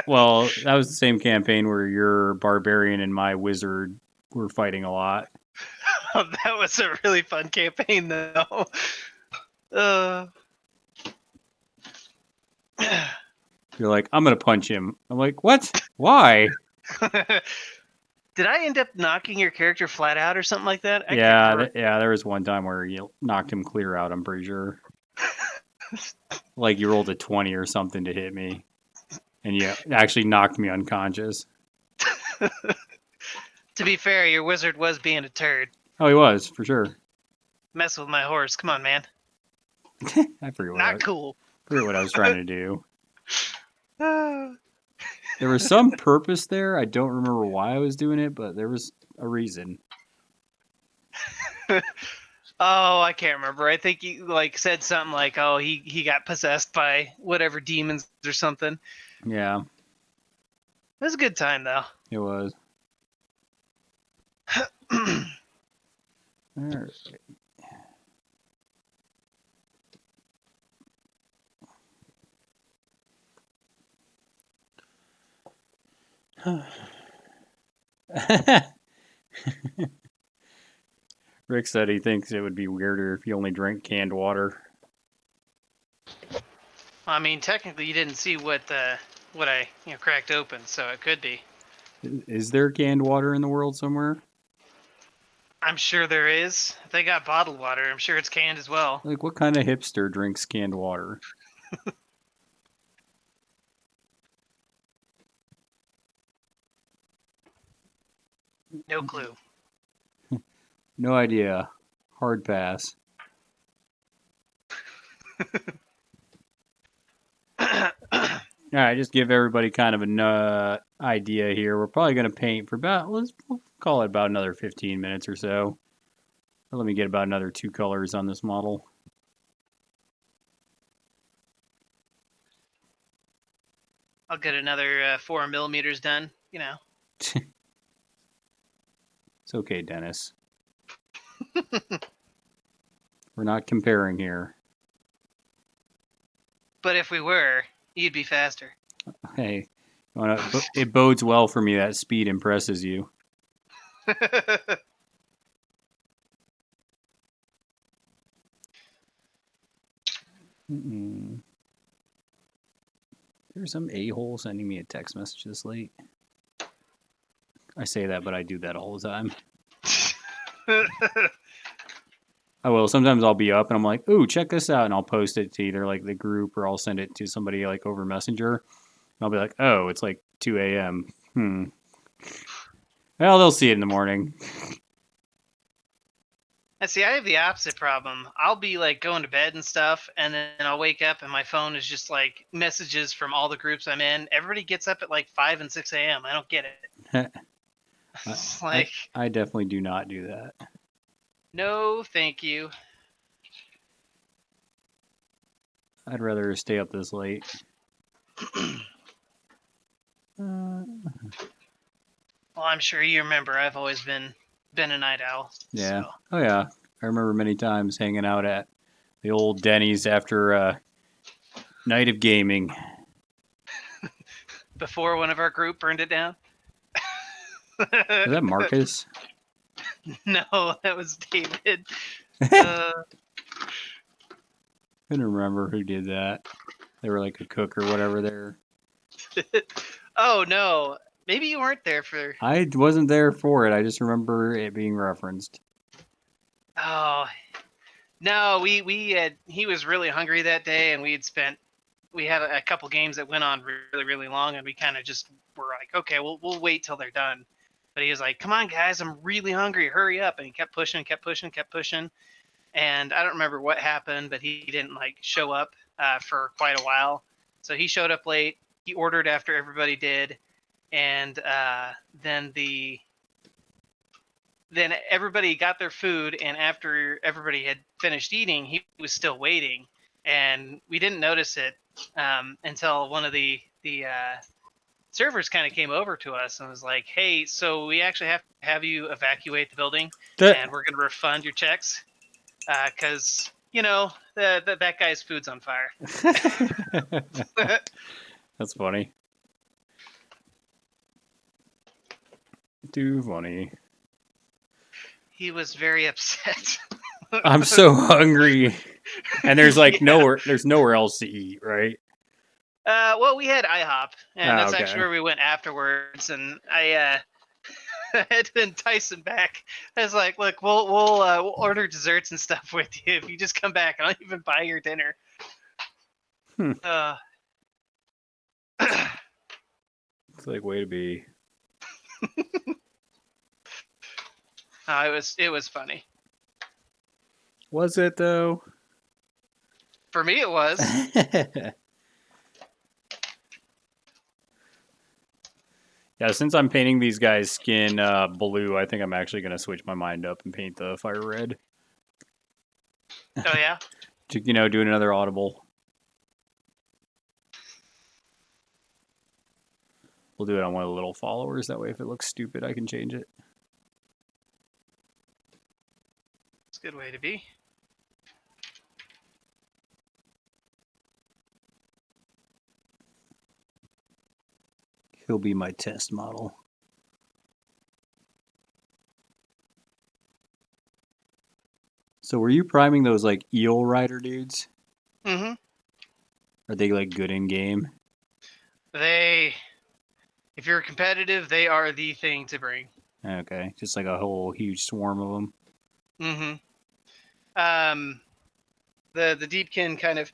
Well, that was the same campaign where your barbarian and my wizard were fighting a lot. That was a really fun campaign, though. You're like, I'm going to punch him. I'm like, what? Why? Did I end up knocking your character flat out or something like that? Yeah, there was one time where you knocked him clear out, I'm pretty sure. Like you rolled a 20 or something to hit me. And you actually knocked me unconscious. To be fair, your wizard was being a turd. Oh, he was, for sure. Mess with my horse. Come on, man. I forget Not cool. Forget what I was trying to do. There was some purpose there. I don't remember why I was doing it, but there was a reason. Oh, I can't remember. I think you said something like, "Oh, he got possessed by whatever demons or something." Yeah. It was a good time, though. It was. All right. Rick said he thinks it would be weirder if you only drank canned water. I mean, technically, you didn't see what I cracked open, so it could be. Is there canned water in the world somewhere? I'm sure there is. If they got bottled water, I'm sure it's canned as well. Like, what kind of hipster drinks canned water? No clue. No idea. Hard pass. All right, just give everybody kind of an idea here. We're probably going to paint for we'll call it about another 15 minutes or so. Or let me get about another 2 colors on this model. I'll get another 4 millimeters done, It's okay, Dennis. We're not comparing here. But if we were, you'd be faster. Hey, it bodes well for me that speed impresses you. Mm-mm. There's some a-hole sending me a text message this late. I say that, but I do that all the time. I will. Sometimes I'll be up and I'm like, "Ooh, check this out," and I'll post it to either like the group or I'll send it to somebody like over Messenger. And I'll be like, "Oh, it's like 2 a.m. Well, they'll see it in the morning." And see, I have the opposite problem. I'll be like going to bed and stuff, and then I'll wake up and my phone is just like messages from all the groups I'm in. Everybody gets up at like 5 and 6 a.m. I don't get it. It's like, I definitely do not do that. no, thank you. I'd rather stay up this late. Well, I'm sure you remember I've always been a night owl. Yeah. So. Oh yeah. I remember many times hanging out at the old Denny's after a night of gaming. Before one of our group burned it down. Is that Marcus? No, that was David. Couldn't remember who did that. They were like a cook or whatever there. Oh no, maybe you weren't there for. I wasn't there for it. I just remember it being referenced. Oh no, he was really hungry that day, and we had a couple games that went on really long, and we kind of just were like, okay, we'll wait till they're done. But he was like, come on guys, I'm really hungry, hurry up, and he kept pushing, and I don't remember what happened, but he didn't like show up for quite a while. So he showed up late. He ordered after everybody did, and then everybody got their food, and after everybody had finished eating, he was still waiting, and we didn't notice it until one of the servers kind of came over to us and was like, "Hey, so we actually have to have you evacuate the building, and we're going to refund your checks because that guy's food's on fire." That's funny. Too funny. He was very upset. I'm so hungry, and there's like nowhere else to eat, right? Well, we had IHOP, and that's okay. actually where we went afterwards. And I had to entice him back. I was like, "Look, we'll order desserts and stuff with you if you just come back. I'll even buy your dinner." It's like way to be. It was funny. Was it though? For me, it was. Yeah, since I'm painting these guys' skin blue, I think I'm actually going to switch my mind up and paint the fire red. Oh, yeah? Doing another audible. We'll do it on one of the little followers. That way, if it looks stupid, I can change it. It's a good way to be. He'll be my test model. So were you priming those like eel rider dudes? Mm-hmm. Are they like good in game? If you're competitive, they are the thing to bring. Okay, just like a whole huge swarm of them. Mm-hmm. The Deepkin kind of,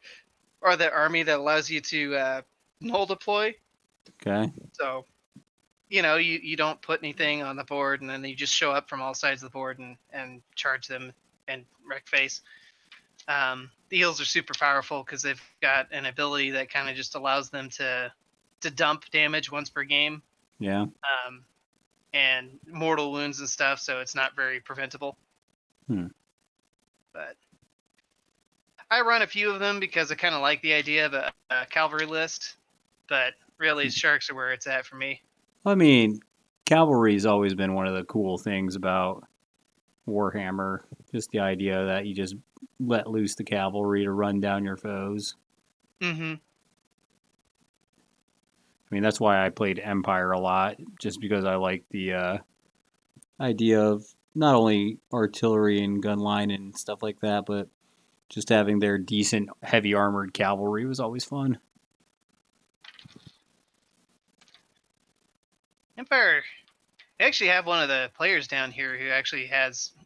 or the army that allows you to null deploy. Okay. So, you don't put anything on the board, and then you just show up from all sides of the board and charge them and wreck face. The eels are super powerful because they've got an ability that kind of just allows them to dump damage once per game. Yeah. And mortal wounds and stuff, so it's not very preventable. But I run a few of them because I kind of like the idea of a cavalry list, but really sharks are where it's at for me. I mean, cavalry's always been one of the cool things about Warhammer. Just the idea that you just let loose the cavalry to run down your foes. Mm-hmm. I mean, that's why I played Empire a lot, just because I like the idea of not only artillery and gun line and stuff like that, but just having their decent heavy armored cavalry was always fun. Empire. I actually have one of the players down here who actually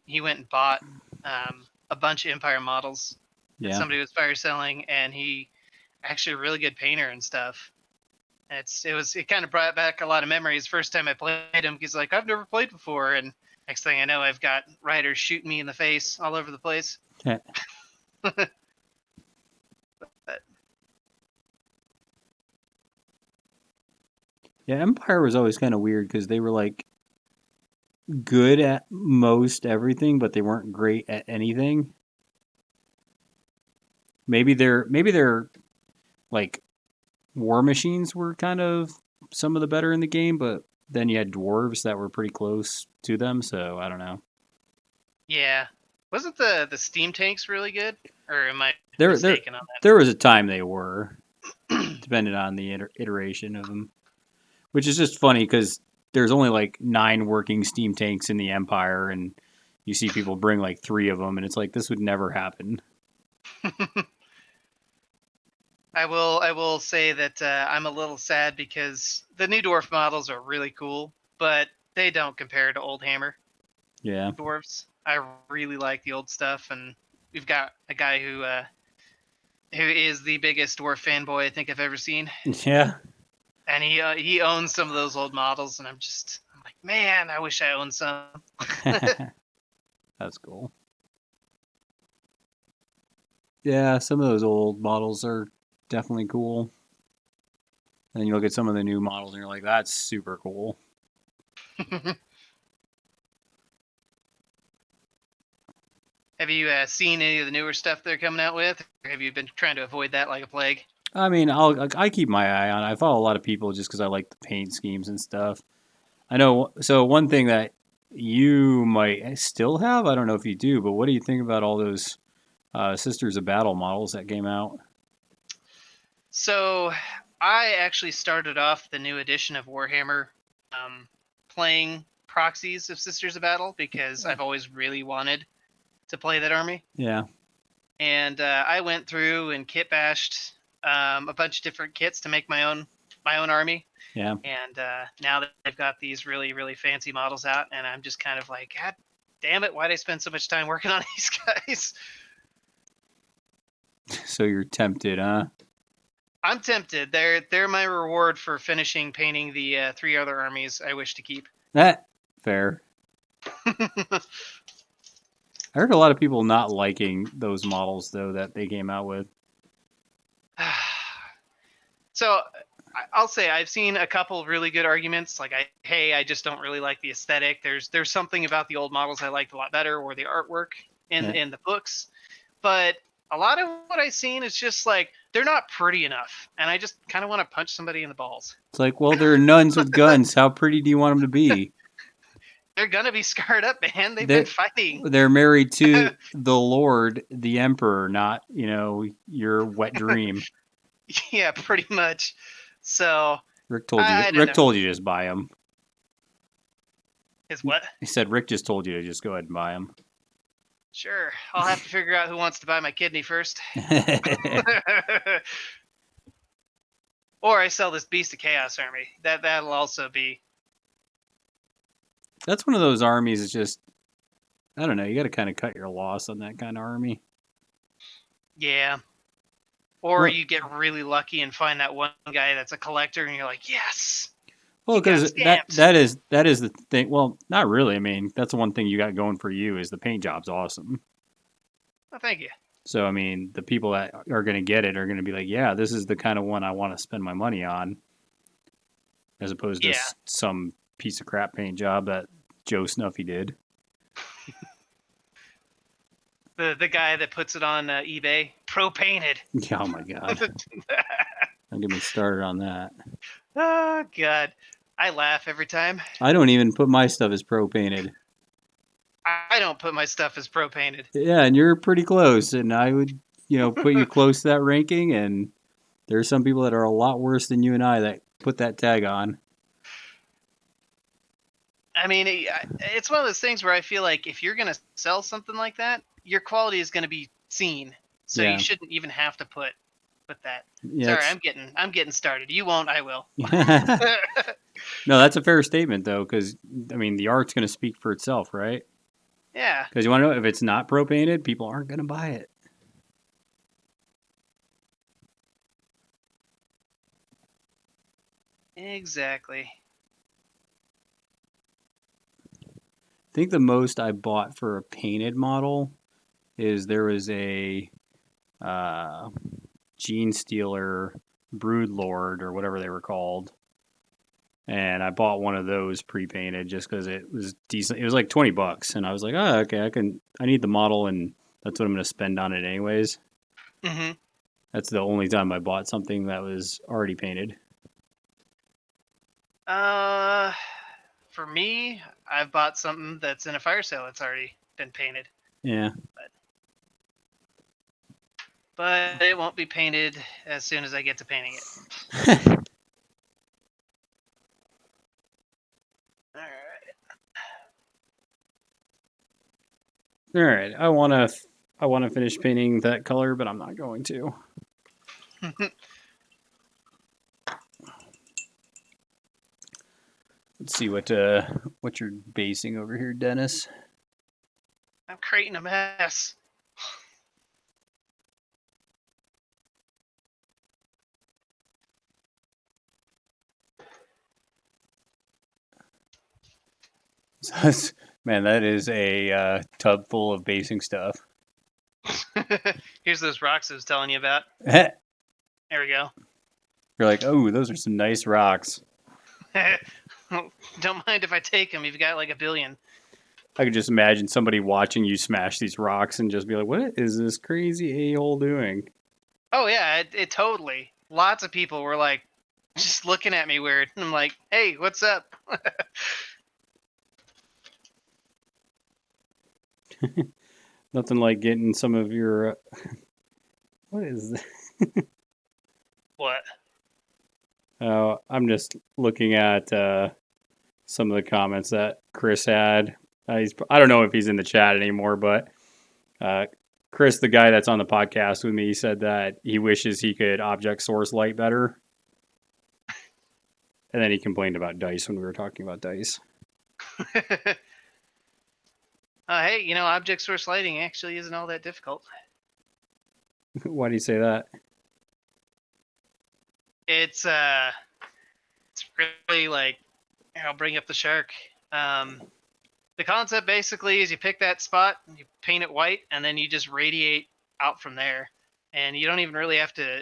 he went and bought a bunch of Empire models that Yeah. somebody was fire selling, and he actually a really good painter and stuff. It kind of brought back a lot of memories. First time I played him, he's like, I've never played before, and next thing I know, I've got riders shooting me in the face all over the place. But Yeah, Empire was always kind of weird because they were like good at most everything, but they weren't great at anything. Maybe they're like war machines were kind of some of the better in the game, but then you had dwarves that were pretty close to them, so I don't know. yeah, wasn't the steam tanks really good, or am I There there mistaken on there was a time they were, that? depending on the iteration of them, which is just funny because there's only like 9 working steam tanks in the Empire, and you see people bring like 3 of them, and it's like this would never happen. I will say that I'm a little sad because the new dwarf models are really cool, but they don't compare to old hammer Yeah, dwarves. I really like the old stuff, and we've got a guy who is the biggest dwarf fanboy I think I've ever seen, yeah, and he owns some of those old models, and I'm like, man, I wish I owned some. that's cool. Yeah, some of those old models are definitely cool. And you look at some of the new models and you're like, that's super cool. Have you seen any of the newer stuff they're coming out with? Or have you been trying to avoid that like a plague? I mean, I keep my eye on it. I follow a lot of people just because I like the paint schemes and stuff. I know. So one thing that you might still have, I don't know if you do, but what do you think about all those Sisters of Battle models that came out? So I actually started off the new edition of Warhammer playing proxies of Sisters of Battle because I've always really wanted to play that army. Yeah, And I went through and kit bashed a bunch of different kits to make my own army. yeah. And now that they've got these really really fancy models out, and I'm just kind of like, God damn it, why'd I spend so much time working on these guys? So you're tempted, huh? I'm tempted. They're my reward for finishing painting the 3 other armies I wish to keep. That fair. I heard a lot of people not liking those models though that they came out with. So I'll say I've seen a couple really good arguments. Like, I just don't really like the aesthetic. There's something about the old models I liked a lot better, or the artwork Yeah. in the books. But a lot of what I've seen is just like they're not pretty enough, and I just kind of want to punch somebody in the balls. It's like, well, they're nuns with guns. How pretty do you want them to be? They're gonna be scarred up, man. They've been They're fighting. they're married to the Lord, the Emperor, not your wet dream. Yeah, pretty much. So Rick told you. I don't Rick know. told you to just buy them. Is what? He said Rick just told you to just go ahead and buy them. Sure. I'll have to figure out who wants to buy my kidney first. Or I sell this Beast of Chaos army. That'll also be. That's one of those armies. It's just I don't know. You got to kind of cut your loss on that kind of army. Yeah. Or Well, you get really lucky and find that one guy that's a collector, and you're like, yes, well, he got because that stamped. that is that is the thing. Well, not really. I mean, that's the one thing you got going for you is the paint job's awesome. Oh, thank you. So I mean, the people that are going to get it are going to be like, yeah, this is the kind of one I want to spend my money on, as opposed to Yeah. some piece of crap paint job that Joe Snuffy did. The guy that puts it on eBay, pro painted. Yeah, oh my god, don't get me started on that. Oh God, I laugh every time. I don't even put my stuff as pro painted. I don't put my stuff as pro painted. Yeah, and you're pretty close, and I would, put you close to that ranking. And there are some people that are a lot worse than you and I that put that tag on. I mean, it's one of those things where I feel like if you're gonna sell something like that, your quality is gonna be seen. So you Yeah, shouldn't even have to put that. yeah, Sorry, it's I'm getting started. You won't, I will. no, that's a fair statement though, because I mean the art's going to speak for itself, right? Yeah, Because you want to know if it's not pro painted, people aren't going to buy it. exactly. I think the most I bought for a painted model is there was a uh, Gene Stealer Brood Lord or whatever they were called, and I bought one of those pre-painted just because it was decent. It was like $20, and I was like, oh, okay, I need the model, and that's what I'm going to spend on it anyways. hmm That's the only time I bought something that was already painted. Uh, for me, I've bought something that's in a fire sale that's already been painted, Yeah. but it won't be painted as soon as I get to painting it. All All right. I want to finish painting that color, but I'm not going to. right. Let's see what you're basing over here, Dennis. I'm creating a mess. Man, that is a tub full of basing stuff. Here's those rocks I was telling you about. You're There we go. like, oh, those are some nice rocks. Don't mind if I take them. You've got like a billion. I could just imagine somebody watching you smash these rocks and just be like, what is this crazy a-hole doing? Oh yeah, it totally. Lots of people were like just looking at me weird. And I'm like, hey, what's up? Nothing like getting some of your. What is this? What? I'm just looking at some of the comments that Chris had. I don't know if he's in the chat anymore, but uh, Chris, the guy that's on the podcast with me, said that he wishes he could object source light better. And then he complained about dice when we were talking about dice. Hey, object source lighting actually isn't all that difficult. Why do you say that? It's really like, I'll bring up the shark. The concept basically is you pick that spot, you paint it white, and then you just radiate out from there. And you don't even really have to.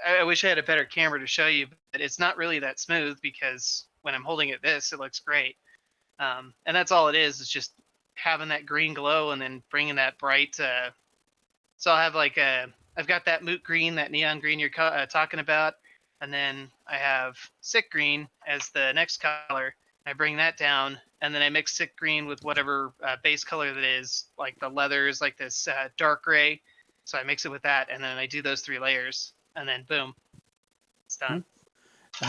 I wish I had a better camera to show you, but it's not really that smooth because when I'm holding it this, it looks great. And that's all it is. It's just having that green glow and then bringing that bright. So I'll have I've got that moot green, that neon green you're talking about, and then I have sick green as the next color. I bring that down, and then I mix sick green with whatever base color that is. Like the leather is like this dark gray, so I mix it with that, and then I do those 3 layers, and then boom, it's done. So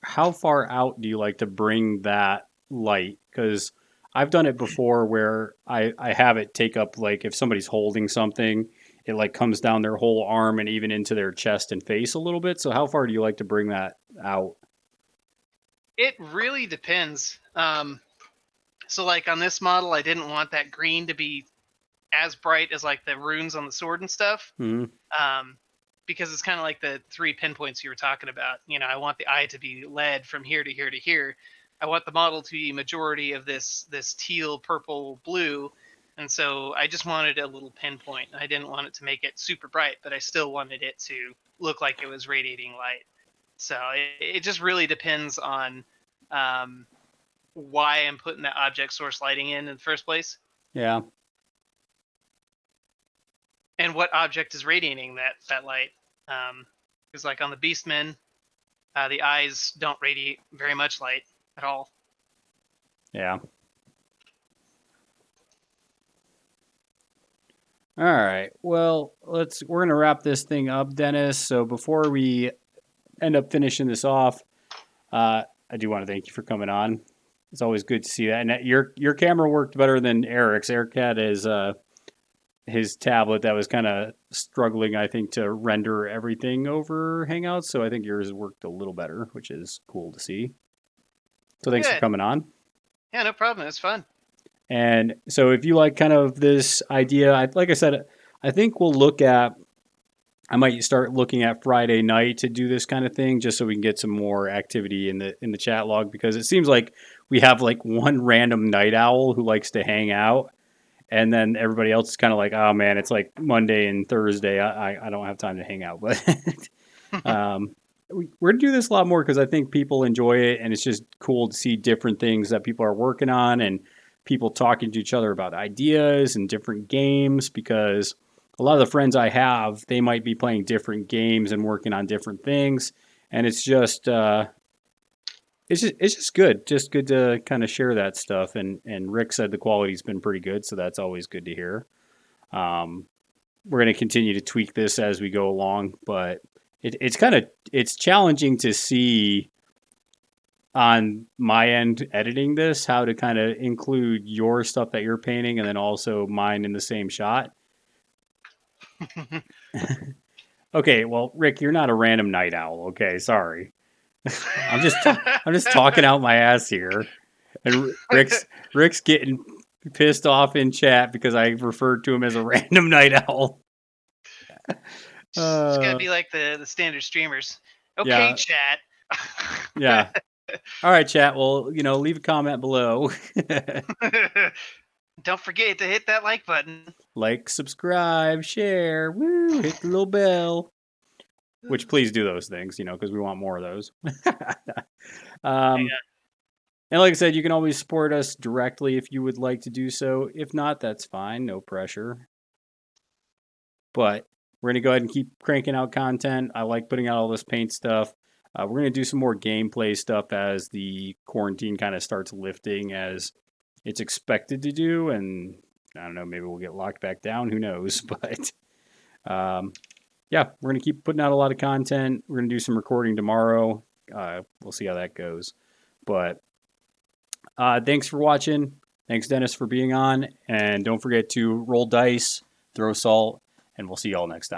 How far out do you like to bring that light? Because I've done it before where I have it take up, like, if somebody's holding something, it like comes down their whole arm and even into their chest and face a little bit. So how far do you like to bring that out? it really depends. So like on this model, I didn't want that green to be as bright as like the runes on the sword and stuff. Hmm. Um, because it's kind of like the 3 pinpoints you were talking about. I want the eye to be led from here to here to here. I want the model to be majority of this teal, purple, blue, and so I just wanted a little pinpoint. I didn't want it to make it super bright, but I still wanted it to look like it was radiating light. So it just really depends on um, why I'm putting that object source lighting in the first place, Yeah. and what object is radiating that light. Because like on the Beastmen, the eyes don't radiate very much light at all. Yeah. All right. Well, we're gonna wrap this thing up, Dennis. So before we end up finishing this off, I do want to thank you for coming on. It's always good to see that. And your camera worked better than Eric's. Eric had his tablet that was kind of struggling, I think, to render everything over Hangouts. So I think yours worked a little better, which is cool to see. So thanks for Good. coming on. Yeah, no problem. It's fun. And so if you like kind of this idea, like I said, I think we'll look at. I might start looking at Friday night to do this kind of thing, just so we can get some more activity in the chat log, because it seems like we have like one random night owl who likes to hang out, and then everybody else is kind of like, oh man, it's like Monday and Thursday. I don't have time to hang out, but we're gonna do this a lot more because I think people enjoy it, and it's just cool to see different things that people are working on and people talking to each other about ideas and different games. Because a lot of the friends I have, they might be playing different games and working on different things, and it's just good to kind of share that stuff. And Rick said the quality's been pretty good, so that's always good to hear. Um, we're going to continue to tweak this as we go along, but it's challenging to see on my end editing this how to kind of include your stuff that you're painting and then also mine in the same shot. Okay, well, Rick, you're not a random night owl. Okay, sorry. I'm just talking out my ass here, and Rick's getting pissed off in chat because I referred to him as a random night owl. It's gotta Uh, be like the standard streamers. Okay, yeah, chat. yeah. All right, chat. Well, leave a comment below. Don't forget to hit that like button. Like, subscribe, share, woo, hit the little bell. Which please do those things, because we want more of those. Hang um, on. and like I said, you can always support us directly if you would like to do so. If not, that's fine. No pressure. But we're going to go ahead and keep cranking out content. I like putting out all this paint stuff. We're going to do some more gameplay stuff as the quarantine kind of starts lifting, as it's expected to do. And I don't know, maybe we'll get locked back down. Who knows? But yeah, we're going to keep putting out a lot of content. We're going to do some recording tomorrow. We'll see how that goes. But thanks for watching. Thanks, Dennis, for being on. And don't forget to roll dice, throw salt, and we'll see y'all next time.